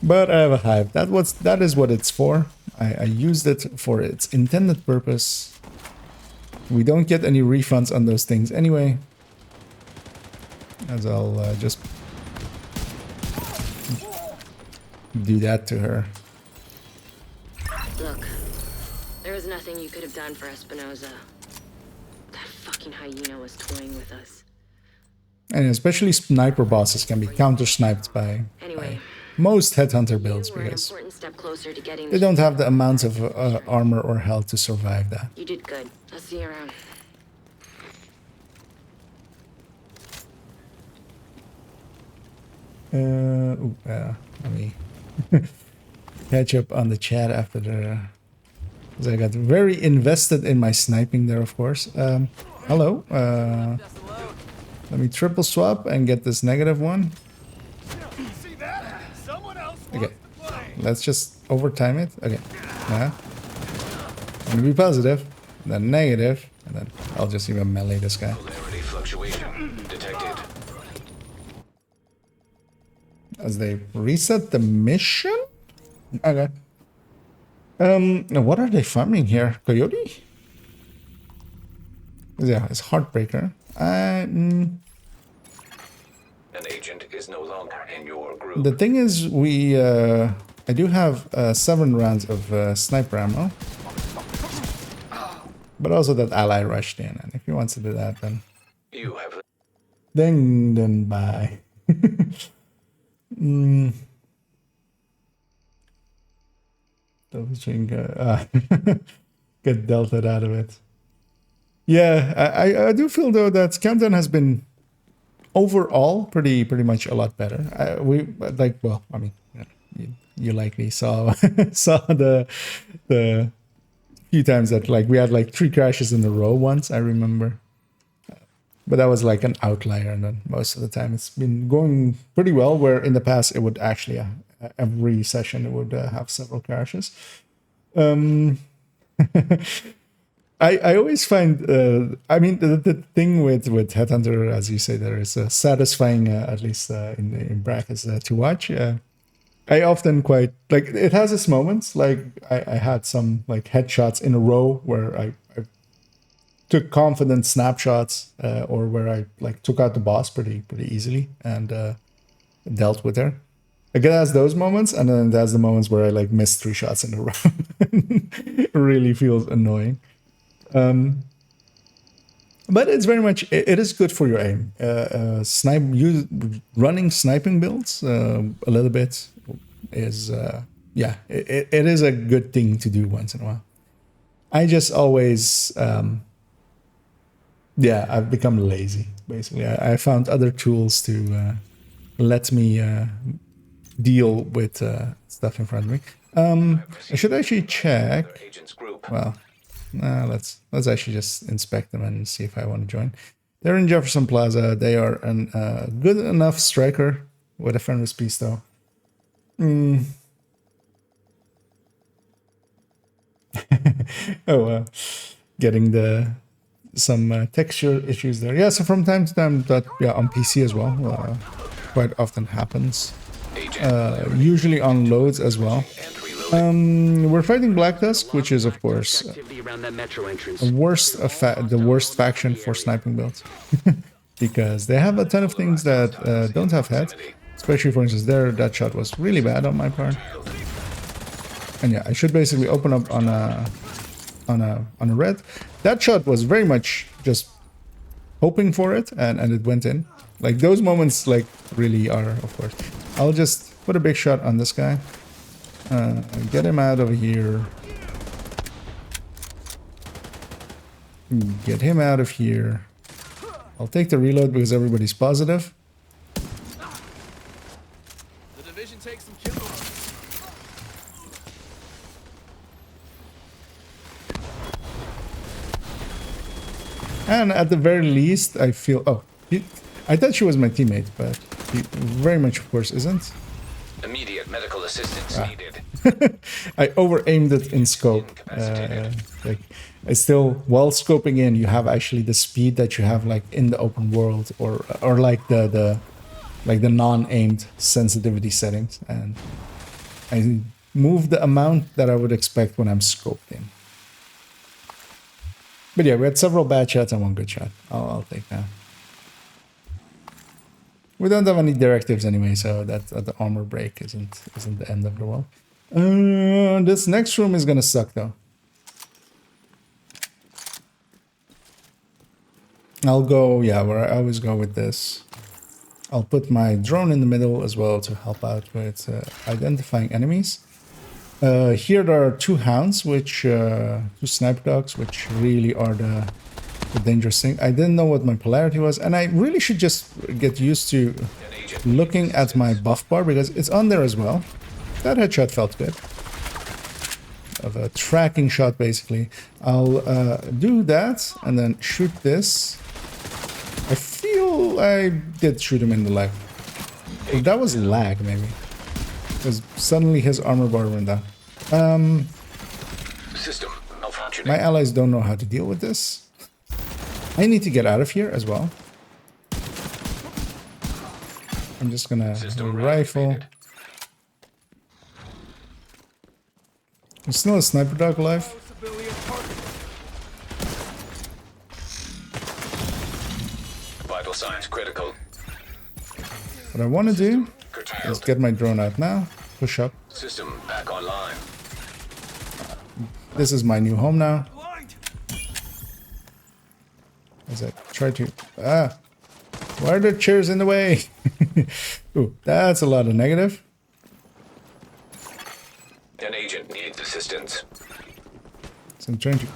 Speaker 1: But I have a hive. That is what it's for. I used it for its intended purpose. We don't get any refunds on those things anyway. As I'll just do that to her.
Speaker 7: Look, there was nothing you could have done for Espinosa. That fucking hyena was toying with us.
Speaker 1: And especially sniper bosses can be counter-sniped by most headhunter builds because they don't have the amounts of armor or health to survive that.
Speaker 7: You did good. I'll see you around.
Speaker 1: Let me catch up on the chat after the... Because I got very invested in my sniping there, of course. Hello. Let me triple swap and get this negative one. Okay. Let's just overtime it. Okay. Yeah. I'm gonna be positive, then negative, and then I'll just even melee this guy.
Speaker 2: Polarity fluctuation detected.
Speaker 1: As they reset the mission? Okay. What are they farming here? Coyote? Yeah, it's Heartbreaker.
Speaker 2: An agent is no longer in your group.
Speaker 1: The thing is, I do have 7 rounds of sniper ammo. But also that ally rushed in, and if he wants to do that, then
Speaker 2: You have
Speaker 1: then bye. Get delta out of it. Yeah, I do feel though that Countdown has been overall pretty much a lot better. We like, well, I mean, you likely saw saw the few times that like we had like 3 crashes in a row once, I remember. But that was like an outlier, and then most of the time it's been going pretty well, where in the past it would actually every session it would have several crashes. I always find I mean the thing with Headhunter, as you say, there is satisfying at least in brackets to watch. I often quite like it has its moments. Like I had some like headshots in a row where I took confident snapshots, or where I like took out the boss pretty easily and dealt with her. Like it has those moments, and then there's the moments where I like missed 3 shots in a row. It really feels annoying. But it's very much it is good for your aim. Running sniping builds a little bit is yeah, it is a good thing to do once in a while. I just always yeah, I've become lazy basically. I found other tools to let me deal with stuff in front of me. I should actually check. Well, let's actually just inspect them and see if I want to join. They're in Jefferson Plaza. They are a good enough striker with a Fenris piece, though. Oh, getting some texture issues there. Yeah, so from time to time that on PC as well quite often happens. Usually on loads as well. We're fighting Black Dusk, which is of course the worst faction for sniping builds. Because they have a ton of things that don't have head. Especially, for instance, that shot was really bad on my part. And yeah, I should basically open up on a red. That shot was very much just hoping for it, and it went in. Like those moments, like really are, of course. I'll just put a big shot on this guy. Get him out of here. Get him out of here. I'll take the reload because everybody's positive.
Speaker 11: The division takes some kills.
Speaker 1: And at the very least, I feel... Oh, I thought she was my teammate, but he very much, of course, isn't.
Speaker 2: Immediate medical assistance needed.
Speaker 1: I over-aimed it in scope. Like, it's still, while scoping in, you have actually the speed that you have like in the open world, or like the non-aimed sensitivity settings, and I move the amount that I would expect when I'm scoped in. But yeah, we had several bad shots and 1 good shot. I'll take that. We don't have any directives anyway, so that the armor break isn't the end of the world. This next room is gonna suck though. I'll go, yeah, where I always go with this. I'll put my drone in the middle as well to help out with identifying enemies. Here there are 2 hounds, which 2 sniper dogs, which really are the dangerous thing. I didn't know what my polarity was, and I really should just get used to looking at my buff bar because it's on there as well. That headshot felt good. Of a tracking shot, basically. I'll do that and then shoot this. I feel I did shoot him in the leg. If that was lag, maybe. Because suddenly his armor bar went down.
Speaker 2: System malfunctioning.
Speaker 1: My allies don't know how to deal with this. I need to get out of here as well. I'm just gonna rifle. There's still a sniper dog alive.
Speaker 2: Vital signs critical.
Speaker 1: What I want to do is get my drone out now. Push up.
Speaker 2: System back online.
Speaker 1: This is my new home now. as I try to... Why are the chairs in the way? Ooh, that's a lot of negative.
Speaker 2: An agent needs assistance.
Speaker 1: So I'm trying to...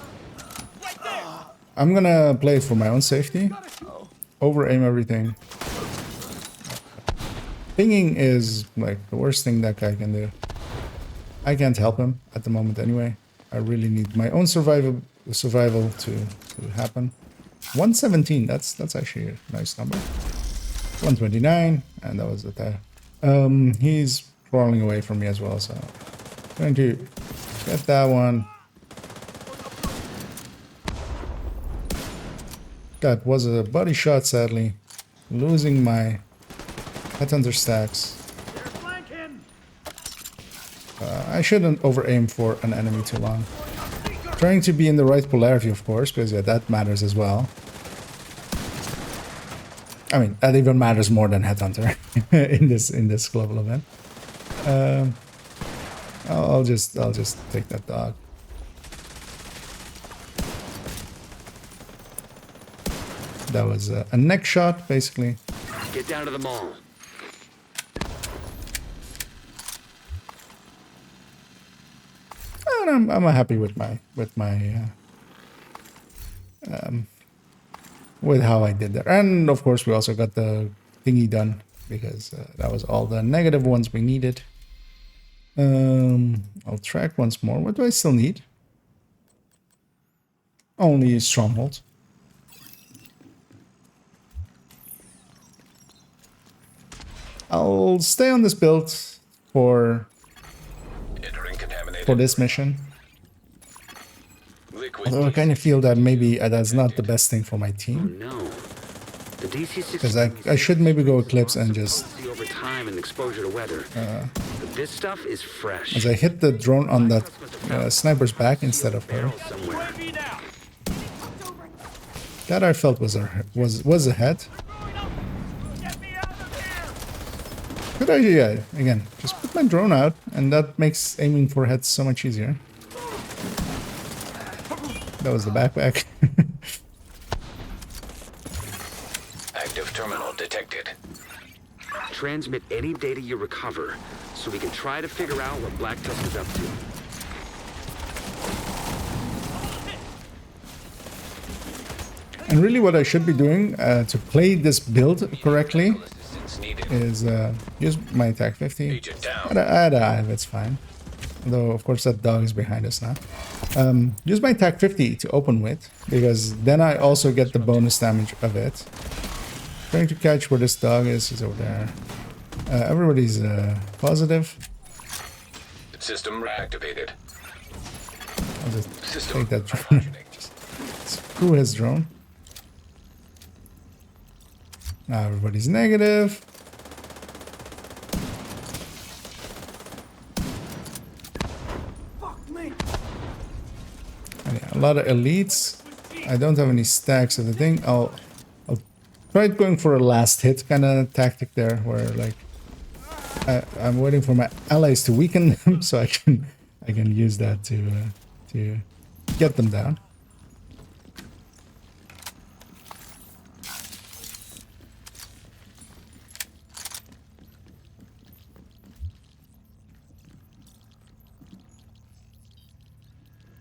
Speaker 1: I'm gonna play it for my own safety. Over-aim everything. Pinging is like the worst thing that guy can do. I can't help him at the moment anyway. I really need my own survival to happen. 117, that's actually a nice number. 129, and that was the time. He's crawling away from me as well, so trying to get that one. That was a body shot, sadly. Losing my headhunter stacks. I shouldn't over-aim for an enemy too long. Trying to be in the right polarity, of course, because yeah, that matters as well. I mean, that even matters more than headhunter in this global event. I'll just take that dog. That was a neck shot, basically.
Speaker 10: Get down to the mall.
Speaker 1: And I'm happy with my with how I did that. And of course, we also got the thingy done because that was all the negative ones we needed. I'll track once more. What do I still need? Only stronghold. I'll stay on this build for this mission. Although I kind of feel that maybe that's not the best thing for my team.
Speaker 10: Oh, no. The DC-6
Speaker 1: I should maybe go Eclipse and just...
Speaker 10: over time and exposure to weather. But this stuff is fresh.
Speaker 1: As I hit the drone on that sniper's back instead of her. That I felt was a head. Good idea, again. Just put my drone out, and that makes aiming for heads so much easier. That was the backpack.
Speaker 2: Active terminal detected.
Speaker 10: Transmit any data you recover, so we can try to figure out what Black Tusk is up to.
Speaker 1: And really what I should be doing to play this build correctly is use my attack 50. I have, it's fine. Although, of course, that dog is behind us now. Use my attack 50 to open with, because then I also get the bonus damage of it. Trying to catch where this dog is. He's over there. Everybody's positive.
Speaker 2: System reactivated.
Speaker 1: I'll just take that drone. Just screw his drone. Now everybody's negative. And yeah, a lot of elites. I don't have any stacks of the thing. I'll try going for a last hit kind of tactic there, where like I'm waiting for my allies to weaken them so I can use that to get them down.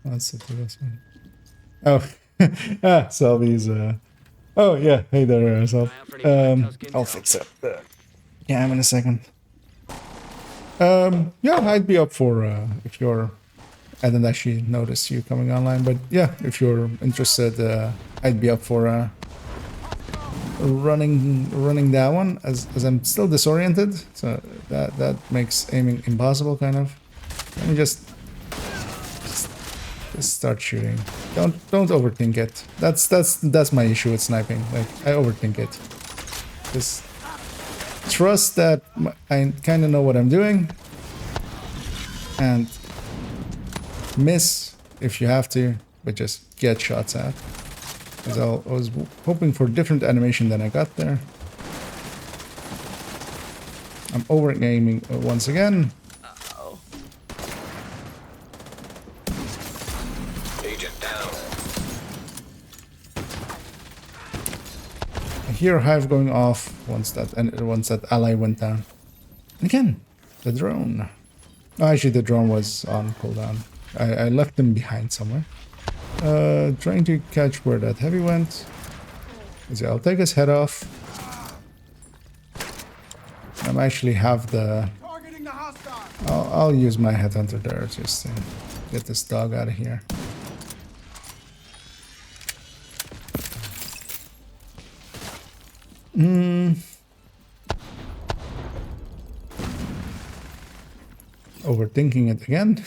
Speaker 1: Let's see this one. Oh, Selby's. Oh yeah, hey there, Selby. I'll fix up the cam in a second. Yeah, I'd be up for if you're. I didn't actually notice you coming online, but yeah, if you're interested, I'd be up for running that one as I'm still disoriented, so that makes aiming impossible, kind of. Let me just start shooting. Don't overthink it. That's my issue with sniping. Like, I overthink it. Just trust that I kind of know what I'm doing, and miss if you have to, but just get shots at. Because I was hoping for different animation than I got there. I'm over aiming once again. I hear Hive going off once that ally went down. And again, the drone. Oh, actually, the drone was on cooldown. I left him behind somewhere. Trying to catch where that heavy went. So I'll take his head off. I'm actually have the... I'll use my headhunter there just to get this dog out of here. Overthinking it again.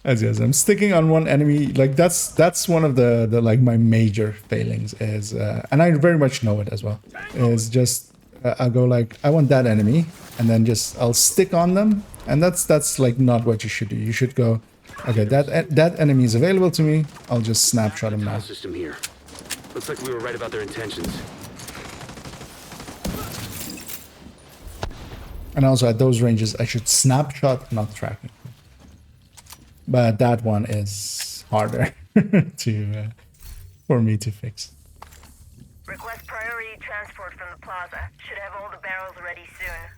Speaker 1: As yes, I'm sticking on one enemy. Like that's one of the like my major failings is, and I very much know it as well. Is just I'll go like I want that enemy, and then just I'll stick on them, and that's like not what you should do. You should go, okay, that enemy is available to me. I'll just snapshot him now.
Speaker 10: System here. Looks like we were right about their intentions.
Speaker 1: And also at those ranges, I should snapshot, not tracking. But that one is harder to for me to fix.
Speaker 12: Request priority transport from the plaza. Should have all the barrels ready soon.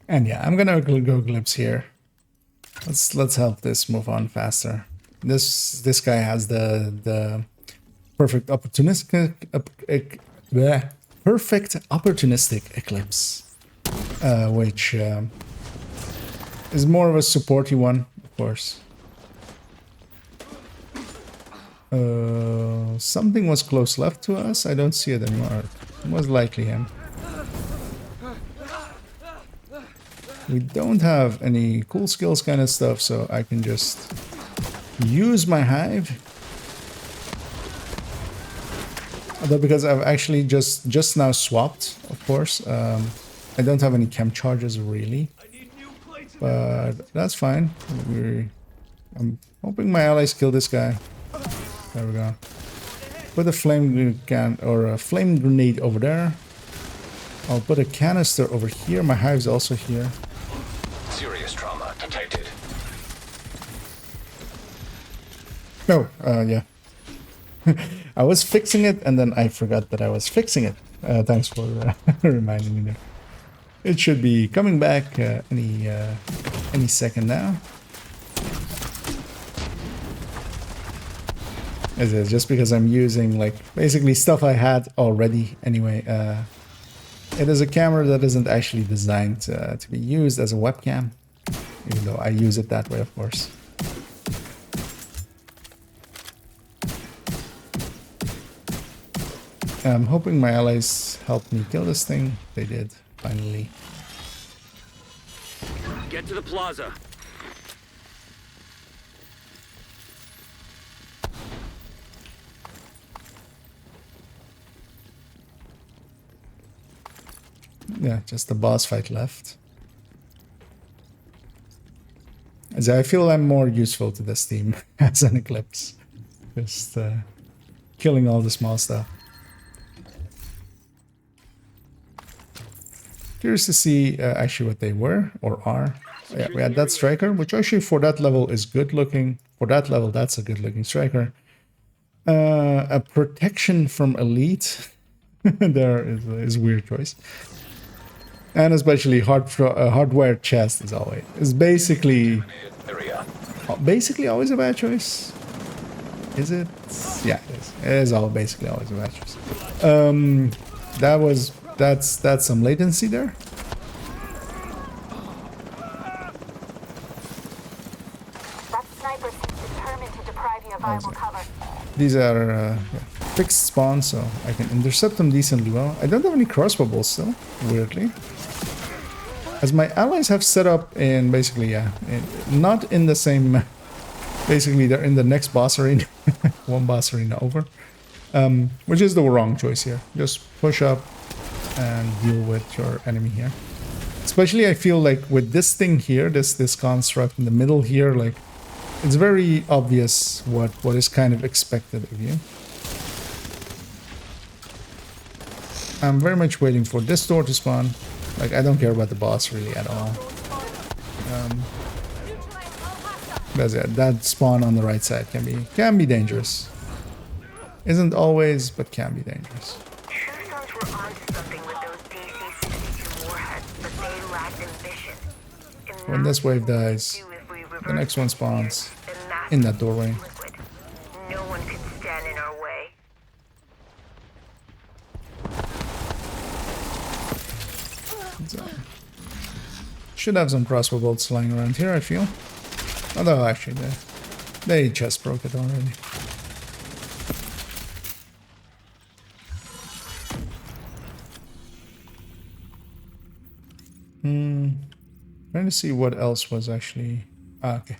Speaker 1: And yeah, I'm gonna go glimpse here. Let's help this move on faster. This guy has the perfect opportunistic eclipse. Which is more of a supporty one, of course. Something was close left to us. I don't see it anymore. It was likely him. We don't have any cool skills kind of stuff, so I can just use my hive. Although because I've actually just now swapped, of course. I don't have any chem charges really, but that's fine. I'm hoping my allies kill this guy. There we go. Put a flame can or a flame grenade over there. I'll put a canister over here. My hive's also here.
Speaker 2: Serious trauma detected.
Speaker 1: No, yeah. I was fixing it and then I forgot that I was fixing it. Thanks for reminding me there. It should be coming back any second now. As is, just because I'm using like basically stuff I had already anyway. It is a camera that isn't actually designed to be used as a webcam, even though I use it that way, of course. I'm hoping my allies helped me kill this thing. They did. Finally.
Speaker 10: Get to the plaza.
Speaker 1: Yeah, just the boss fight left. As I feel I'm more useful to this team as an Eclipse. Just killing all the small stuff. Curious to see actually what they were or are. Yeah, we had that striker, which actually for that level is good looking. For that level, that's a good looking striker. A protection from elite. There is a weird choice. And especially hardware chest is basically always a bad choice. Is it? Yeah, it is. It is basically always a bad choice. That's some latency there.
Speaker 6: That sniper seems determined to deprive you of viable cover.
Speaker 1: These are fixed spawns, so I can intercept them decently well. I don't have any crossbow bolts still, weirdly. As my allies have set up in basically, not in the same... Basically, they're in the next boss arena. One boss arena over. Which is the wrong choice here. Just push up and deal with your enemy here. Especially I feel like with this thing here, this construct in the middle here, like it's very obvious what is kind of expected of you. I'm very much waiting for this door to spawn. Like I don't care about the boss really at all. That's it. That spawn on the right side can be dangerous. Isn't always, but can be dangerous.
Speaker 12: True Sons were onto something with those DC-62 warheads, but they lacked ambition.
Speaker 1: When this wave dies, the next one spawns in that doorway.
Speaker 12: Liquid. No one could stand in our way.
Speaker 1: So, should have some crossbow bolts lying around here, I feel. Although, actually, they just broke it already. Trying to see what else was actually... okay.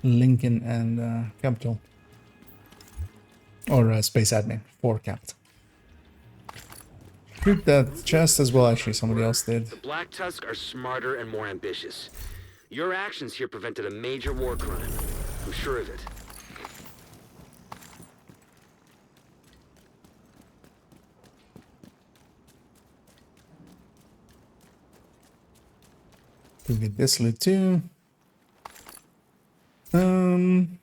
Speaker 1: Lincoln and Capital. Or Space Admin for Capital. Shoot that chest as well, actually, somebody else did.
Speaker 10: The Black Tusk are smarter and more ambitious. Your actions here prevented a major war crime. I'm sure of it.
Speaker 1: We get this loot too. Kind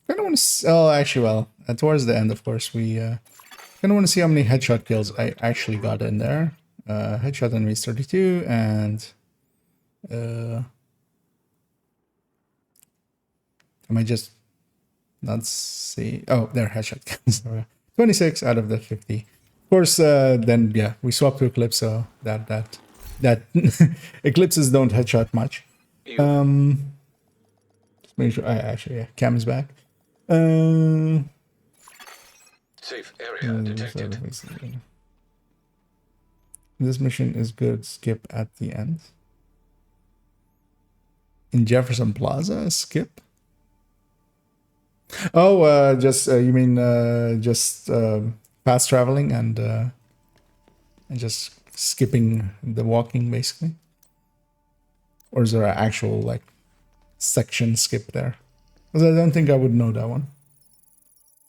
Speaker 1: of want to. Oh, actually, well, towards the end, of course, we kind of want to see how many headshot kills I actually got in there. Headshot on race 32 and. I might just not see. Oh, there, headshot kills. 26 out of the 50. Of course, then yeah, we swapped to Eclipse, so that Eclipses don't headshot much. Just make sure. Actually, yeah, Cam is back.
Speaker 2: Safe area detected.
Speaker 1: This mission is good. Skip at the end. In Jefferson Plaza, skip. Oh, just you mean just fast traveling and just skipping the walking, basically? Or is there an actual like section skip there? Because I don't think I would know that one.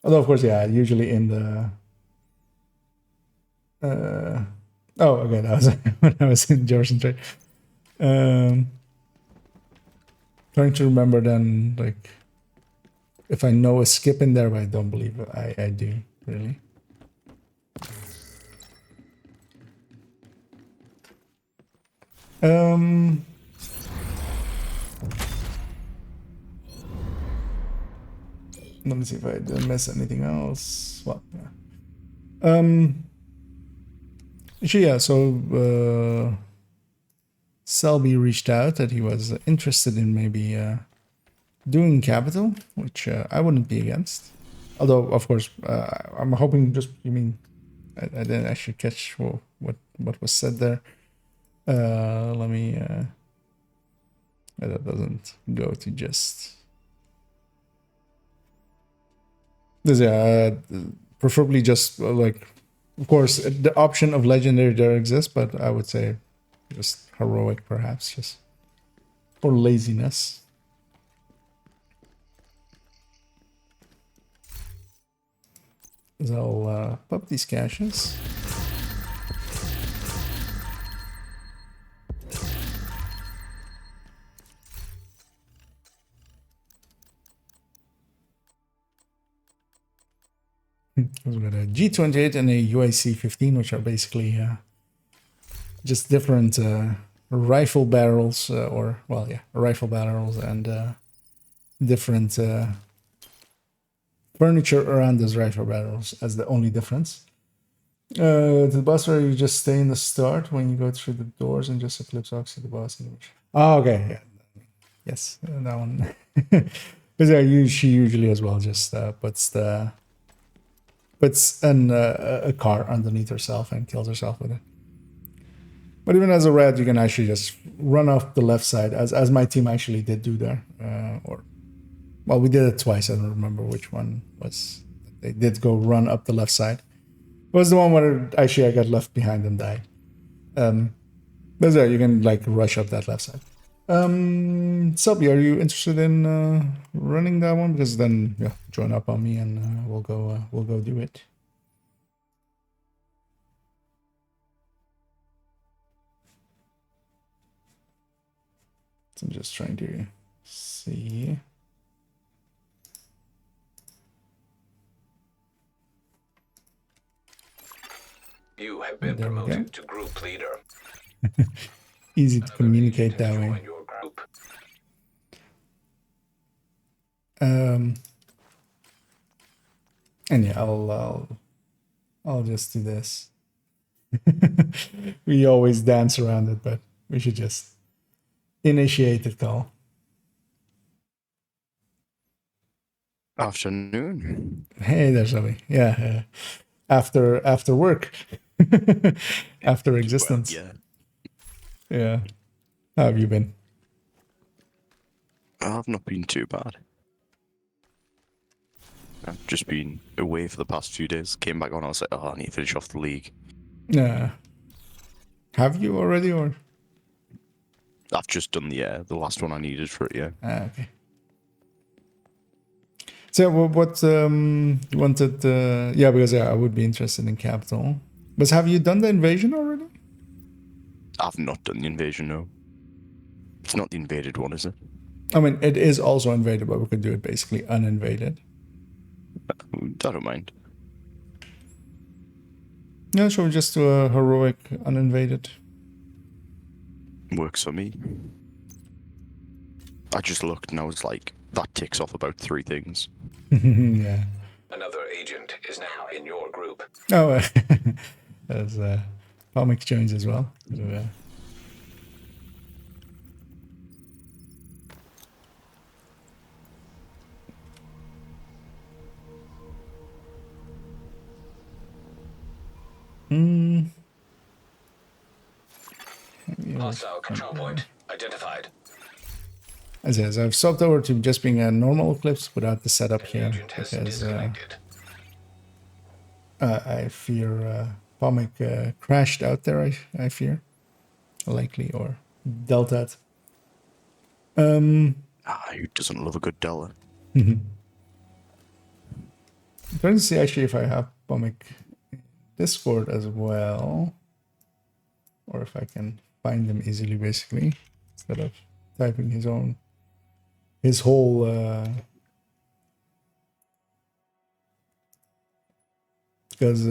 Speaker 1: Although, of course, yeah, usually in the. Oh, okay, that was when I was in Jefferson Trade. Trying to remember then, like, if I know a skip in there, but I don't believe I do, really. Let me see if I didn't miss anything else. Well, yeah. Actually, yeah, so Selby reached out that he was interested in maybe doing Capital, which I wouldn't be against. Although, of course, I'm hoping just, you mean, I didn't actually catch what was said there. Let me, that doesn't go to just... preferably just, like, of course, the option of Legendary there exists, but I would say just heroic, perhaps, just for laziness. So I'll pop these caches. We've got a G28 and a UAC-15, which are basically just different rifle barrels, rifle barrels and different furniture around those rifle barrels as the only difference. To the boss where you just stay in the start when you go through the doors and just Eclipse Oxy the boss. Oh, okay. Yeah. Yes, that one. Because she usually as well just puts a car underneath herself and kills herself with it. But even as a red, you can actually just run off the left side, as my team actually did do there. Well, we did it twice. I don't remember which one was. They did go run up the left side. It was the one where actually I got left behind and died. But there, you can like rush up that left side. Selby, are you interested in running that one? Because then, yeah, join up on me and we'll go do it. So I'm just trying to see.
Speaker 2: You have been
Speaker 1: There we go.
Speaker 2: promoted to group leader.
Speaker 1: Easy to communicate
Speaker 2: Agent has
Speaker 1: that way.
Speaker 2: joined your group.
Speaker 1: And yeah, I'll just do this. We always dance around it, but we should just initiate the call.
Speaker 13: Afternoon.
Speaker 1: Hey, there's Zoe. Yeah, after work, after existence.
Speaker 13: Well,
Speaker 1: Yeah. How have you been?
Speaker 13: I've not been too bad. I've just been away for the past few days. Came back on, I was like, oh, I need to finish off the league.
Speaker 1: Yeah. Have you already, or?
Speaker 13: I've just done the last one I needed for it, yeah.
Speaker 1: Okay. So what you wanted? Yeah, because I would be interested in capital. But have you done the invasion already?
Speaker 13: I've not done the invasion, no. It's not the invaded one, is it?
Speaker 1: I mean, it is also invaded, but we could do it basically uninvaded.
Speaker 13: I don't mind.
Speaker 1: Yeah, shall we just do a heroic uninvaded?
Speaker 13: Works for me. I just looked and I was like, that ticks off about 3 things.
Speaker 1: Yeah.
Speaker 2: Another agent is now in your group.
Speaker 1: Oh, there's palm exchange as well. So,
Speaker 2: Hostile control point identified.
Speaker 1: As is, I've swapped over to just being a normal Eclipse without the setup
Speaker 2: An
Speaker 1: here
Speaker 2: agent has
Speaker 1: because
Speaker 2: disconnected.
Speaker 1: I fear Pomic crashed out there. I fear, likely, or Delta.
Speaker 13: Who doesn't love a good Delta?
Speaker 1: I'm trying to see actually if I have Pomic Discord as well, or if I can find them easily, basically, instead of typing his whole because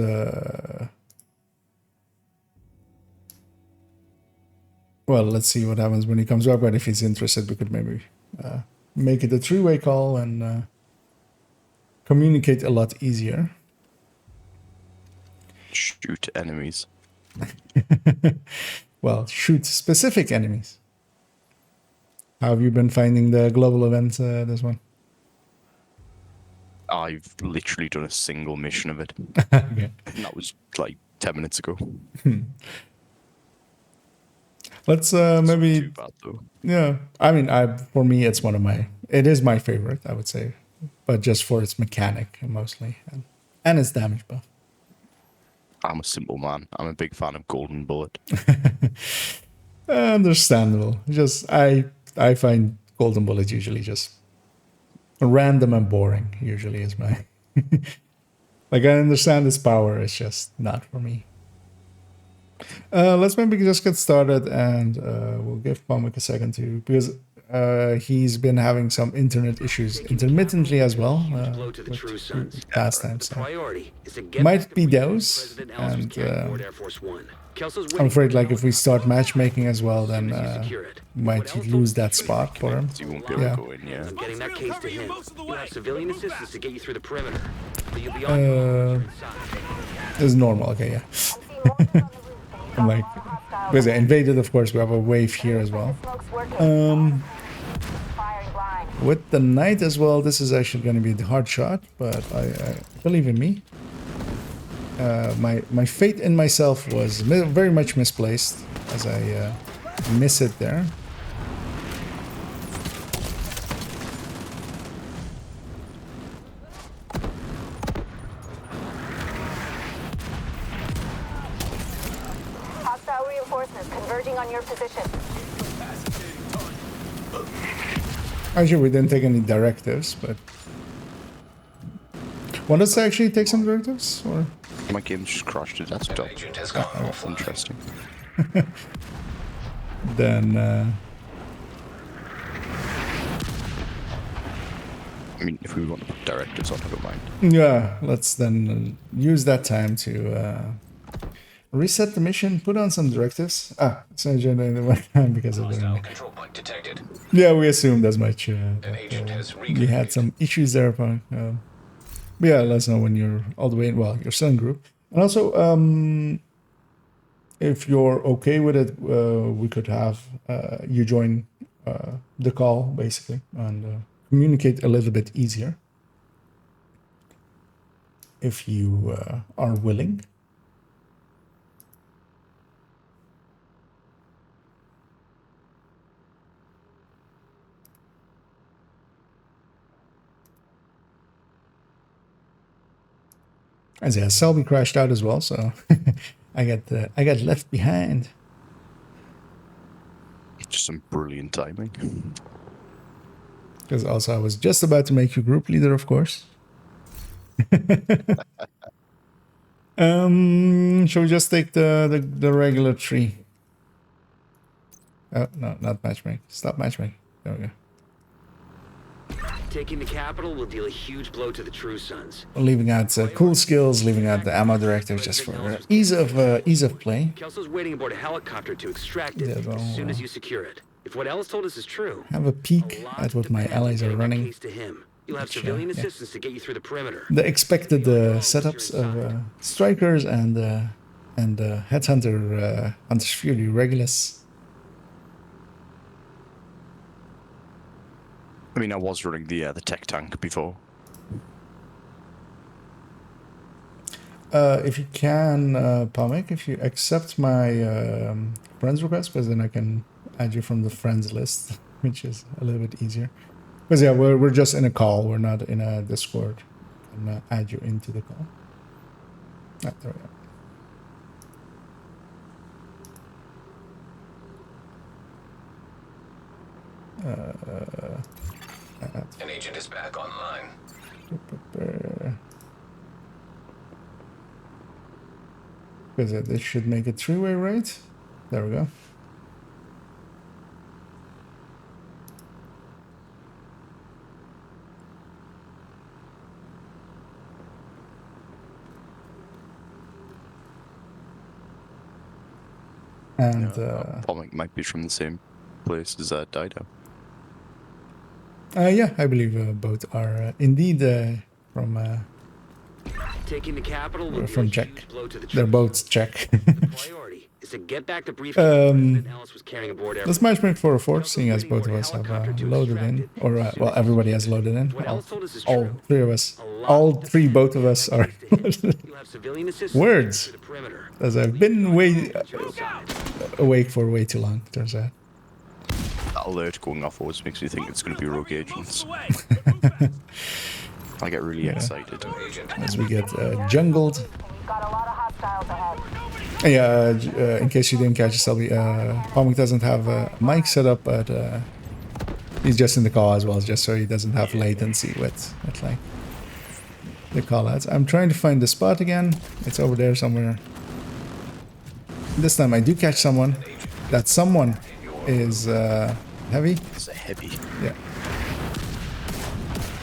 Speaker 1: well, let's see what happens when he comes up, but if he's interested, we could maybe make it a 3-way call and communicate a lot easier.
Speaker 13: Shoot enemies.
Speaker 1: Well, shoot specific enemies. How have you been finding the global event, this one?
Speaker 13: I've literally done a single mission of it.
Speaker 1: Okay.
Speaker 13: And that was like 10 minutes ago.
Speaker 1: Let's maybe.
Speaker 13: Too bad though.
Speaker 1: Yeah, I mean, for me, it's it is my favorite, I would say, but just for its mechanic mostly, and its damage buff.
Speaker 13: I'm a simple man. I'm a big fan of Golden Bullet.
Speaker 1: Understandable. Just I find Golden Bullet usually just random and boring. Usually is my like, I understand its power. It's just not for me. Let's maybe just get started, and we'll give Pomic a second to, because he's been having some internet issues intermittently as well with past time, so might be those, and I'm afraid like if we start matchmaking as well, then might lose that spot for him.
Speaker 13: You won't be able to go in, yeah.
Speaker 10: Getting that case to him. You'll have civilian assistance to get you through the perimeter. But you'll be on
Speaker 1: This is normal, okay, yeah. I'm like, because I invaded, of course, we have a wave here as well. With the knight as well, this is actually going to be the hard shot, but I believe in me. My faith in myself was very much misplaced, as I miss it there.
Speaker 6: Hostile reinforcements converging on your position.
Speaker 1: Actually, we didn't take any directives, but... Want us to actually take some directives, or...?
Speaker 13: My game just crashed to desktop. Interesting.
Speaker 1: Then,
Speaker 13: I mean, if we want to put directives on, I don't mind.
Speaker 1: yeah, let's then use that time to Reset the mission. Put on some directives. It's not generated one time because of
Speaker 2: Hostile
Speaker 1: the.
Speaker 2: control point detected.
Speaker 1: Yeah, we assumed as much.
Speaker 2: An agent has
Speaker 1: You had some issues there, but yeah, let us know when you're all the way in. Well, you're still in group, and also if you're okay with it, we could have you join the call basically and communicate a little bit easier if you are willing. As yeah, Selby crashed out as well, so I got left behind.
Speaker 13: Just some brilliant timing.
Speaker 1: Because also I was just about to make you group leader, of course. Shall we just take the regular tree? Oh no, not matchmaking. Stop matchmaking. There we go.
Speaker 10: Taking the capital will deal a huge blow to the True Sons.
Speaker 1: Leaving out cool skills, leaving out the ammo directive just for ease of play.
Speaker 10: Kelso's waiting aboard a helicopter to extract it as soon as you secure it. If what Ellis told us is true,
Speaker 1: have a peek at what my allies are running.
Speaker 10: to him. You'll have civilian assistance to get you through the perimeter.
Speaker 1: The expected setups of strikers and headhunter Hunter's Fury Regulus.
Speaker 13: I mean, I was running the tech tank before.
Speaker 1: If you can, Palmek, if you accept my friends request, because then I can add you from the friends list, which is a little bit easier. Because yeah, we're just in a call. We're not in a Discord. I'm gonna add you into the call. Ah, there we go.
Speaker 2: An agent is back online.
Speaker 1: Because this should make it three-way, right? There we go. And
Speaker 13: Palmek might be from the same place as Dido.
Speaker 1: Yeah, I believe both are indeed from
Speaker 10: Taking the capital will
Speaker 1: from Czech.
Speaker 10: blow to the
Speaker 1: They're both Czech.
Speaker 10: priority is to get back the briefcase Ellis was carrying aboard.
Speaker 1: Let's matchmaking for a fourth, seeing as both of us have loaded in, or well, everybody has loaded in. All three of us, both of us are words. As I've been awake for way too long. Turns out.
Speaker 13: That alert going off always makes me think it's going to be rogue agents. I get really excited
Speaker 1: as we get jungled. Yeah, in case you didn't catch it, Selby, Palmek doesn't have a mic set up, but he's just in the call as well, just so he doesn't have latency with like the call outs. I'm trying to find the spot again. It's over there somewhere. This time I do catch someone. That someone is heavy.
Speaker 13: It's a heavy.
Speaker 1: Yeah.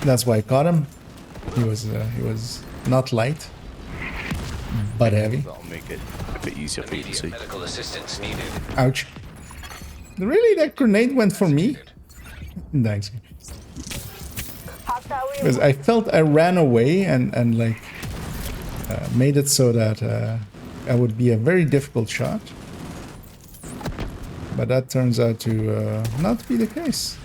Speaker 1: That's why I caught him. He was not light, but heavy.
Speaker 13: That'll make it a bit easier for you to see.
Speaker 2: Medical assistance needed.
Speaker 1: Ouch. Really, that grenade went for me? Thanks. Because I felt I ran away and like made it so that I would be a very difficult shot. But that turns out to not be the case.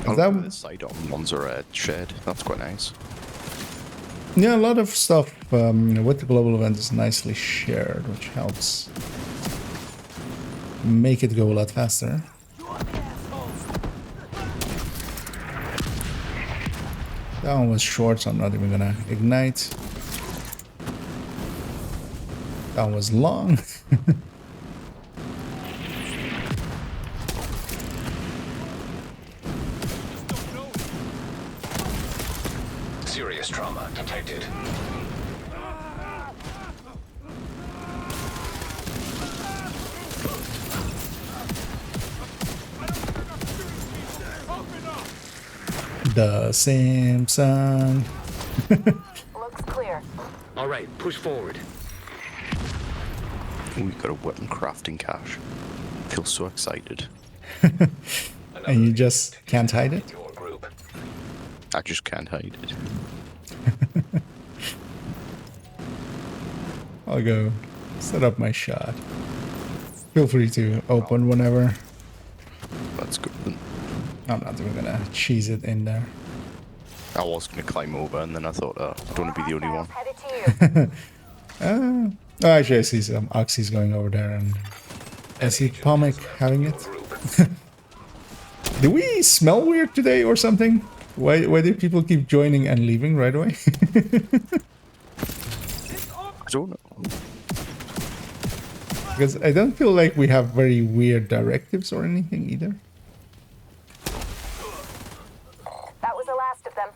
Speaker 13: The side on ones are shared. That's quite nice.
Speaker 1: Yeah, a lot of stuff with the global event is nicely shared, which helps make it go a lot faster. That one was short, so I'm not even gonna ignite. That one was long.
Speaker 2: Serious trauma detected.
Speaker 1: The Simpson.
Speaker 6: Looks clear.
Speaker 10: All right, push forward.
Speaker 13: We got a weapon crafting cache. Feel so excited.
Speaker 1: And you just can't hide it?
Speaker 2: Your group.
Speaker 13: I just can't hide it.
Speaker 1: I'll go set up my shot. Feel free to open whenever.
Speaker 13: That's good then.
Speaker 1: I'm not even gonna cheese it in there.
Speaker 13: I was gonna climb over and then I thought, I don't want to be the only one.
Speaker 1: Oh, actually I see some oxys going over there and I see Pomic having it. Do we smell weird today or something? Why do people keep joining and leaving right away?
Speaker 13: I don't know.
Speaker 1: Because I don't feel like we have very weird directives or anything either.
Speaker 6: That was the last of them.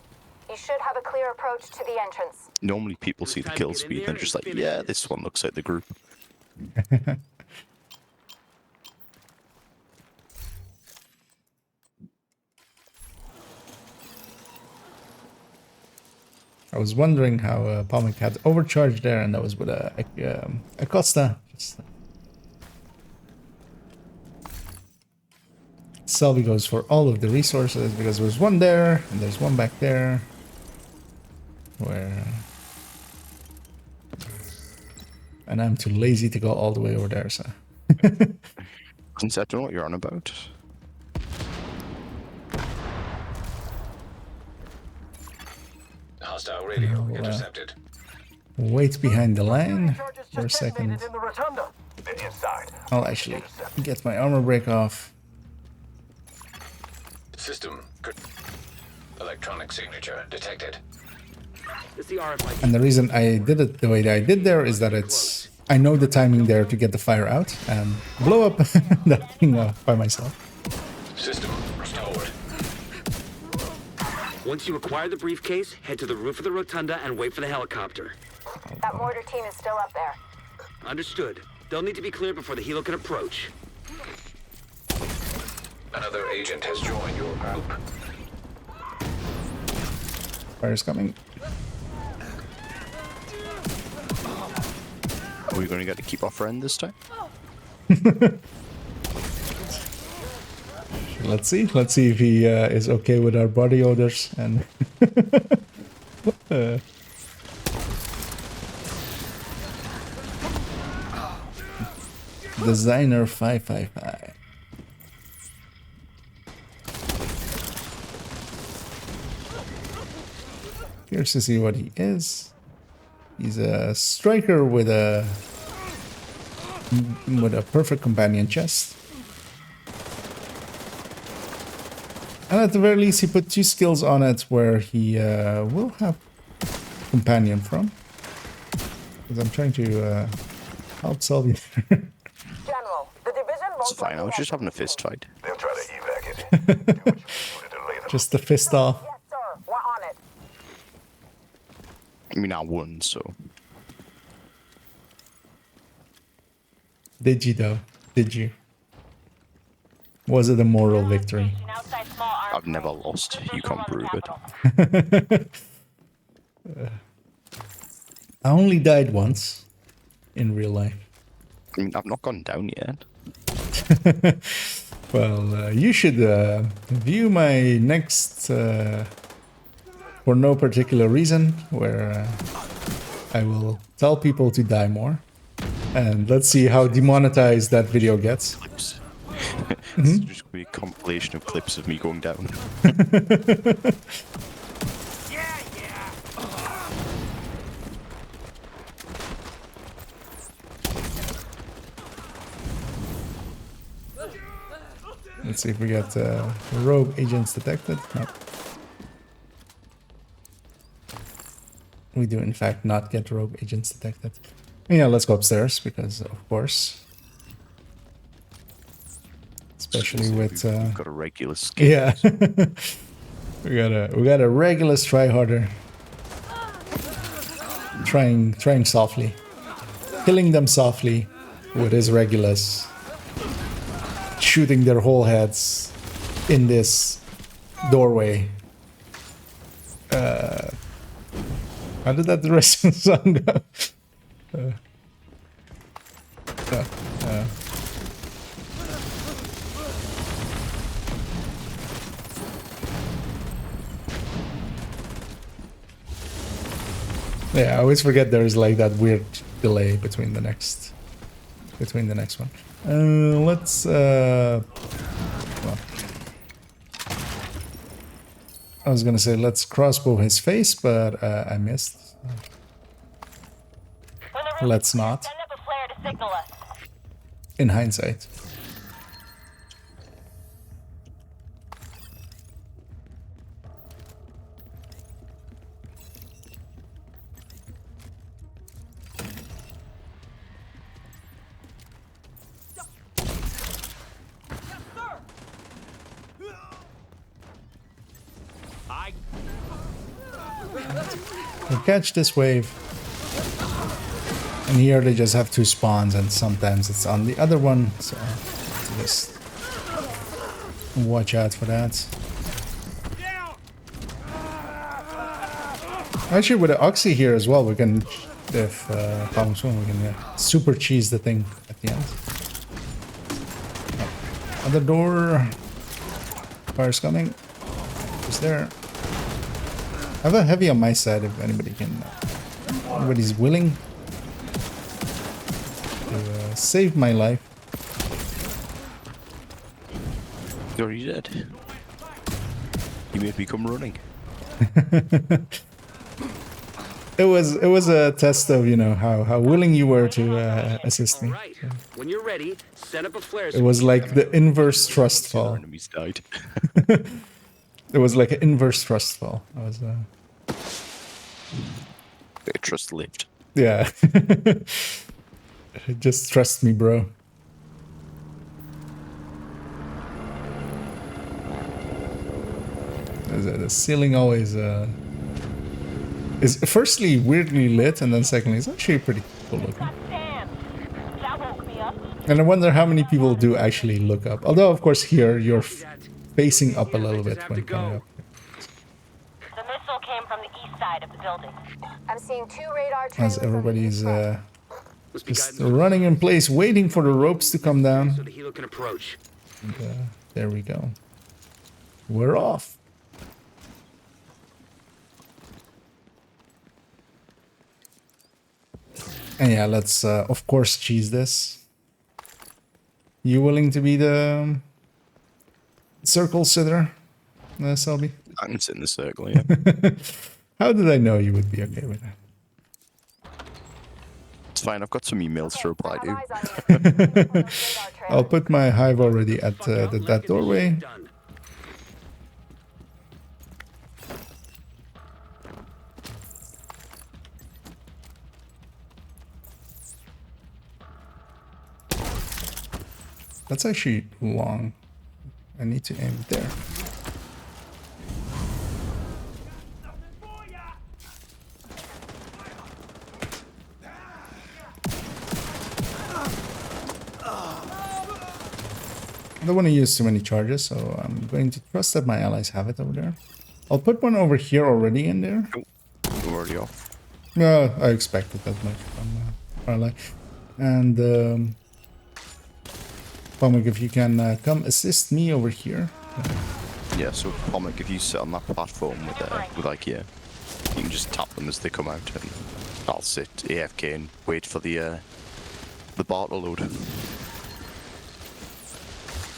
Speaker 6: You should have a clear approach to the entrance.
Speaker 13: Normally people see the kill speed and they're just like, yeah, this one looks like the group.
Speaker 1: I was wondering how Pomic had overcharged there, and that was with a Costa. Selby goes for all of the resources because there's one there and there's one back there. Where? And I'm too lazy to go all the way over there, so.
Speaker 13: Since I don't know what you're on about.
Speaker 2: Hostile radio intercepted.
Speaker 1: Wait behind the line for a second. I'll actually get my armor break off.
Speaker 2: System. Electronic signature detected.
Speaker 1: And the reason I did it the way that I did there is that it's... I know the timing there to get the fire out and blow up that thing by myself.
Speaker 2: System restored.
Speaker 10: Once you acquire the briefcase, head to the roof of the rotunda and wait for the helicopter.
Speaker 6: That mortar team is still up there.
Speaker 10: Understood. They'll need to be cleared before the helo can approach.
Speaker 2: Another agent has joined your group.
Speaker 1: Fire's coming.
Speaker 13: Are we going to get to keep our friend this time?
Speaker 1: Let's see if he is okay with our body odors and Designer 555. Curious to see what he is. He's a striker with a perfect companion chest. And at the very least, he put 2 skills on it where he will have companion from. Because I'm trying to help Selby there.
Speaker 6: General, the division
Speaker 13: It's fine, I was just having a fist fight.
Speaker 5: They'll try to evac it.
Speaker 1: Just the fist off.
Speaker 6: Yes, sir. We're on it.
Speaker 13: I mean, I won, so...
Speaker 1: Did you though? Did you? Was it a moral victory?
Speaker 13: I've never lost. You can't prove it.
Speaker 1: I only died once in real life.
Speaker 13: I mean, I've not gone down yet.
Speaker 1: Well, you should view my next, for no particular reason, where I will tell people to die more. And let's see how demonetized that video gets.
Speaker 13: Clips. It's just going to be a compilation of clips of me going down.
Speaker 1: Let's see if we get rogue agents detected. No. We do in fact not get rogue agents detected. Yeah, let's go upstairs because of course. Especially with
Speaker 13: we've got a regular skill.
Speaker 1: yeah. we got a Regulus tryharder. Trying softly. Killing them softly with his Regulus. Shooting their whole heads in this doorway. How did that the rest of the song go? Yeah, I always forget there's like that weird delay between the next one. Let's well, I was gonna say let's crossbow his face, but I missed. Let's not.
Speaker 12: Send up a flare to signal us.
Speaker 1: In hindsight. We'll catch this wave. And here they just have 2 spawns, and sometimes it's on the other one, so just watch out for that. Actually, with the Oxy here as well, we can, if problems we can super cheese the thing at the end. Oh. Other door. Fire's coming. Who's there? I have a heavy on my side if anybody can. Anybody's willing to save my life.
Speaker 13: You're already dead. You made me come running.
Speaker 1: It was a test of, you know, how willing you were to assist me.
Speaker 10: Right. When you're ready, set up a flare.
Speaker 1: It was like the inverse trust fall.
Speaker 13: Enemies died.
Speaker 1: It was like an inverse trust fall. I was
Speaker 13: Their trust lived.
Speaker 1: yeah. Just trust me, bro. The ceiling always is firstly weirdly lit, and then secondly it's actually pretty cool looking. And I wonder how many people do actually look up. Although, of course, here you're facing up a little bit when coming up.
Speaker 12: The missile came from the east side of the building.
Speaker 6: I'm seeing 2 radar
Speaker 1: As everybody's just running in place, waiting for the ropes to come down.
Speaker 10: So the helo can approach.
Speaker 1: And, there we go. We're off. And yeah, let's of course cheese this. You willing to be the circle sitter, Selby?
Speaker 13: I can sit in the circle, yeah.
Speaker 1: How did I know you would be okay with that?
Speaker 13: It's fine, I've got some emails to reply to.
Speaker 1: I'll put my hive already at that doorway. That's actually long. I need to aim it there. I don't want to use too many charges, so I'm going to trust that my allies have it over there. I'll put one over here already in there.
Speaker 13: We're already off.
Speaker 1: No, I expected that much from our ally. And Pomic, if you can come assist me over here.
Speaker 13: Yeah, so Pomic, if you sit on that platform with IKEA, you can just tap them as they come out, and I'll sit AFK and wait for the bar to load.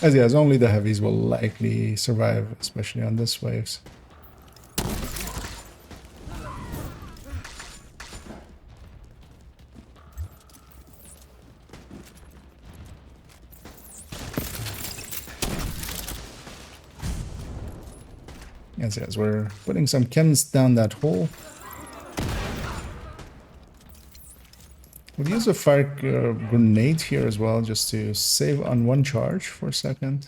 Speaker 1: As only the heavies will likely survive, especially on this waves. Yes, we're putting some chems down that hole. We'll use a fire grenade here as well, just to save on 1 charge for a second.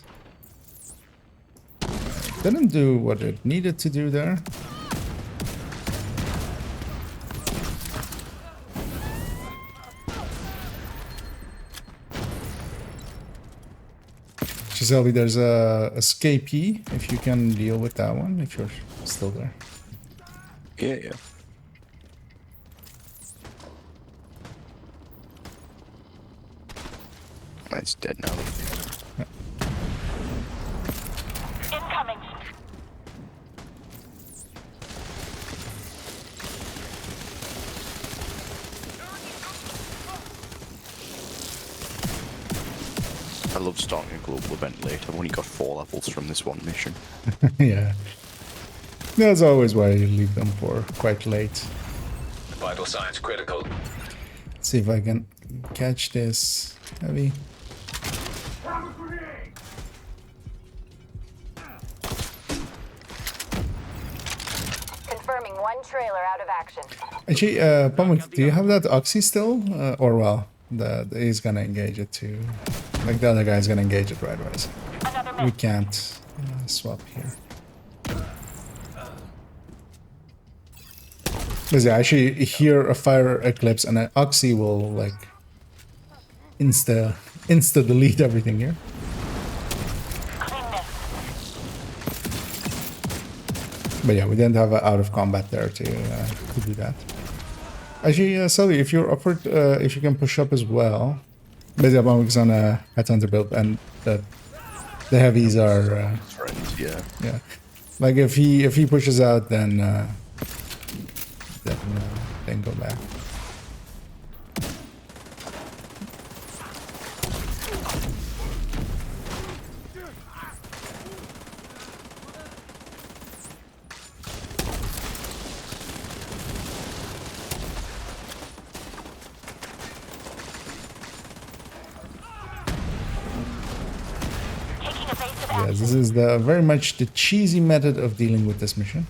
Speaker 1: Didn't do what it needed to do there. Giselby, there's a escapee, if you can deal with that one, if you're still there.
Speaker 13: Yeah. It's dead now.
Speaker 1: Yeah.
Speaker 12: Incoming.
Speaker 13: love starting a global event late. I've only got 4 levels from this one mission.
Speaker 1: Yeah. That's always why you leave them for quite late.
Speaker 2: Vital signs critical.
Speaker 1: Let's see if I can catch this heavy.
Speaker 6: Confirming one trailer out of action.
Speaker 1: Actually, Pumic, do you have that Oxy still? Or well, he's gonna engage it too. Like the other guy's gonna engage it right away. So we can't swap here. Because yeah, I actually hear a fire eclipse and an Oxy will like insta delete everything here. But yeah, we didn't have out of combat there to do that. Actually, Sully, if you're up for it, if you can push up as well. Basically, I'm on a headhunter build, and the heavies are yeah. Like if he pushes out, then go back. Yeah, this is very much the cheesy method of dealing with this mission.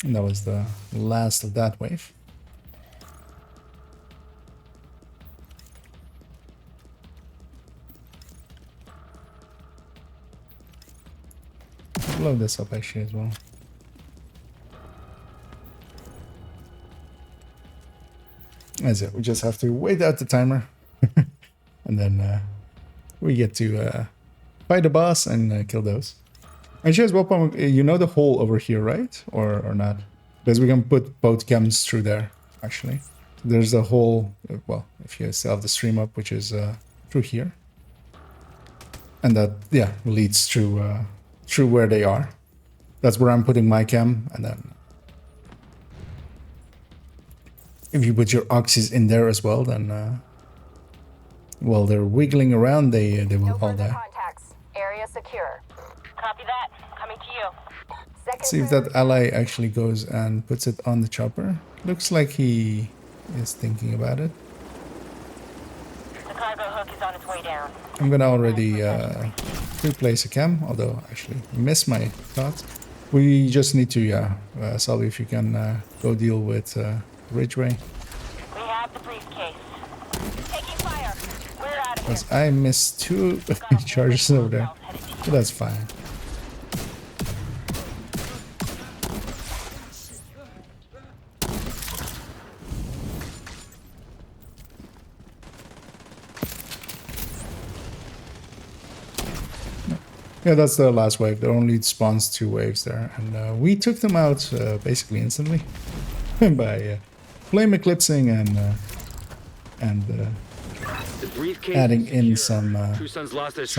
Speaker 1: And that was the last of that wave. Blow this up actually as well. That's it. We just have to wait out the timer, and then we get to fight the boss and kill those. Actually, as well, you know the hole over here, right? Or not? Because we can put both chems through there. Actually, there's a hole. Well, if you still have the stream up, which is through here, and that leads through where they are. That's where I'm putting my chem, and then. If you put your oxys in there as well, then while they're wiggling around, they will all die.
Speaker 6: Contacts. Area secure.
Speaker 12: Copy that. Coming to you.
Speaker 1: Let's see if that ally actually goes and puts it on the chopper. Looks like he is thinking about it.
Speaker 12: The cargo hook is on its way down.
Speaker 1: I'm gonna already replace a cam, although actually miss my thoughts. We just need to, Salvi, if you can go deal with Ridgeway.
Speaker 12: We have the briefcase. Taking fire. We're out of here.
Speaker 1: Because I missed 2 charges over there. But that's fine. Yeah, that's the last wave. There only spawns 2 waves there. And we took them out basically instantly by flame eclipsing and adding in some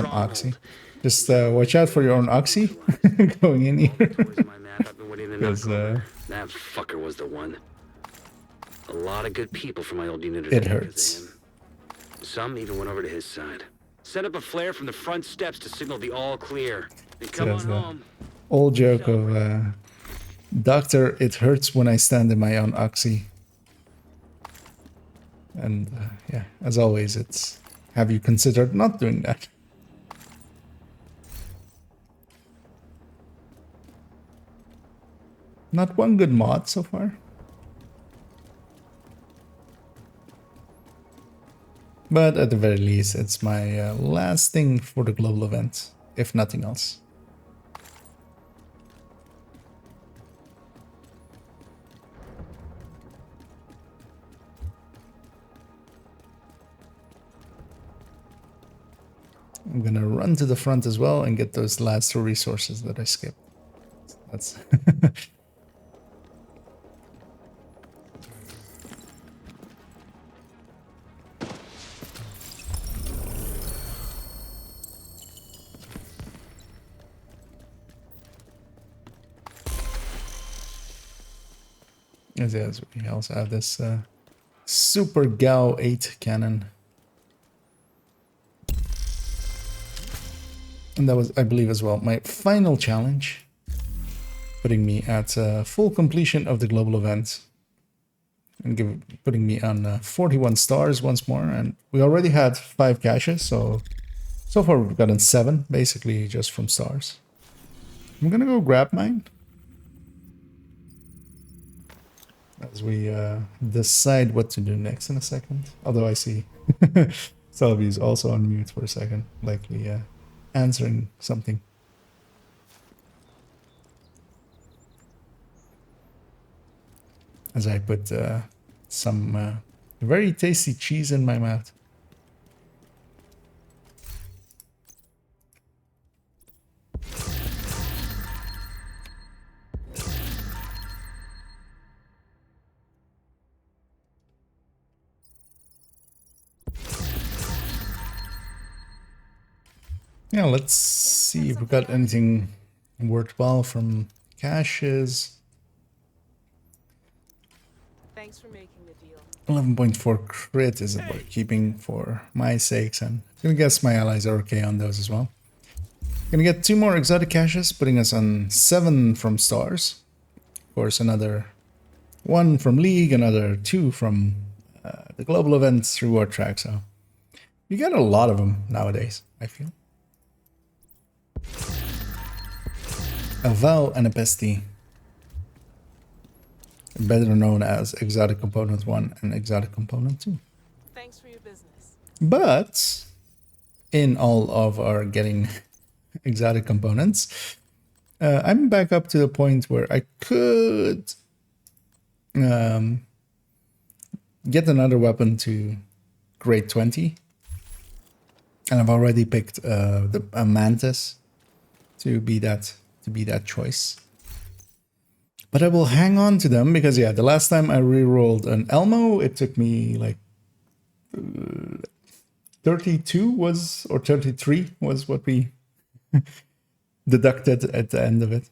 Speaker 1: oxy. Just watch out for your own oxy going in here. Because
Speaker 10: that fucker was the one. A lot of good people from my old unit.
Speaker 1: It hurts.
Speaker 10: Some even went over to his side. Set up a flare from the front steps to signal the all clear. And come on home.
Speaker 1: Old joke of Doctor, it hurts when I stand in my own oxy. And yeah, as always, it's have you considered not doing that? Not one good mod so far. But at the very least, it's my last thing for the global event, if nothing else. I'm gonna run to the front as well and get those last 2 resources that I skipped. That's Yes, we also have this Super Gao 8 cannon. And that was, I believe, as well, my final challenge, putting me at full completion of the global event. And putting me on 41 stars once more. And we already had 5 caches, so far we've gotten 7, basically just from stars. I'm gonna go grab mine as we decide what to do next in a second. Although I see Salvi is also on mute for a second, likely answering something. As I put some very tasty cheese in my mouth. Yeah, let's see if we got anything worthwhile from caches.
Speaker 11: Thanks for making the deal.
Speaker 1: 11.4 crit isn't worth keeping for my sakes, and I'm gonna guess my allies are okay on those as well. Gonna get 2 more exotic caches, putting us on 7 from stars. Of course, another 1 from League, another 2 from the global events reward track. So you get a lot of them nowadays, I feel. A Vow and a Bestie, better known as Exotic Component 1 and Exotic Component 2.
Speaker 11: Thanks for your business.
Speaker 1: But in all of our getting exotic components, I'm back up to the point where I could get another weapon to grade 20. And I've already picked a Mantis to be that choice. But I will hang on to them because, yeah, the last time I re-rolled an Elmo, it took me like 32 was, or 33 was what we deducted at the end of it.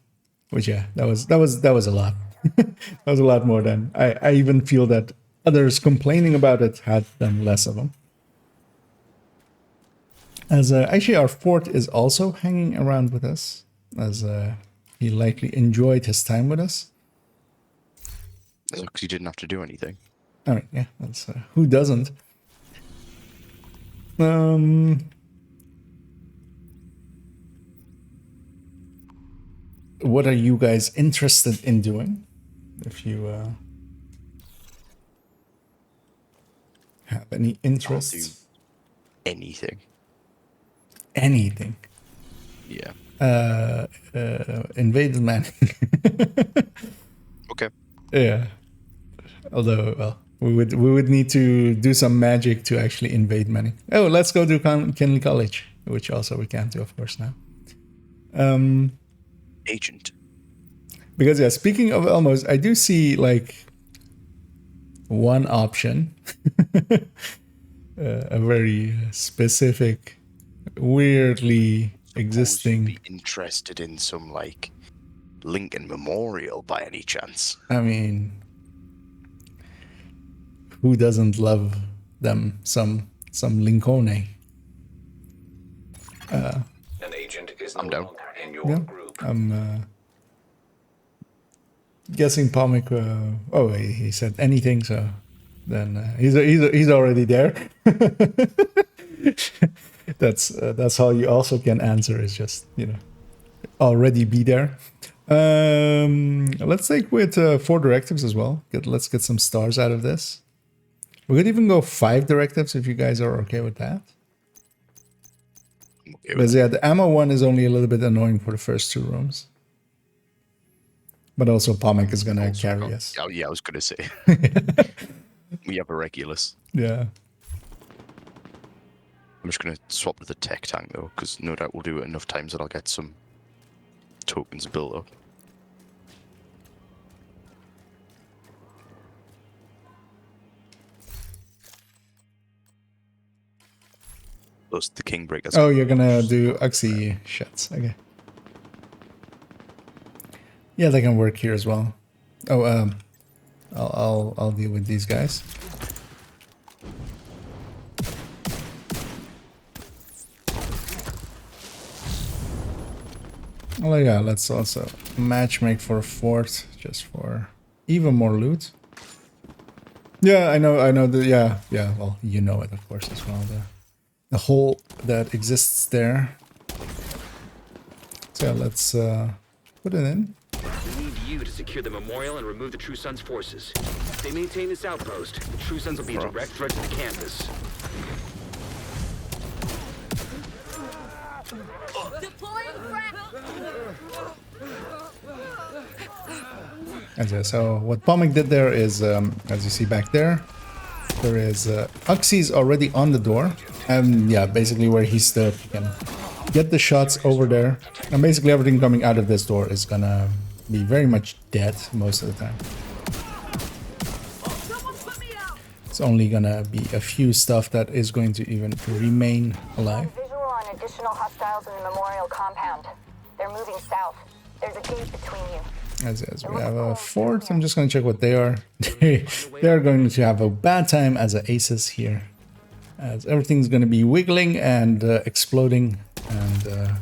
Speaker 1: Which, yeah, that was a lot. That was a lot more than I even feel that others complaining about it had done less of them. As actually our fort is also hanging around with us, as he likely enjoyed his time with us.
Speaker 13: Because you didn't have to do anything.
Speaker 1: All right, yeah, that's who doesn't. What are you guys interested in doing? If you have any interests?
Speaker 13: Anything.
Speaker 1: Anything.
Speaker 13: Yeah.
Speaker 1: Invaded Manning.
Speaker 13: Okay.
Speaker 1: Yeah. Although, well, we would need to do some magic to actually invade Manning. Oh, let's go to Kenley College, which also we can't do, of course, now.
Speaker 13: Agent.
Speaker 1: Because, yeah, speaking of Elmos, I do see, like, one option. A very specific, weirdly existing...
Speaker 13: Be interested in some, like, Lincoln Memorial by any chance?
Speaker 1: I mean, who doesn't love them? Some Lincoln?
Speaker 2: An agent is no longer in your group.
Speaker 1: I'm guessing Pomic. Oh, he said anything, so then he's already there. That's how you also can answer. Is just already be there. Let's take with 4 directives as well. Let's get some stars out of this. We could even go 5 directives if you guys are okay with that.
Speaker 13: Okay.
Speaker 1: But yeah, the ammo one is only a little bit annoying for the first 2 rooms. But also Pomic is gonna carry us.
Speaker 13: Oh yeah, I was gonna say. We have a Regulus.
Speaker 1: Yeah.
Speaker 13: I'm just gonna swap to the tech tank though, because no doubt we'll do it enough times that I'll get some tokens built up. Plus the King Breakers.
Speaker 1: Oh, you're gonna do Uxie shots. Okay. Yeah, they can work here as well. Oh, I'll deal with these guys. Oh yeah, let's also match make for a fort, just for even more loot. Yeah, I know the yeah. Well, you know it of course as well. The hole that exists there. So yeah, let's put it in.
Speaker 10: We need you to secure the memorial and remove the True Sons forces. If they maintain this outpost, the True Sons will be a direct threat to the campus.
Speaker 1: Okay, so what Pomic did there is, as you see back there, there is Uxie's already on the door, and yeah, basically where he stood, you can get the shots over there, and basically everything coming out of this door is gonna be very much dead most of the time. It's only gonna be a few stuff that is going to even remain alive.
Speaker 6: Visual on additional hostiles in the memorial compound. They're moving south. There's a gate between you.
Speaker 1: As we have a fort, I'm just going to check what they are. They are going to have a bad time as a aces here, as everything's going to be wiggling and exploding and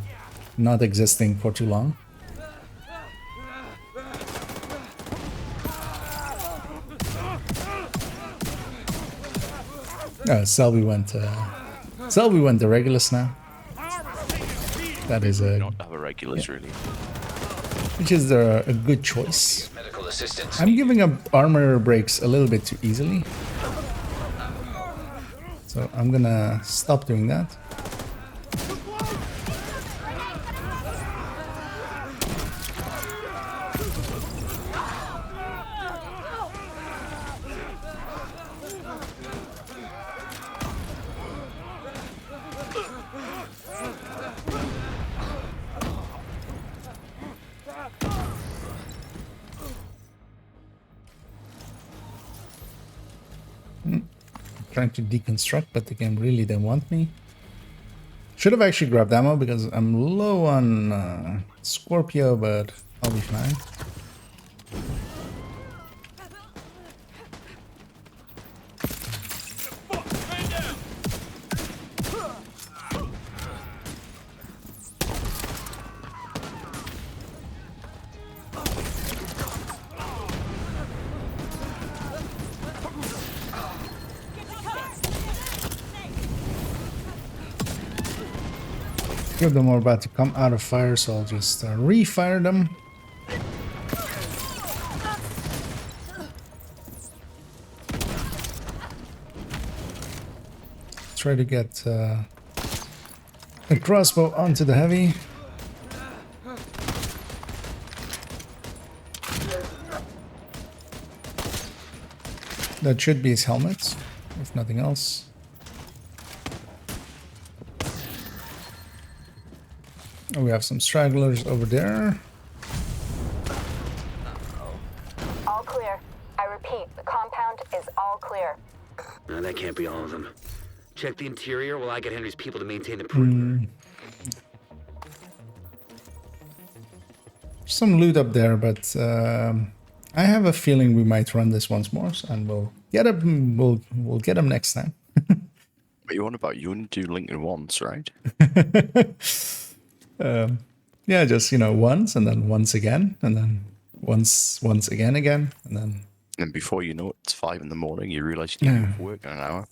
Speaker 1: not existing for too long. Selby went the Regulus now. That is a
Speaker 13: not have a Regulus really.
Speaker 1: Which is a good choice.
Speaker 2: Medical assistance.
Speaker 1: I'm giving up armor breaks a little bit too easily. So I'm gonna stop doing that. Trying to deconstruct, but the game really didn't want me. Should have actually grabbed ammo because I'm low on Scorpio, but I'll be fine. Few of them are about to come out of fire, so I'll just refire them. Try to get a crossbow onto the heavy. That should be his helmet, if nothing else. We have some stragglers over there.
Speaker 6: All clear. I repeat, the compound is all clear.
Speaker 10: No, that can't be all of them. Check the interior while I get Henry's people to maintain the perimeter.
Speaker 1: Some loot up there, but I have a feeling we might run this once more, and we'll get him. We'll get him next time.
Speaker 13: But you want about you only do Lincoln once, right?
Speaker 1: Yeah, just once, and then once again, and then once again, and then.
Speaker 13: And before you know it, it's 5 in the morning. You realize you need to work in an hour.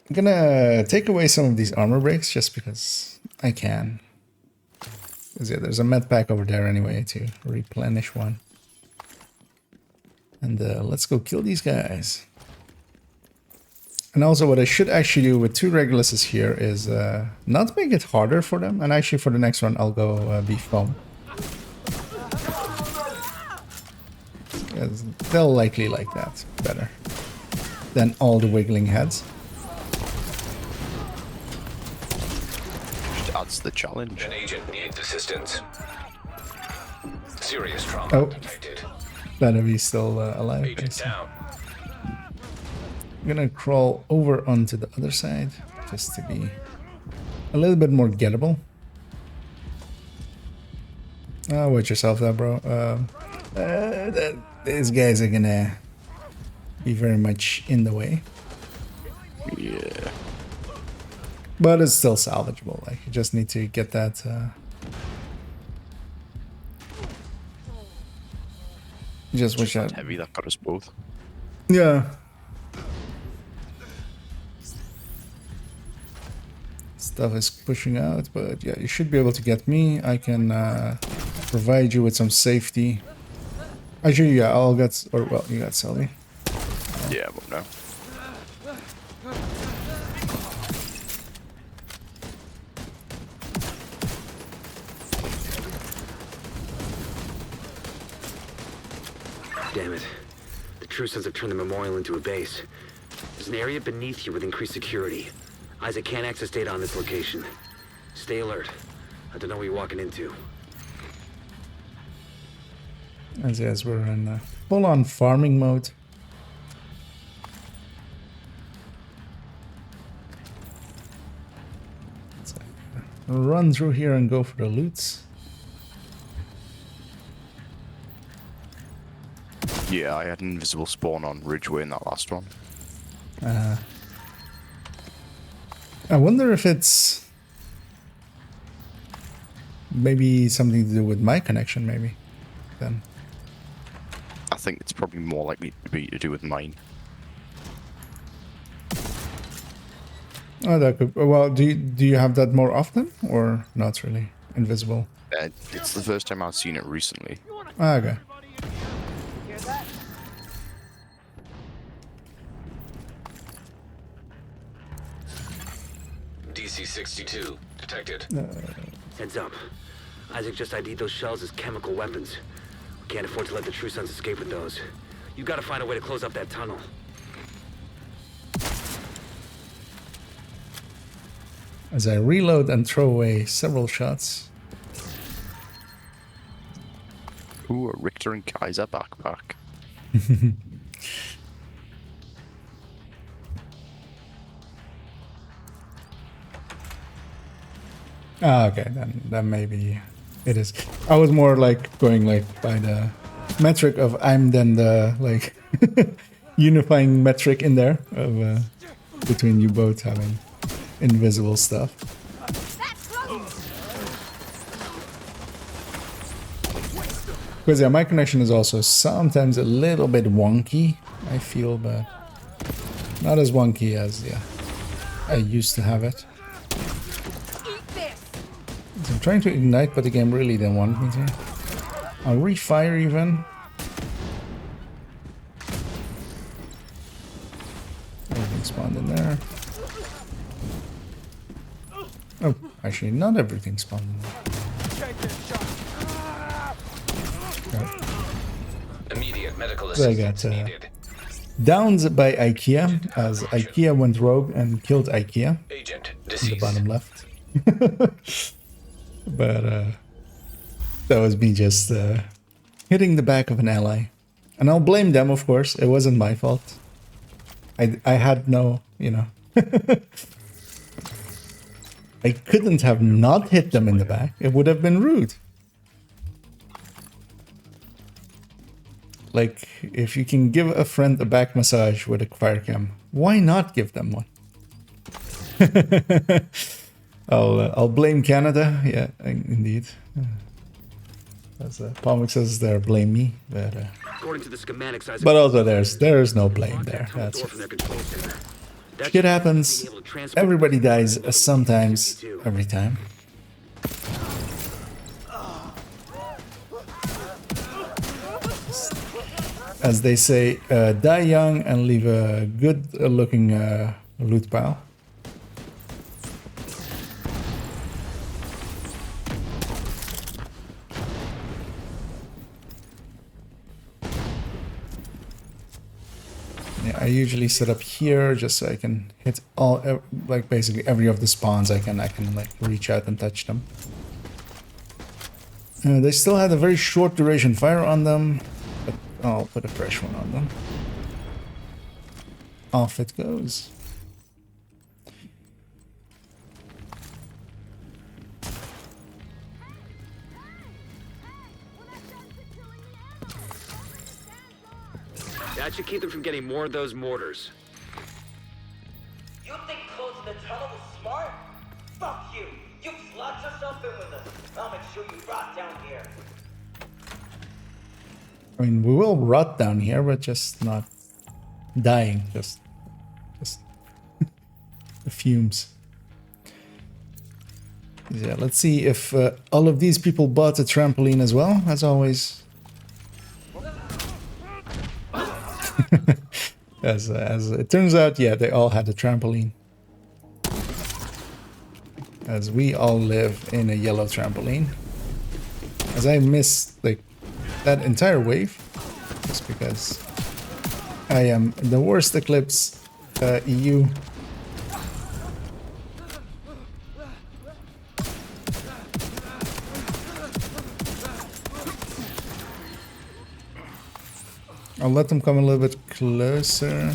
Speaker 1: I'm gonna take away some of these armor breaks just because I can. Because yeah, there's a med pack over there anyway to replenish one. And let's go kill these guys. And also what I should actually do with 2 Reguluses here is not make it harder for them. And actually for the next one I'll go be foam. They'll likely like that better than all the wiggling heads.
Speaker 13: Just adds the challenge.
Speaker 2: An agent needs assistance. Serious trauma detected.
Speaker 1: Better be still alive.
Speaker 2: Agent down.
Speaker 1: I'm gonna crawl over onto the other side just to be a little bit more gettable. Watch yourself there, bro. These guys are gonna be very much in the way.
Speaker 13: Yeah.
Speaker 1: But it's still salvageable. Like, you just need to get that... just wish that...
Speaker 13: heavy, that got us both.
Speaker 1: Yeah. Stuff is pushing out, but yeah, you should be able to get me. I can provide you with some safety. Actually, yeah, I'll get... Or, well, you got Sully.
Speaker 13: Yeah, but no.
Speaker 10: Damn it. The True Sons have turned the memorial into a base. There's an area beneath you with increased security. Isaac can't access data on this location. Stay alert. I don't know what you're walking into.
Speaker 1: As yes, we're in full-on farming mode. Let's run through here and go for the loots.
Speaker 13: Yeah, I had an invisible spawn on Ridgeway in that last one.
Speaker 1: I wonder if it's maybe something to do with my connection, maybe. Then
Speaker 13: I think it's probably more likely to be to do with mine.
Speaker 1: Oh, that could... Well, do you have that more often, or not really? Invisible?
Speaker 13: It's the first time I've seen it recently.
Speaker 1: Ah, okay.
Speaker 2: DC-62 detected.
Speaker 10: Heads up. Isaac just ID'd those shells as chemical weapons. We can't afford to let the True Sons escape with those. You gotta find a way to close up that tunnel.
Speaker 1: As I reload and throw away several shots.
Speaker 13: Ooh, a Richter and Kaiser backpack.
Speaker 1: Ah, okay, then maybe it is. I was more like going like by the metric of I'm then the like unifying metric in there of between you both having invisible stuff. Because yeah, my connection is also sometimes a little bit wonky, I feel, but not as wonky as I used to have it. So I'm trying to ignite, but the game really didn't want me to. I'll refire even. Everything spawned in there. Oh, actually, not everything spawned in there. Okay.
Speaker 2: Immediate medical
Speaker 1: So I
Speaker 2: assistance
Speaker 1: got
Speaker 2: needed.
Speaker 1: downed by IKEA, as IKEA went rogue and killed IKEA.
Speaker 2: Agent
Speaker 1: In the
Speaker 2: deceased.
Speaker 1: bottom left. But that was me just hitting the back of an ally. And I'll blame them, of course. It wasn't my fault. I had no, you know. I couldn't have not hit them in the back. It would have been rude. Like, if you can give a friend a back massage with a fire cam, why not give them one? I'll blame Canada. Yeah, indeed. As Palmic says there, blame me. But
Speaker 10: According to the schematics, Isaac,
Speaker 1: but also there's no blame there. That's shit happens. Everybody dies sometimes, every time. As they say, die young and leave a good-looking loot pile. Yeah, I usually set up here just so I can hit all, like basically every of the spawns. I can like reach out and touch them. They still had a very short duration fire on them. I'll put a fresh one on them. Off it goes.
Speaker 10: That should keep them from getting more of those mortars.
Speaker 14: You think closing the tunnel was smart? Fuck you! You slot yourself in with us. I'll make sure you rot down here.
Speaker 1: I mean, we will rot down here, but just not dying. Just the fumes. Yeah, let's see if all of these people bought a trampoline as well, as always. as it turns out, yeah, they all had a trampoline. As we all live in a yellow trampoline. As I missed like that entire wave, just because I am the worst Eclipse EU. I'll let them come a little bit closer.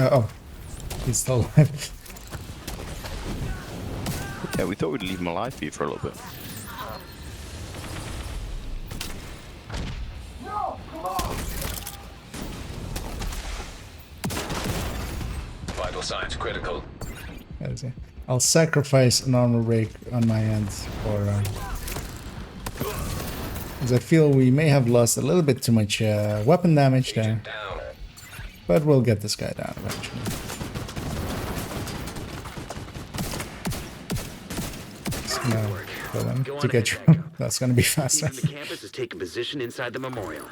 Speaker 1: Oh, he's still alive.
Speaker 13: Yeah, we thought we'd leave him alive for you for a little bit.
Speaker 2: Vital signs critical.
Speaker 1: I'll sacrifice an armor break on my end for as I feel we may have lost a little bit too much weapon damage there. But we'll get this guy down eventually. To get you. That's gonna be faster.
Speaker 10: The campus is taking position inside the memorial.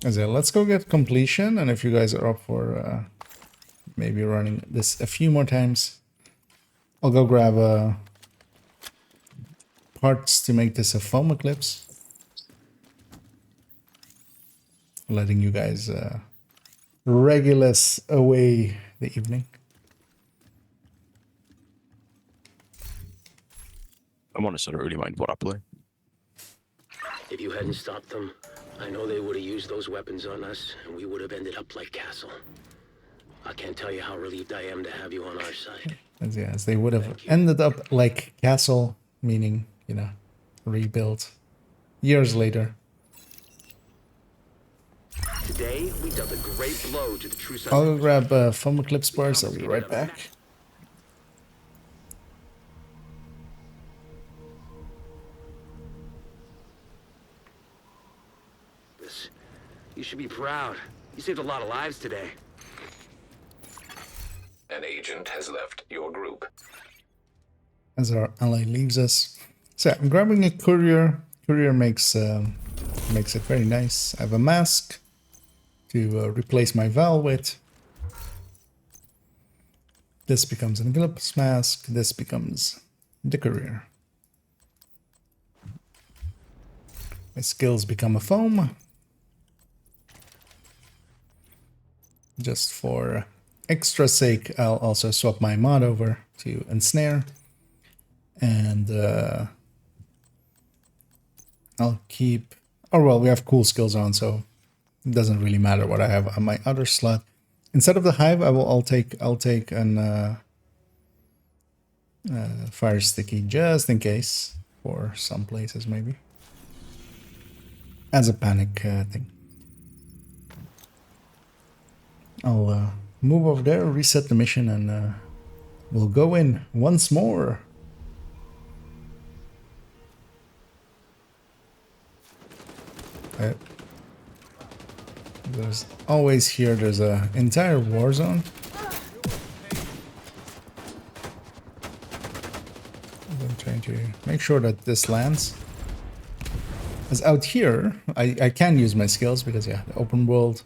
Speaker 1: So let's go get completion, and if you guys are up for maybe running this a few more times, I'll go grab parts to make this a foam eclipse. Letting you guys Regulus away the evening.
Speaker 13: I'm honest, I don't really mind what I play.
Speaker 15: If you hadn't stopped them, I know they would have used those weapons on us, and we would have ended up like Castle. I can't tell you how relieved I am to have you on our side.
Speaker 1: As they would have ended up like Castle, meaning, you know, rebuilt years later.
Speaker 10: Today, we dealt a great blow to the true sons.
Speaker 1: I'll grab foam eclipse bars. I'll be right back.
Speaker 10: You should be proud. You saved a lot of lives today.
Speaker 2: An agent has left your group.
Speaker 1: As our ally leaves us. So I'm grabbing a courier. Courier makes it very nice. I have a mask to replace my Val with. This becomes an eclipse mask. This becomes the courier. My skills become a foam. Just for extra sake, I'll also swap my mod over to ensnare. And I'll keep... Oh, well, we have cool skills on, so it doesn't really matter what I have on my other slot. Instead of the hive, I'll take an fire sticky just in case for some places maybe, as a panic thing. I'll move over there, reset the mission, and we'll go in once more. There's always here, there's an entire war zone. I'm trying to make sure that this lands. As out here, I can use my skills because, yeah, the open world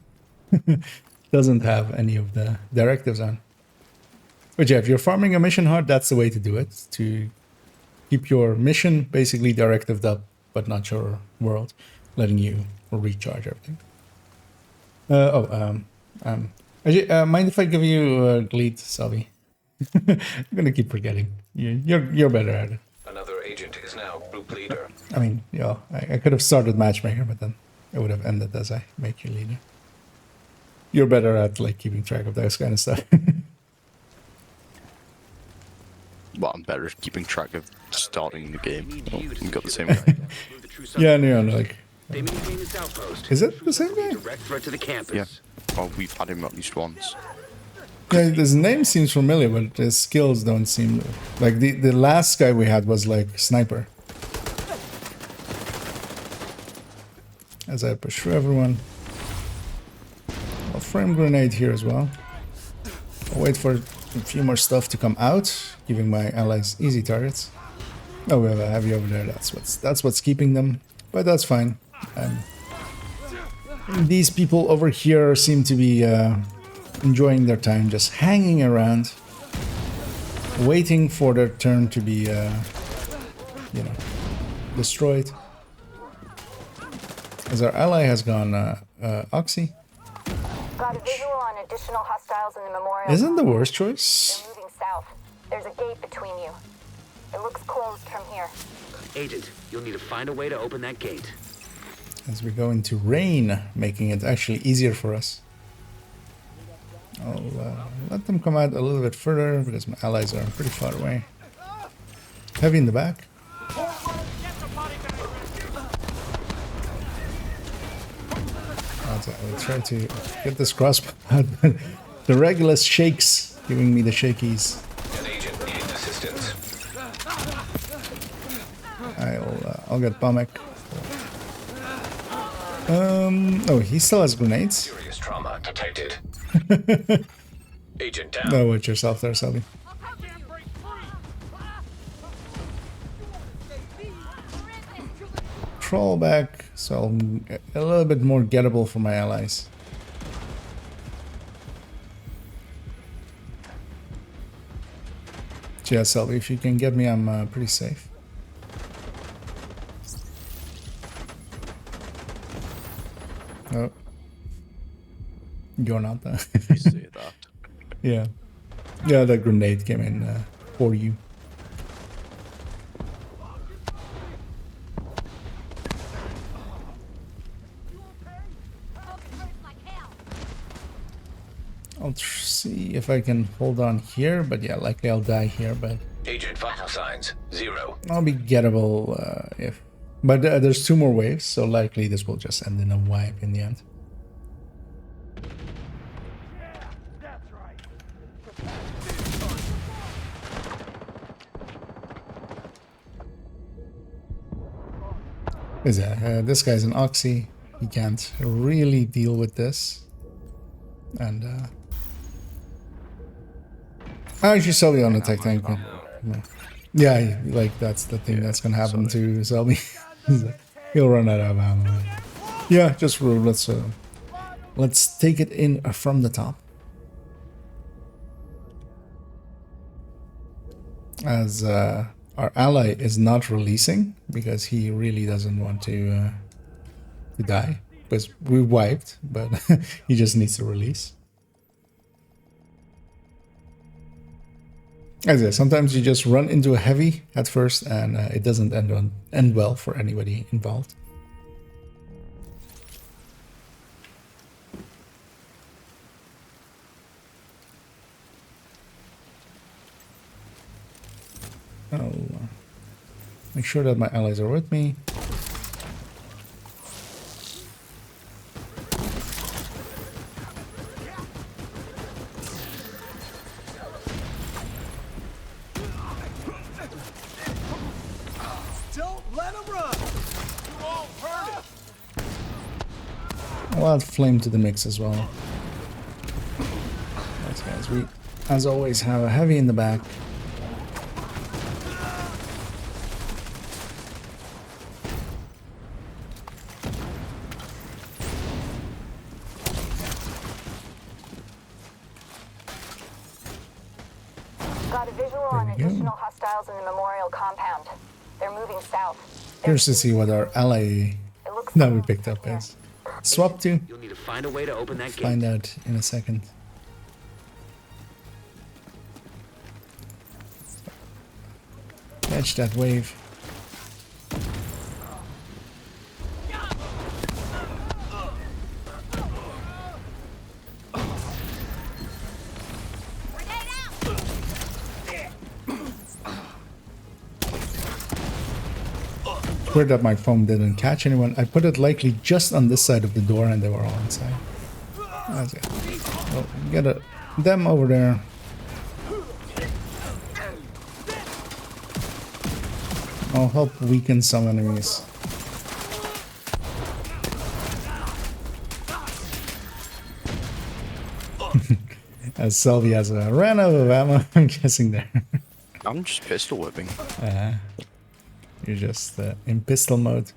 Speaker 1: doesn't have any of the directives on. But yeah, if you're farming a mission hard, that's the way to do it. To keep your mission basically directived up, but not your world, letting you recharge everything. I'm Actually, mind if I give you a lead, Selby? I'm gonna keep forgetting. You're better at it.
Speaker 2: Another agent is now group leader.
Speaker 1: I mean, I could have started matchmaker, but then it would have ended as I make you leader. You're better at like keeping track of that kind of stuff.
Speaker 13: Well, I'm better at keeping track of starting the game. Oh, we got the same guy.
Speaker 1: Yeah, no, like.
Speaker 10: They maintain this outpost.
Speaker 1: Is it the same guy?
Speaker 10: Direct threat to the campus.
Speaker 13: Yeah. Well, we've had him at least once.
Speaker 1: Yeah, his name seems familiar, but his skills don't seem like the last guy we had was like sniper. As I push through everyone, I'll frame grenade here as well. I'll wait for a few more stuff to come out, giving my allies easy targets. Oh, we have a heavy over there. That's what's keeping them, but that's fine. These people over here seem to be enjoying their time, just hanging around, waiting for their turn to be, destroyed. As our ally has gone Oxy.
Speaker 6: Got a visual on additional hostiles in the memorial.
Speaker 1: Isn't the worst choice?
Speaker 6: They're moving south. There's a gate between you. It looks closed from here.
Speaker 10: Agent, you'll need to find a way to open that gate.
Speaker 1: As we go into rain, making it actually easier for us. I'll let them come out a little bit further because my allies are pretty far away. Heavy in the back. I'll try to get this crossbow out. The Regulus shakes, giving me the shakies.
Speaker 2: An agent needs assistance.
Speaker 1: I'll get Bomek. Oh, he still has grenades.
Speaker 2: Serious trauma detected. Agent down.
Speaker 1: No, watch yourself there, Selby. Crawl back, so I'll get a little bit more gettable for my allies. So yeah, Selby, if you can get me, I'm pretty safe. Oh. You're not there.
Speaker 13: You see that?
Speaker 1: Yeah. Yeah, the grenade came in for you. I'll see if I can hold on here, but yeah, likely I'll die here, but...
Speaker 2: Agent vital signs, 0.
Speaker 1: I'll be gettable if... But there's 2 more waves, so likely this will just end in a wipe in the end. This guy's an Oxy. He can't really deal with this. And I actually Selby on the tech tank. Yeah, like that's the thing that's gonna happen to Selby. He'll run out of ammo. Yeah, just let's take it in from the top. As our ally is not releasing because he really doesn't want to die. Because we wiped, but he just needs to release. As I say, sometimes you just run into a heavy at first and it doesn't end well for anybody involved. I'll make sure that my allies are with me. I'll add flame to the mix as well. Right, guys, we, as always, have a heavy in the back.
Speaker 6: Got a visual on additional hostiles in the memorial compound. They're moving south.
Speaker 1: Curious to see what our ally that we picked up is. Swap to.
Speaker 10: You'll need to find a way to open that gate.
Speaker 1: Find out in a second. Catch that wave. Weird that my foam didn't catch anyone. I put it likely just on this side of the door and they were all inside. That's it. Well, get them over there. I'll help weaken some enemies. As Selby has ran out of ammo, I'm guessing there.
Speaker 13: I'm just pistol whipping.
Speaker 1: You're just in pistol mode.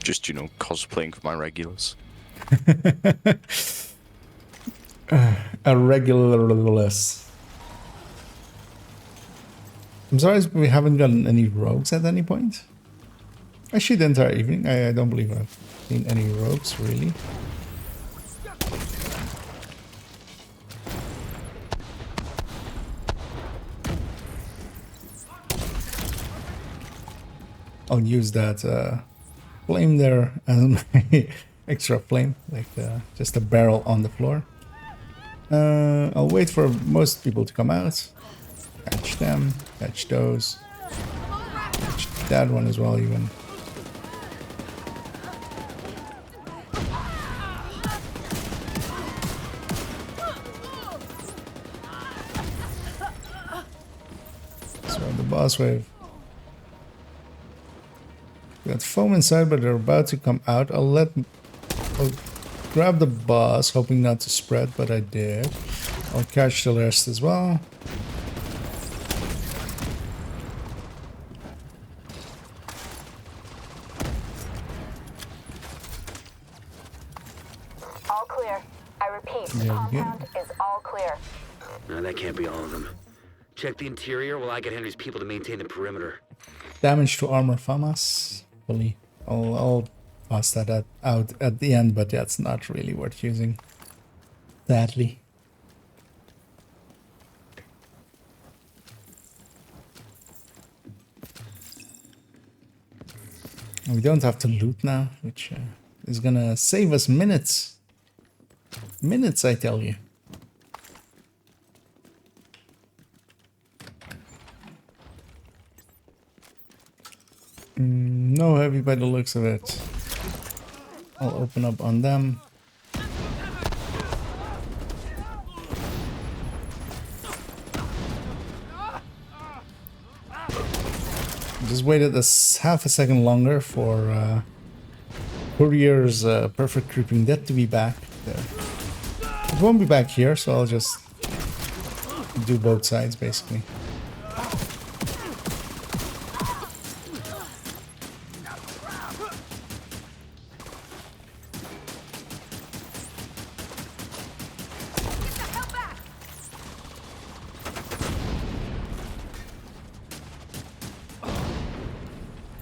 Speaker 13: Just, you know, cosplaying for my regulars.
Speaker 1: A regular-less. I'm sorry we haven't gotten any rogues at any point. Actually, the entire evening, I don't believe I've seen any rogues, really. I'll use that flame there as my extra flame, like just a barrel on the floor. I'll wait for most people to come out. Catch them, catch those, catch that one as well even. So the boss wave. Got foam inside, but they're about to come out. I'll grab the boss, hoping not to spread, but I did. I'll catch the rest as well.
Speaker 6: All clear. I repeat, the compound is all clear.
Speaker 10: No, that can't be all of them. Check the interior while I get Henry's people to maintain the perimeter.
Speaker 1: Damage to armor FAMAS. Fully. I'll toss that out at the end, but that's not really worth using. Sadly. We don't have to loot now, which is gonna save us minutes. Minutes, I tell you. No heavy by the looks of it. I'll open up on them. Just waited half a second longer for Courier's Perfect Creeping Dead to be back there. It won't be back here, so I'll just do both sides basically.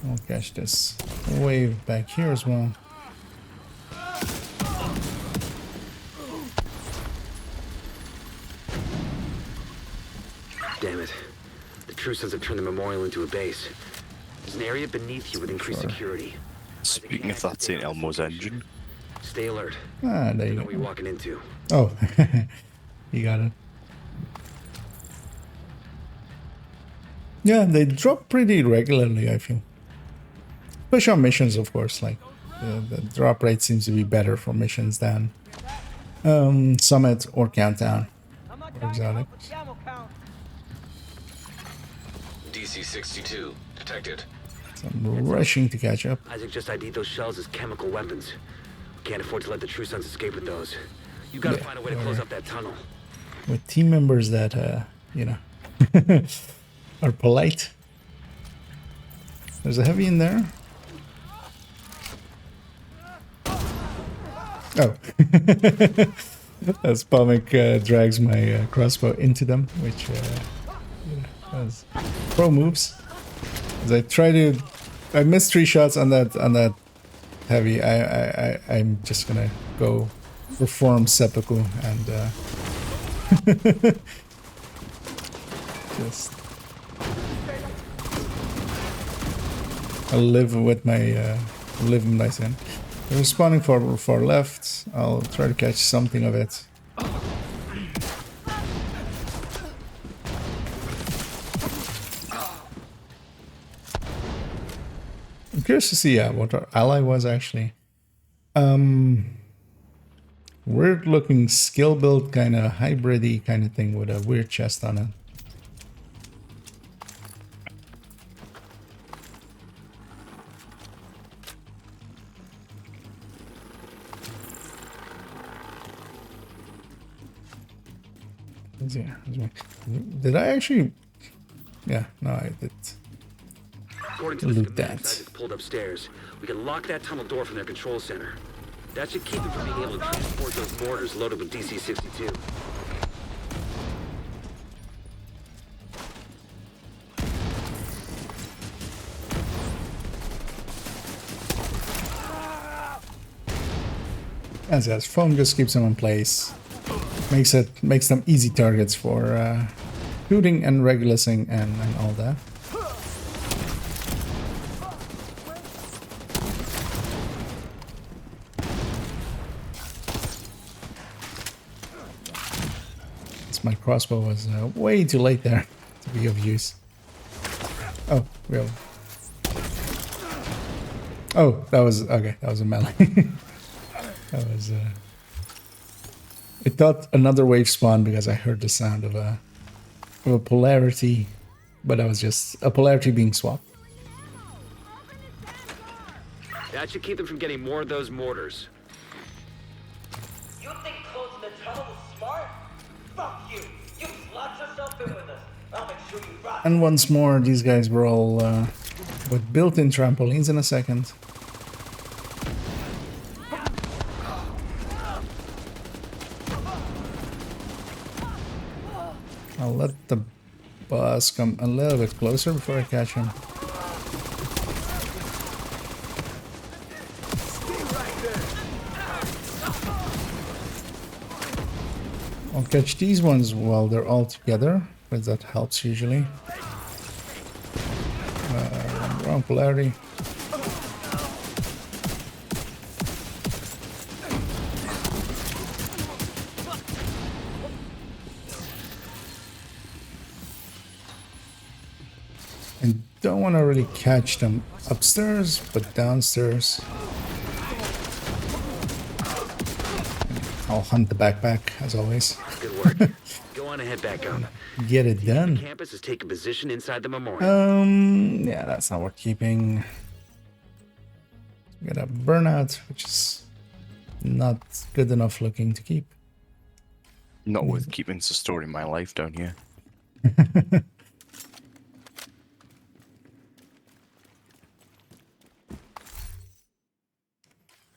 Speaker 1: I'll catch this wave back here as well.
Speaker 10: Damn it. The true sons have turned the memorial into a base. There's an area beneath you with increased security.
Speaker 13: Speaking of that, St. Elmo's engine.
Speaker 10: Stay alert.
Speaker 1: Ah, there you go.
Speaker 10: What are we walking into?
Speaker 1: Oh, you got it. Yeah, they drop pretty regularly, I feel. Especially on missions, of course. Like the drop rate seems to be better for missions than Summit or Countdown or Exotic.
Speaker 2: DC-62 detected.
Speaker 1: So I'm rushing to catch up.
Speaker 10: Isaac just ID'd those shells as chemical weapons. We can't afford to let the True Sons escape with those. You gotta find a way to close up that tunnel.
Speaker 1: With team members that, you know, are polite. There's a heavy in there. Oh. As Pomic drags my crossbow into them, which was pro moves. As I missed 3 shots on that heavy. I'm just gonna go perform seppuku and Just I'll live with my dice in. They're responding for left. I'll try to catch something of it. I'm curious to see what our ally was actually. Weird looking skill build kind of hybrid-y kind of thing with a weird chest on it. Did I actually? Yeah, no, I did.
Speaker 10: According to the schematics that's pulled upstairs, we can lock that tunnel door from their control center. That should keep them from being able to transport those mortars loaded with DC-62.
Speaker 1: As yes, foam just keeps them in place. Makes them easy targets for shooting and regulusing and all that. My crossbow was way too late there to be of use. Oh, really? Oh, that was okay. That was a melee. That was. I thought another wave spawned because I heard the sound of a polarity, but that was just a polarity being swapped.
Speaker 10: That should keep them from getting more of those mortars.
Speaker 14: You think closing the tunnel was smart? Fuck you! You locked yourself in with us. I'll make sure you rot.
Speaker 1: And once more, these guys were all with built-in trampolines in a second. I'll let the boss come a little bit closer before I catch him. I'll catch these ones while they're all together, but that helps usually. Wrong polarity. And don't want to really catch them upstairs, but downstairs. I'll hunt the backpack, as always.
Speaker 10: Good work. Go on ahead back up.
Speaker 1: Get it done.
Speaker 10: The campus is taking position inside the memorial.
Speaker 1: Yeah, that's not worth keeping. We got a burnout, which is not good enough looking to keep.
Speaker 13: Not worth keeping. It's a story of my life down here.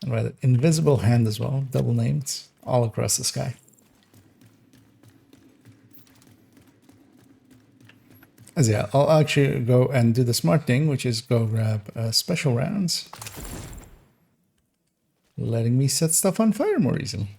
Speaker 1: Right, invisible hand as well, double named, all across the sky. As yeah, I'll actually go and do the smart thing, which is go grab special rounds, letting me set stuff on fire more easily.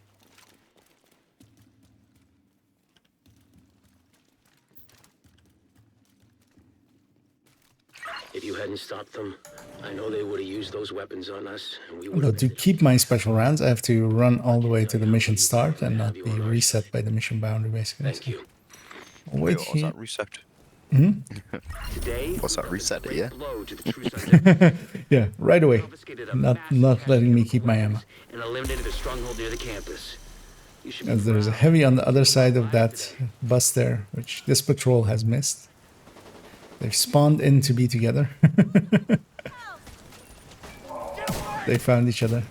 Speaker 15: If you hadn't stopped them, I know they would have used those weapons on us, and we would
Speaker 1: Although
Speaker 15: have...
Speaker 1: to keep my special rounds, I have to run all the way to the mission start and not be reset by the mission boundary, basically.
Speaker 15: Thank you.
Speaker 1: I'll wait
Speaker 13: What's
Speaker 1: here.
Speaker 13: that reset?
Speaker 1: Hmm?
Speaker 10: Today,
Speaker 13: what's that reset? Yeah.
Speaker 1: Yeah, right away. Not letting me keep my ammo.
Speaker 10: And eliminated a stronghold near the campus.
Speaker 1: As there's a heavy on the other side of that bus there, which this patrol has missed. They've spawned in to be together. They found each other.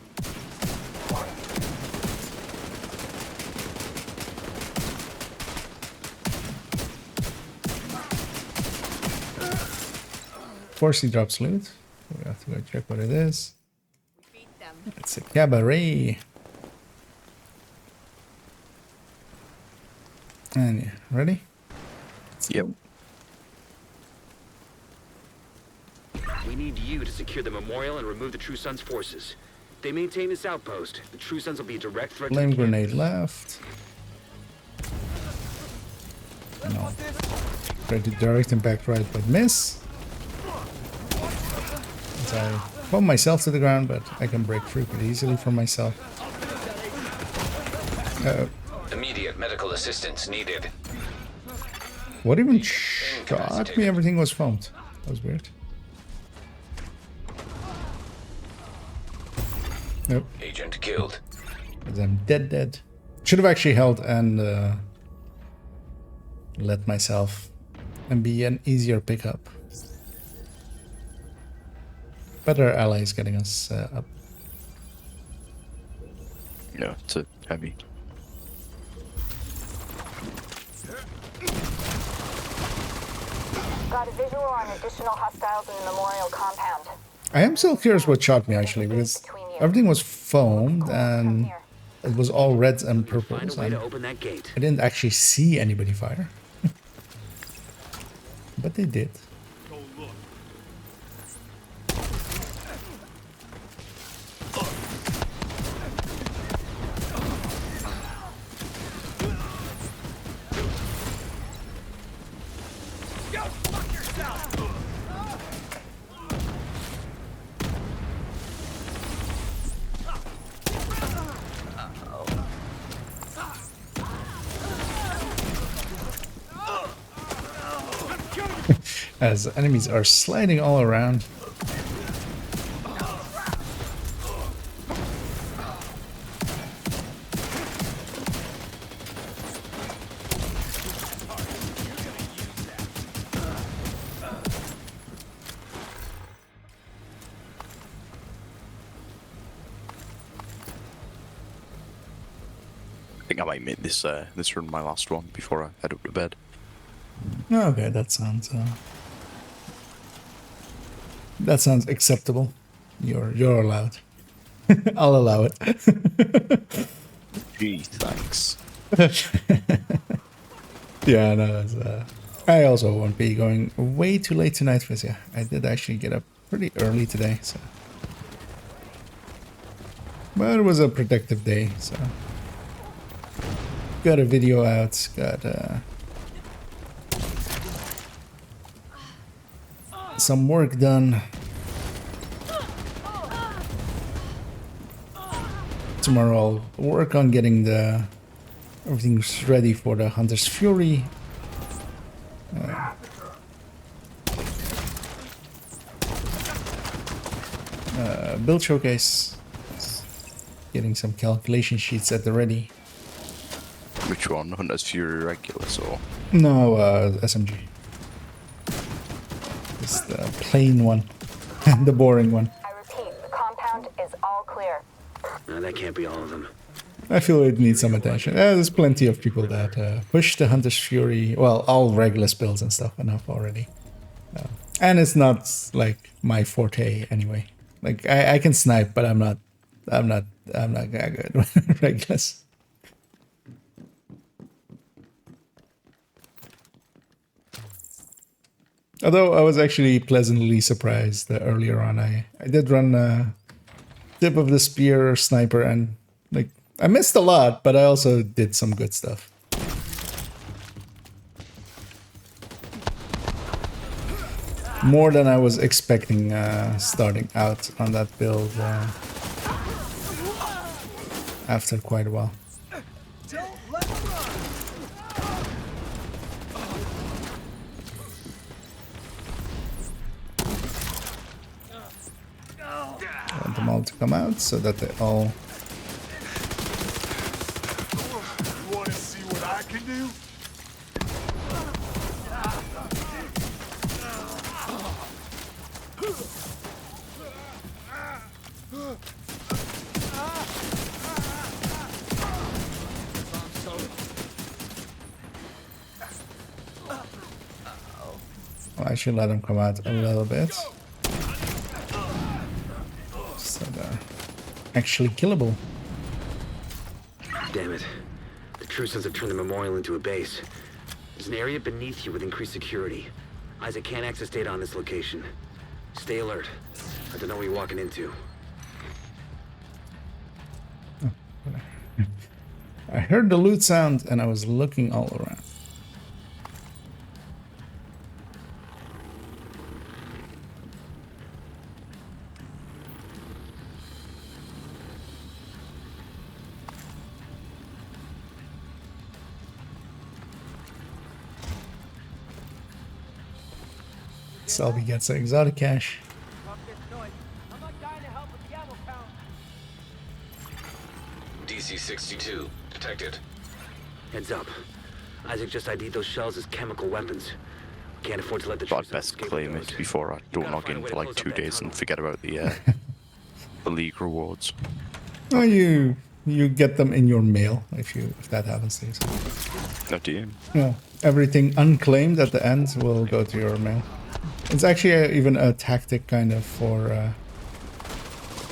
Speaker 1: Of course he drops loot. We have to go check what it is. It's a cabaret. And yeah, ready?
Speaker 13: Yep.
Speaker 10: We need you to secure the memorial and remove the True Sons' forces. If they maintain this outpost, the True Sons will be a direct threat
Speaker 1: Flame
Speaker 10: to the
Speaker 1: grenade
Speaker 10: campus.
Speaker 1: left. No. Try to direct impact right, but miss. As I foam myself to the ground, but I can break free pretty easily from myself.
Speaker 2: Immediate medical assistance needed.
Speaker 1: What even shot me? Everything was foamed. That was weird. Nope.
Speaker 2: Agent killed.
Speaker 1: Because I'm dead. Should have actually held and let myself and be an easier pickup. But our ally is getting us up.
Speaker 13: No, it's a heavy.
Speaker 6: Got a visual on additional hostiles in the memorial compound.
Speaker 1: I am still curious what shot me actually, because everything was foamed and it was all reds and purples. And I didn't actually see anybody fire. But they did. As enemies are sliding all around.
Speaker 13: I think I might make this this run my last one before I head up to bed.
Speaker 1: Okay, that sounds acceptable. You're allowed. I'll allow it.
Speaker 13: Gee, thanks.
Speaker 1: Yeah, no, I also won't be going way too late tonight, because yeah, I did actually get up pretty early today, so. But it was a productive day, so. Got a video out, got some work done. Tomorrow I'll work on getting everything's ready for the Hunter's Fury. Build showcase. Getting some calculation sheets at the ready.
Speaker 13: Which one? Hunter's Fury regular, so?
Speaker 1: No, SMG. It's the plain one. The boring one.
Speaker 6: I repeat, the compound is all clear.
Speaker 10: No, that can't be all of them.
Speaker 1: I feel it needs some attention. There's plenty of people that push the Hunter's Fury, well, all regular builds and stuff enough already. And it's not like my forte anyway. Like I can snipe, but I'm not that good with regulars. Although I was actually pleasantly surprised that earlier on I did run tip of the spear sniper, and like I missed a lot, but I also did some good stuff. More than I was expecting starting out on that build after quite a while. I want them all to come out so that they all...
Speaker 16: You want to see what I can do?
Speaker 1: Well, I should let them come out a little bit. So they're actually killable.
Speaker 10: Damn it. The True Sons have turned the memorial into a base. There's an area beneath you with increased security. Isaac can't access data on this location. Stay alert. I don't know what you're walking into.
Speaker 1: I heard the loot sound and I was looking all around. Selby gets an exotic cache.
Speaker 2: DC-62 detected.
Speaker 10: Heads up. Isaac just ID'd those shells as chemical weapons. Can't afford to let the
Speaker 13: But I'd best claim it before I don't log in for like 2 days and forget about the league rewards.
Speaker 1: Oh, you get them in your mail if that happens to you.
Speaker 13: No, do you?
Speaker 1: Yeah, everything unclaimed at the end will go to your mail. It's actually even a tactic kind of for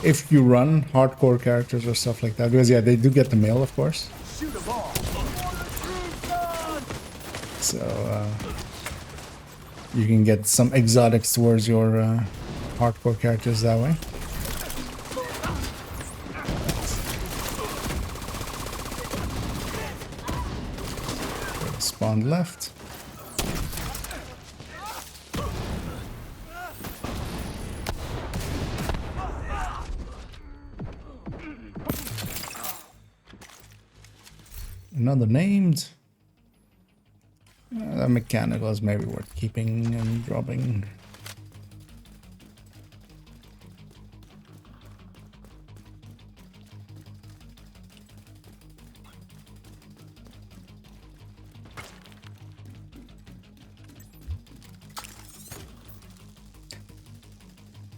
Speaker 1: if you run hardcore characters or stuff like that, because yeah, they do get the mail, of course. So you can get some exotics towards your hardcore characters that way. Spawn left. Another named. The mechanical is maybe worth keeping and dropping.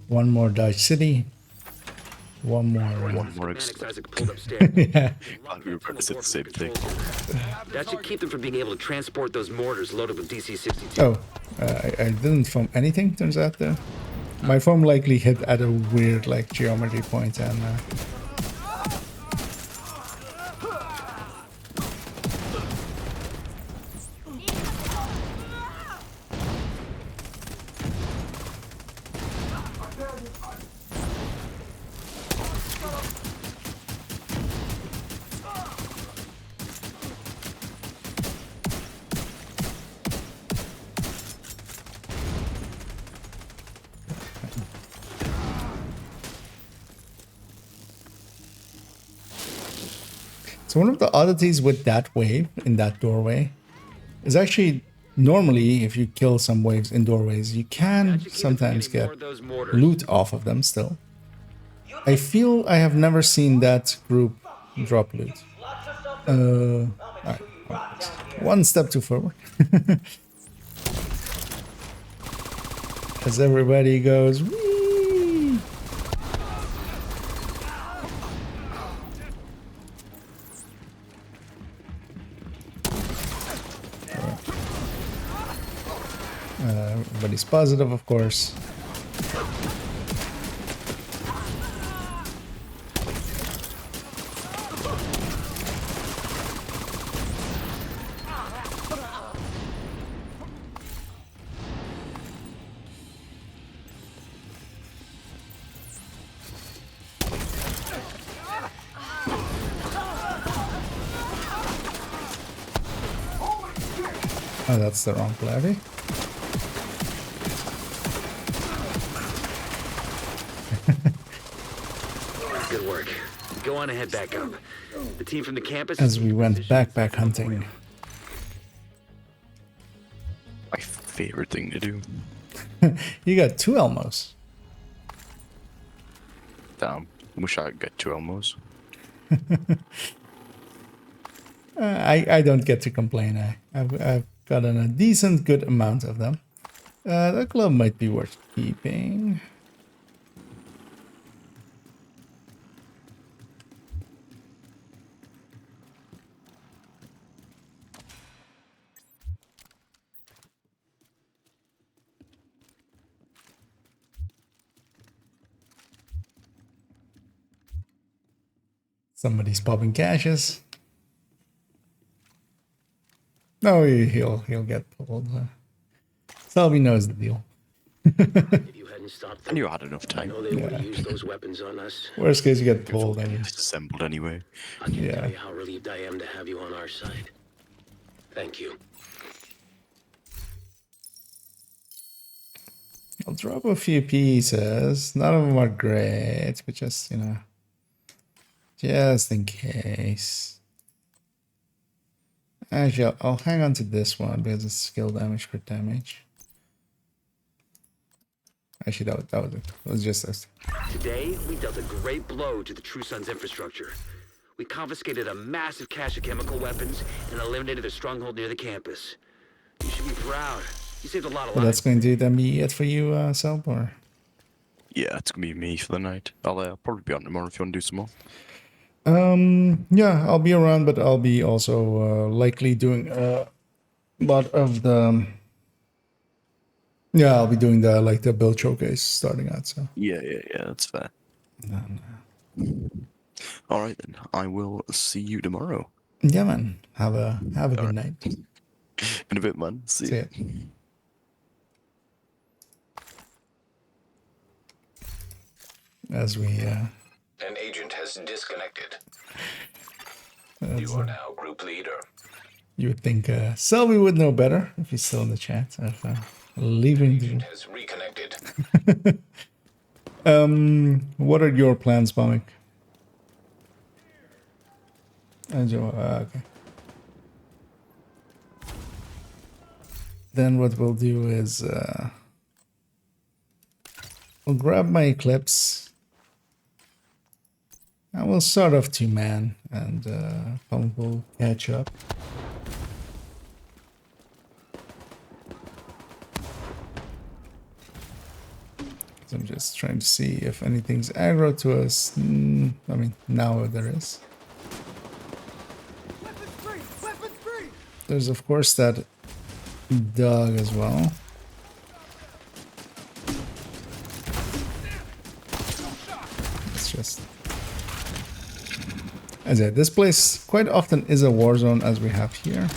Speaker 1: One more Dodge City. One more.
Speaker 13: Yeah. We were about to say the same thing.
Speaker 10: That should keep them from being able to transport those mortars loaded with DC-62.
Speaker 1: Oh, I didn't foam anything, turns out, though. My foam likely hit at a weird, like, geometry point, and... So one of the oddities with that wave in that doorway is actually normally if you kill some waves in doorways, you can sometimes get loot off of them still. I feel I have never seen that group drop loot. Alright, one step too forward. As everybody goes, whee! Everybody's positive, of course. Oh, that's the wrong levy.
Speaker 10: Good work. Go on and head back up. The team from the campus...
Speaker 1: As we went backpack hunting.
Speaker 13: My favorite thing to do.
Speaker 1: You got 2 Elmos.
Speaker 13: Damn. Wish I could get 2 Elmos.
Speaker 1: I don't get to complain. I've gotten a decent good amount of them. The glove might be worth keeping. Somebody's popping caches. No, he'll get pulled. Selby knows the deal.
Speaker 15: If you hadn't stopped them,
Speaker 13: And you had enough
Speaker 15: I
Speaker 13: time.
Speaker 15: know they would have used those weapons on us.
Speaker 1: Worst case, you get pulled. And
Speaker 13: Disassembled anyway.
Speaker 15: I can't tell you how relieved I am to have you on our side. Thank you.
Speaker 1: I'll drop a few pieces. None of them are great, but just, you know, just in case. Actually, I'll hang on to this one because it's skill damage, crit damage. Actually, that was it. It was just us.
Speaker 10: Today, we dealt a great blow to the True Sons infrastructure. We confiscated a massive cache of chemical weapons and eliminated a stronghold near the campus. You should be proud. You saved a lot of
Speaker 1: Well,
Speaker 10: lives.
Speaker 1: that's going to be it for you, Selb, or?
Speaker 13: Yeah, it's gonna be me for the night. I'll probably be on tomorrow if you want to do some more.
Speaker 1: Yeah, I'll be around, but I'll be also likely doing a lot of the. Yeah, I'll be doing the build showcase starting out. So.
Speaker 13: Yeah, that's fair.
Speaker 1: No.
Speaker 13: All right then, I will see you tomorrow.
Speaker 1: Yeah, man. Have a good night.
Speaker 13: In a bit, man. See ya.
Speaker 1: As we.
Speaker 2: An agent has disconnected. You are now group leader.
Speaker 1: You would think Selby would know better if he's still in the chat. If, leaving.
Speaker 2: Agent has reconnected.
Speaker 1: What are your plans, Bomik? Okay. Then what we'll do is we'll grab my Eclipse. I will start off 2-man and Bomik will catch up. So I'm just trying to see if anything's aggro to us. I mean, now there is. There's of course that dog as well. It's just as I said, this place quite often is a war zone as we have here.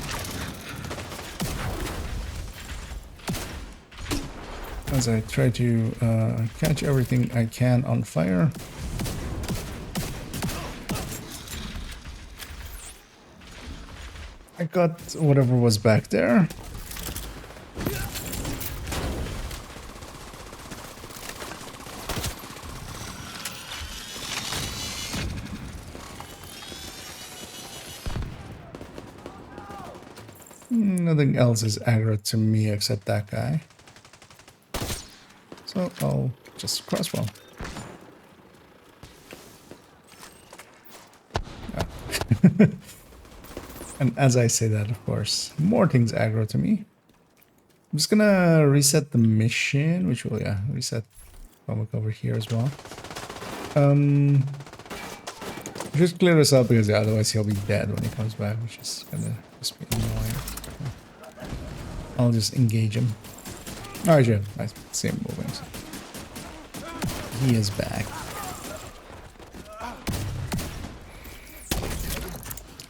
Speaker 1: As I try to catch everything I can on fire. I got whatever was back there. Nothing else is aggro to me except that guy. So I'll just crossbow. Oh. And as I say that, of course, more things aggro to me. I'm just gonna reset the mission, which will, reset Bomik over here as well. Just clear this up because otherwise he'll be dead when he comes back, which is gonna just be annoying. I'll just engage him. Alright, yeah, I see him moving. So. He is back.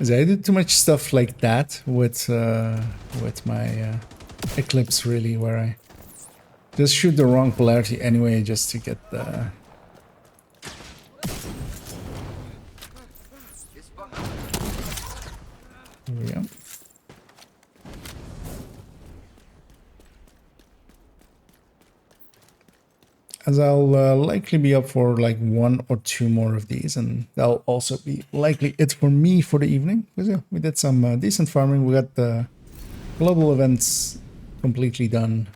Speaker 1: I did too much stuff like that with my Eclipse, really, where I just shoot the wrong polarity anyway, just to get the. Here we go. As I'll likely be up for like 1 or 2 more of these, and that'll also be likely it for me for the evening. Because yeah, we did some decent farming. We got the global events completely done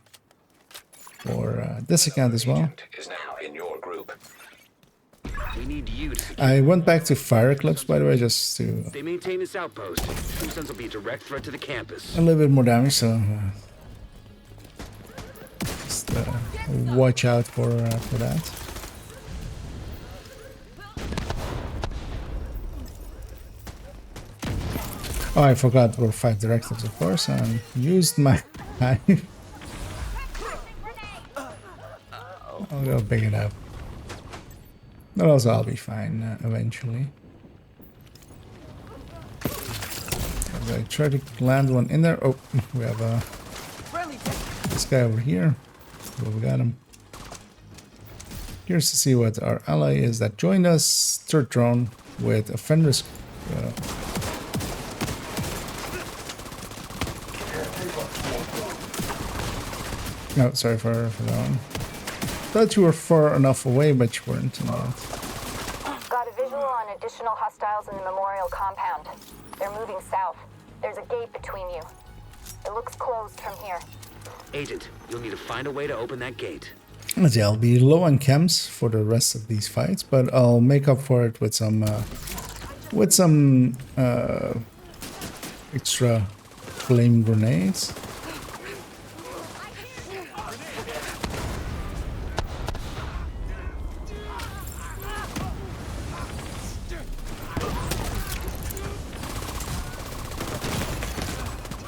Speaker 1: for this account as well.
Speaker 2: Is now in your group.
Speaker 10: We need you to
Speaker 1: I went back to Fire Eclipse, by the way, just to
Speaker 10: If they maintain this outpost, True Sons will be a direct threat to the campus.
Speaker 1: a little bit more damage. So just watch out for that. Oh, I forgot there were 5 directives, of course, and used my knife. I'll go pick it up. But also I'll be fine eventually. As I try to land one in there. Oh, we have this guy over here. Oh, we got him. Curious to see what our ally is that joined us. Third drone with a Fenris. No, sorry for that one. Thought you were far enough away, but you weren't.
Speaker 6: Got a visual on additional hostiles in the memorial compound. They're moving south. There's a gate between you. It looks closed from here.
Speaker 10: Agent, you'll need to find a way to open that gate.
Speaker 1: Yeah, I'll be low on chems for the rest of these fights, but I'll make up for it with some extra flame grenades.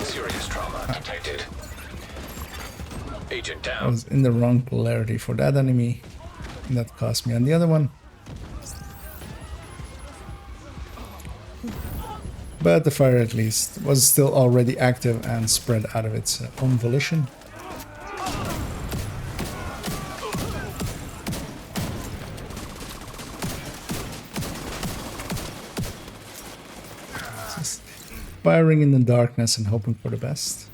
Speaker 2: Serious trauma detected. Agent
Speaker 1: I
Speaker 2: down.
Speaker 1: was in the wrong polarity for that enemy. And that cost me on the other one. But the fire at least was still already active and spread out of its own volition. Just firing in the darkness and hoping for the best.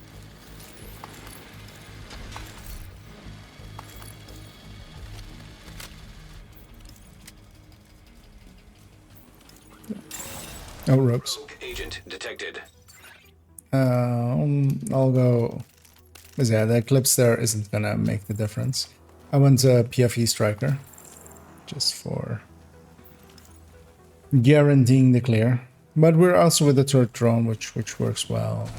Speaker 1: Oh, ropes.
Speaker 2: Agent detected.
Speaker 1: I'll go. But yeah, the eclipse there isn't gonna make the difference. I went a PFE striker just for guaranteeing the clear. But we're also with the turret drone, which works well.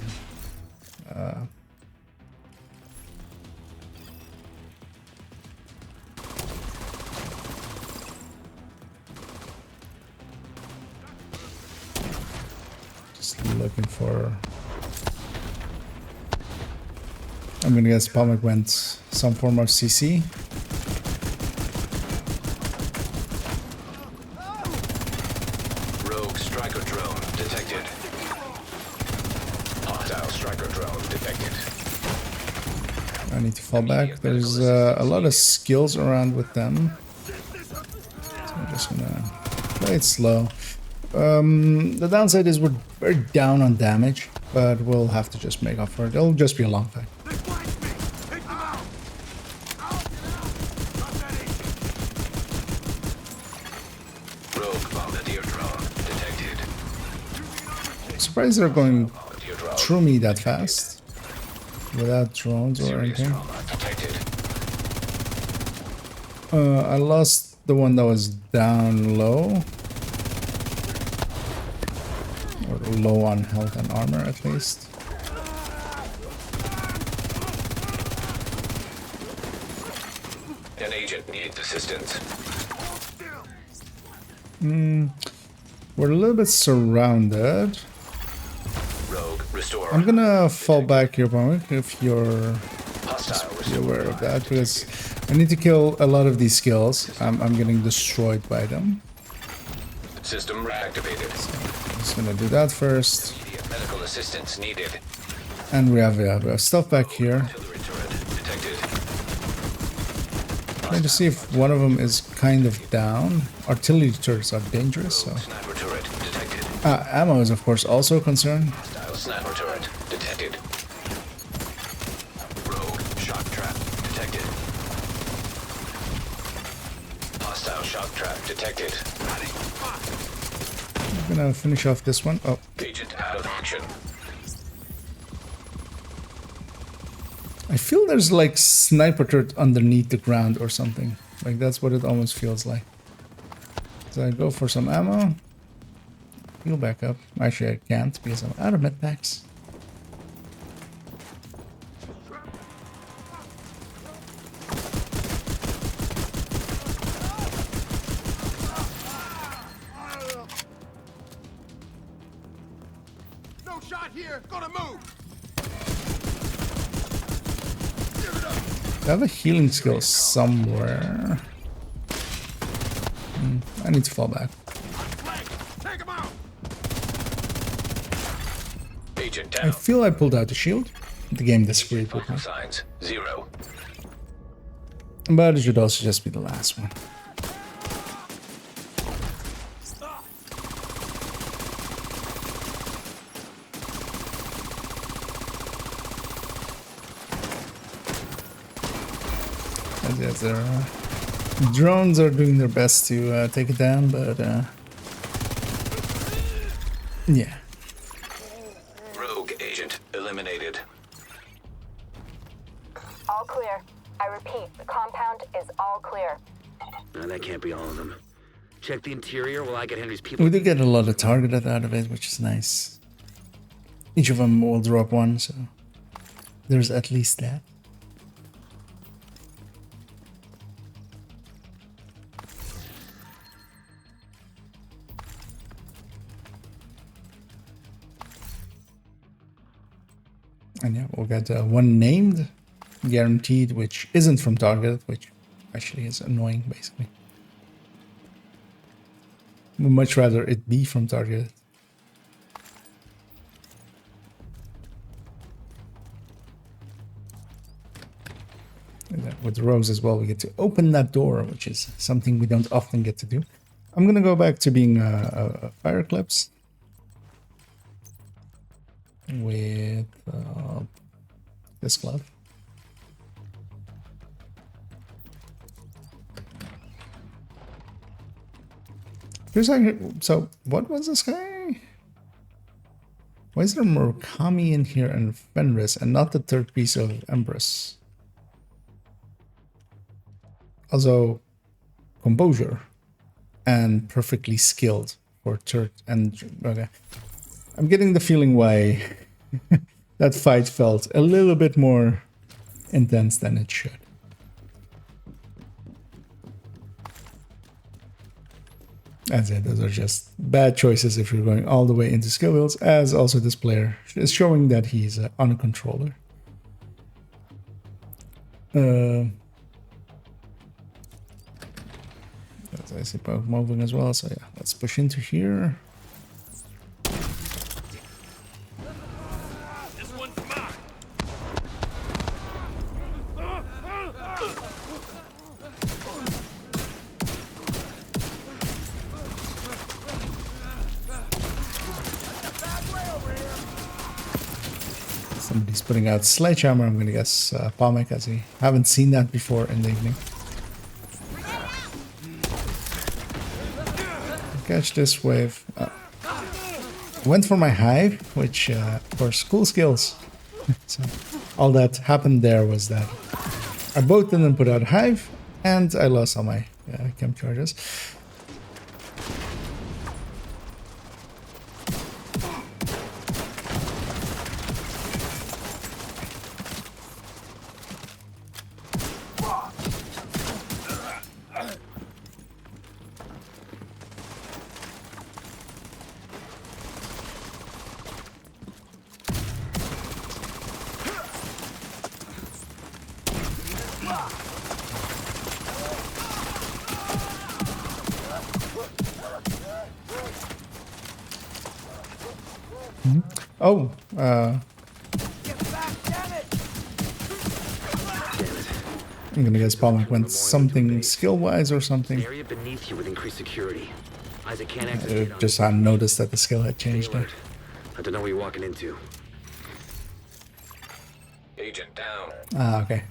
Speaker 1: Just looking for. I'm gonna guess Pomac went some form of CC.
Speaker 2: Rogue striker drone detected. Hostile striker drone detected.
Speaker 1: I need to fall back. There's a lot of skills around with them. So I'm just gonna play it slow. The downside is we're very down on damage, but we'll have to just make up for it. It'll just be a long fight.
Speaker 2: Rogue bombardier drone detected.
Speaker 1: Surprised they're going through me that fast without drones or anything. I lost the one that was down low. Or low on health and armor at least.
Speaker 2: An agent needs assistance.
Speaker 1: We're a little bit surrounded.
Speaker 2: Rogue restore.
Speaker 1: I'm gonna fall back here, Pomac, if you're aware of that, because I need to kill a lot of these skills. I'm getting destroyed by them.
Speaker 2: System reactivated.
Speaker 1: I'm just gonna do that first.
Speaker 2: Immediate medical assistance needed.
Speaker 1: And we have stuff back here.
Speaker 2: Artillery turret detected.
Speaker 1: Trying to see if one of them is kind of down. Artillery turrets are dangerous, so.
Speaker 2: Sniper turret detected.
Speaker 1: Ammo is of course also a concern.
Speaker 2: Hostile sniper turret detected. Rogue shock trap detected. Hostile shock trap detected.
Speaker 1: I'm gonna finish off this one. Oh.
Speaker 2: Agent out of action.
Speaker 1: I feel there's like sniper turret underneath the ground or something. Like that's what it almost feels like. So I go for some ammo. Heal back up. Actually I can't because I'm out of med packs.
Speaker 16: No shot here. Gonna move.
Speaker 1: I have a healing skill somewhere. I need to fall back.
Speaker 16: Take him out.
Speaker 2: Agent
Speaker 1: I
Speaker 2: down.
Speaker 1: feel I pulled out the shield. The game disagreed with me.
Speaker 2: Vital signs 0.
Speaker 1: But it should also just be the last one. Yes, drones are doing their best to take it down, but yeah.
Speaker 2: Rogue agent eliminated.
Speaker 6: All clear. I repeat, the compound is all clear.
Speaker 10: No, that can't be all of them. Check the interior while I get Henry's people.
Speaker 1: We do get a lot of targeted out of it, which is nice. Each of them will drop one, so there's at least that. And yeah, we'll get one named, guaranteed, which isn't from targeted, which actually is annoying, basically. Would much rather it be from targeted. And then with the rose as well, we get to open that door, which is something we don't often get to do. I'm gonna go back to being a fire clips with this glove. Here's actually, so what was this guy? Why is there Murakami in here and Fenris and not the third piece of Empress? Also, composure and perfectly skilled for third and okay. I'm getting the feeling why that fight felt a little bit more intense than it should. As it, those are just bad choices if you're going all the way into skill builds, as also this player is showing that he's on a controller. I see both moving as well, so yeah, let's push into here.
Speaker 16: This one's mine.
Speaker 1: Somebody's putting out sledgehammer. I'm gonna guess Palmek, as I haven't seen that before in the evening. Catch this wave. Went for my hive, which for school skills. So all that happened there was that I both didn't put out hive, and I lost all my chem charges. Oh, I'm gonna guess Palmek went something skill-wise or something.
Speaker 10: Area beneath you with increased security. Isaac can't access
Speaker 1: I just hadn't noticed that the skill had changed there.
Speaker 10: I don't know what you're walking into.
Speaker 2: Agent down.
Speaker 1: Ah, okay.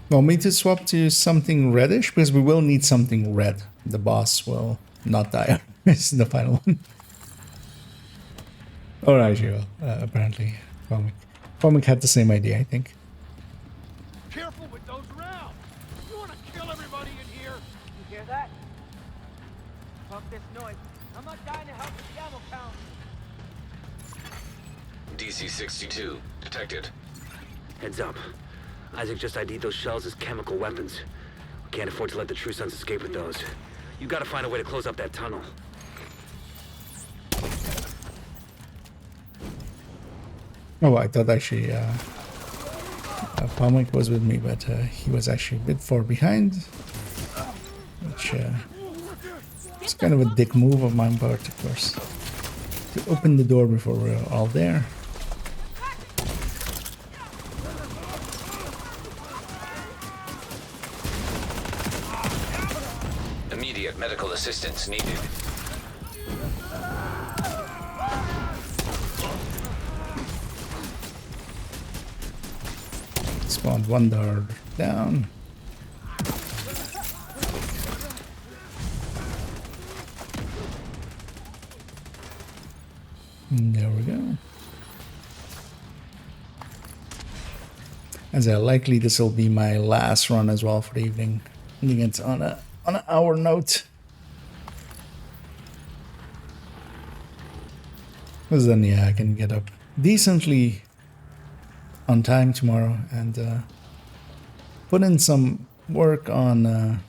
Speaker 1: Want me to swap to something reddish? Because we will need something red. The boss will not die. This is the final one. Alright, you will. Apparently, Palmek had the same idea, I think.
Speaker 16: Careful with those rounds. You want to kill everybody in here?
Speaker 14: You hear that? Fuck this noise. I'm not dying to help the camel count.
Speaker 2: DC-62 detected.
Speaker 10: Heads up. Isaac just ID'd those shells as chemical weapons. We can't afford to let the True Sons escape with those. You gotta find a way to close up that tunnel.
Speaker 1: Oh, I thought actually Palmek was with me, but he was actually a bit far behind. Which is kind of a dick move of my part, of course. To open the door before we're all there.
Speaker 2: Immediate medical assistance needed.
Speaker 1: Spawned one door down. And there we go. As likely this will be my last run as well for the evening. Ending it on an hour note. Because then, yeah, I can get up decently on time tomorrow and put in some work on the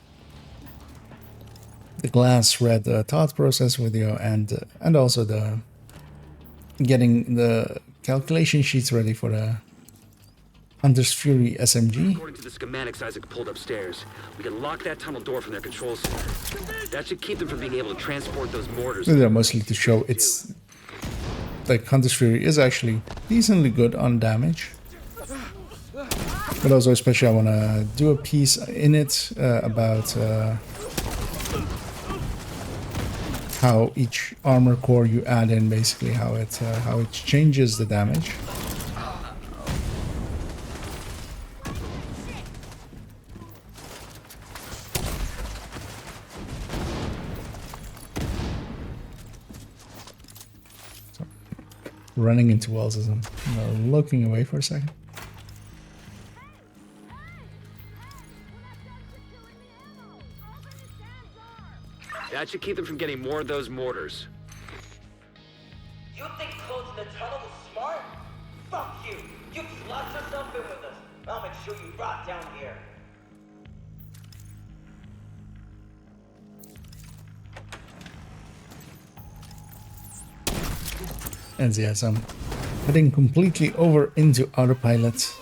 Speaker 1: glass red thought process video and also the getting the calculation sheets ready for the Hunter's Fury SMG.
Speaker 10: According to the schematics Isaac pulled upstairs, we can lock that tunnel door from their control center. That should keep them from being able to transport those mortars.
Speaker 1: They're mostly to show it's like Hunter's Fury is actually decently good on damage. But also especially I want to do a piece in it about how each armor core you add in, basically how it changes the damage. So, running into walls as I'm looking away for a second.
Speaker 10: That should keep them from getting more of those mortars.
Speaker 14: You think closing the tunnel was smart? Fuck you! You've locked yourself in with us. I'll make sure you rot down here.
Speaker 1: And yes, I'm heading completely over into autopilot.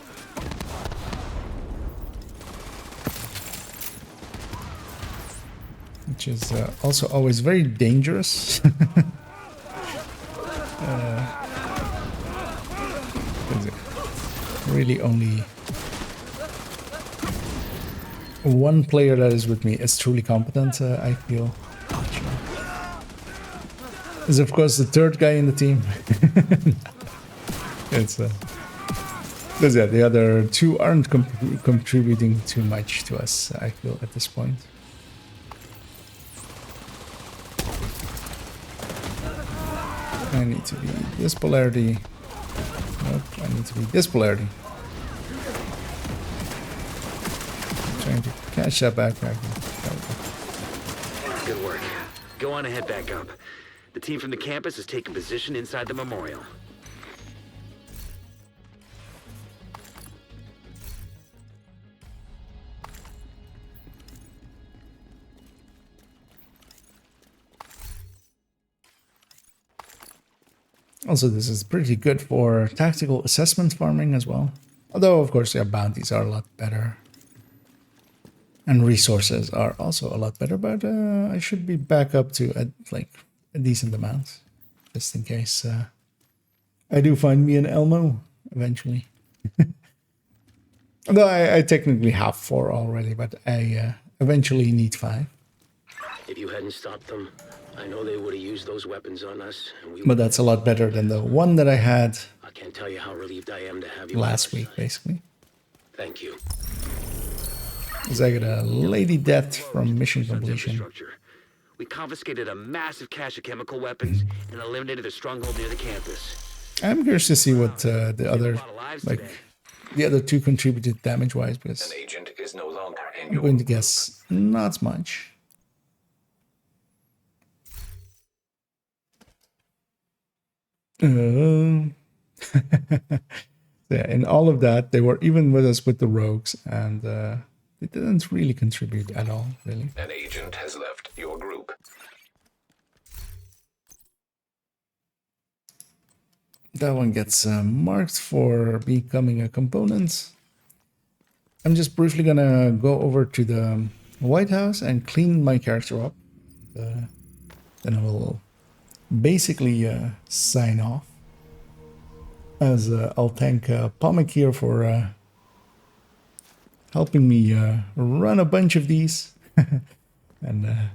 Speaker 1: Which is also always very dangerous. Really only one player that is with me is truly competent, I feel. Is of course the third guy in the team. It's because yeah, the other two aren't contributing too much to us, I feel, at this point. I need to be this polarity. Nope, I need to be this polarity. I'm trying to catch that backpack.
Speaker 10: Good work. Go on and head back up. The team from the campus has taken position inside the memorial.
Speaker 1: Also, this is pretty good for tactical assessment farming as well. Although, of course, yeah, bounties are a lot better. And resources are also a lot better, but I should be back up to like a decent amount. Just in case I do find me an Elmo eventually. Although I technically have 4 already, but I eventually need 5.
Speaker 15: If you hadn't stopped them, I know they would have used those weapons on us. And
Speaker 1: but that's a lot better than the one that I had
Speaker 15: I can't tell you how relieved I am to have you
Speaker 1: last week, basically.
Speaker 15: Thank you.
Speaker 1: Because I got a lady death from mission completion.
Speaker 10: We confiscated a massive cache of chemical weapons and eliminated the stronghold near the campus.
Speaker 1: I'm curious to see what the other two contributed damage-wise, because
Speaker 2: An agent is no longer in
Speaker 1: I'm
Speaker 2: your
Speaker 1: going to guess not much. Yeah, in all of that, they were even with us with the rogues, and they didn't really contribute at all, really.
Speaker 2: An agent has left your group.
Speaker 1: That one gets marked for becoming a component. I'm just briefly gonna go over to the White House and clean my character up. Then I will basically sign off. As I'll thank Pomic here for helping me run a bunch of these and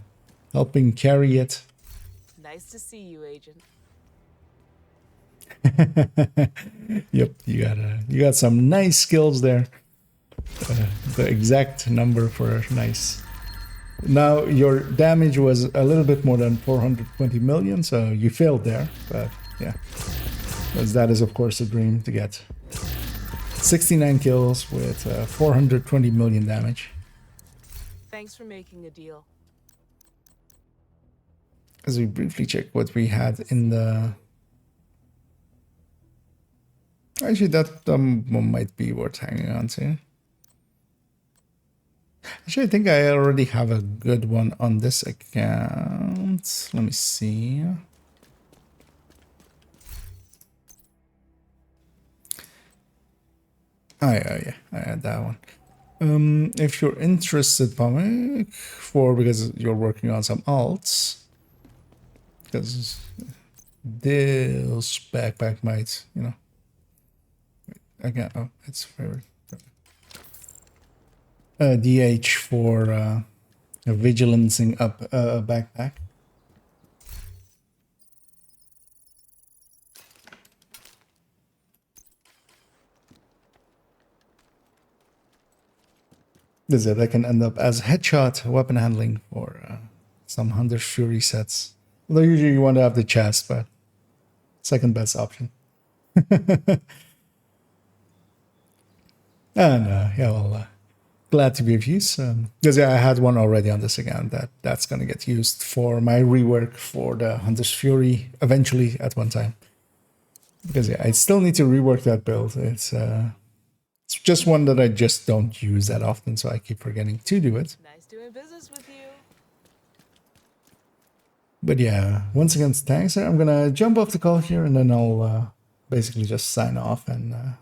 Speaker 1: helping carry it.
Speaker 11: Nice to see you, Agent.
Speaker 1: Yep, you got some nice skills there. The exact number for nice. Now your damage was a little bit more than 420 million, so you failed there. But yeah, because that is of course a dream to get 69 kills with 420 million damage.
Speaker 11: Thanks for making a deal.
Speaker 1: As we briefly check what we had in the... Actually, that one might be worth hanging on to. Actually, I think I already have a good one on this account. Let me see. Oh, yeah, I had that one. If you're interested, Pomic, because you're working on some alts, because this backpack might, you know, again, oh, it's very DH for a vigilancing up a backpack. This is it. I can end up as headshot weapon handling for some Hunter's Fury sets. Although usually you want to have the chest, but second best option. And yeah, well, glad to be of use. Because yeah, I had one already on this account that's going to get used for my rework for the Hunter's Fury eventually at one time. Because yeah, I still need to rework that build. It's just one that I just don't use that often, so I keep forgetting to do it.
Speaker 11: Nice doing business with you.
Speaker 1: But yeah, once again, thanks. I'm gonna jump off the call here, and then I'll basically just sign off and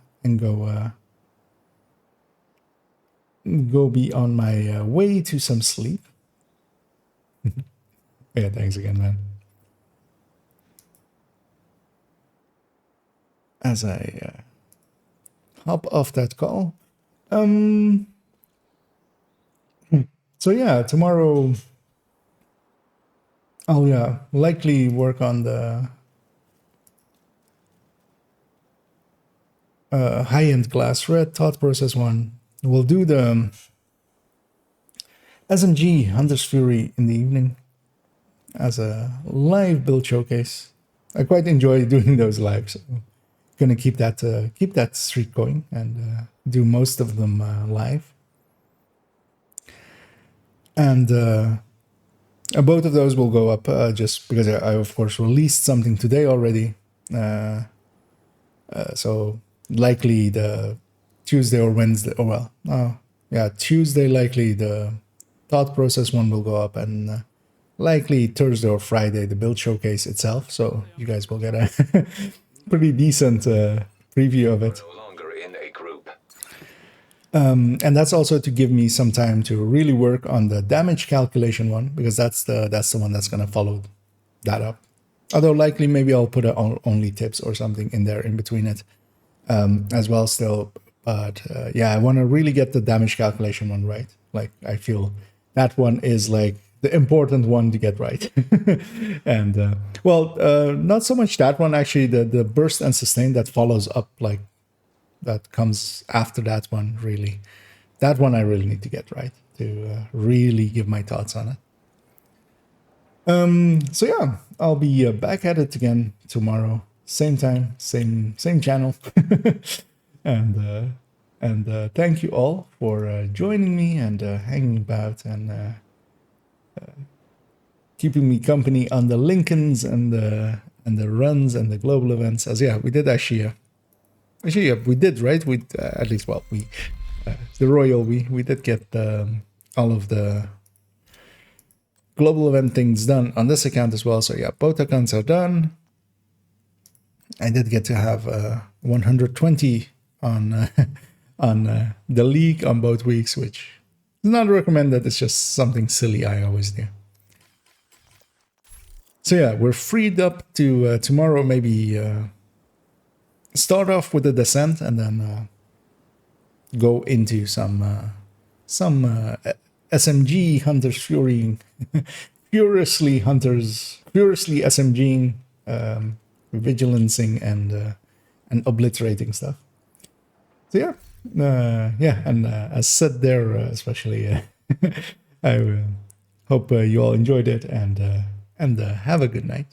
Speaker 1: go be on my way to some sleep. Yeah, thanks again, man. As I hop off that call. So yeah, tomorrow I'll likely work on the high-end glass red thought process one. We'll do the SMG Hunter's Fury in the evening as a live build showcase. I quite enjoy doing those live, so gonna keep that streak going and do most of them live. And both of those will go up just because I of course released something today already. So likely the Tuesday or Wednesday, Tuesday likely the thought process one will go up, and likely Thursday or Friday the build showcase itself. So you guys will get a pretty decent preview of it.
Speaker 2: No longer in a group.
Speaker 1: And that's also to give me some time to really work on the damage calculation one, because that's the one that's gonna follow that up. Although likely maybe I'll put only tips or something in there in between it as well still. But yeah, I want to really get the damage calculation one right. Like I feel that one is like the important one to get right. And not so much that one, actually. The burst and sustain that follows up, like that comes after that one, really. That one I really need to get right to really give my thoughts on it. So yeah, I'll be back at it again tomorrow, same time, same channel. And thank you all for joining me and hanging about and keeping me company on the Lincolns and the runs and the global events. As yeah, we did actually we did, right? We at least, well, we the Royal, we did get all of the global event things done on this account as well. So yeah, both accounts are done. I did get to have 120 on the league on both weeks, which is not recommended. It's just something silly I always do. So yeah, we're freed up to tomorrow maybe start off with the descent and then go into some SMG Hunter's Fury, furiously SMGing, vigilancing and obliterating stuff. So yeah, and as said there, especially, I hope you all enjoyed it and have a good night.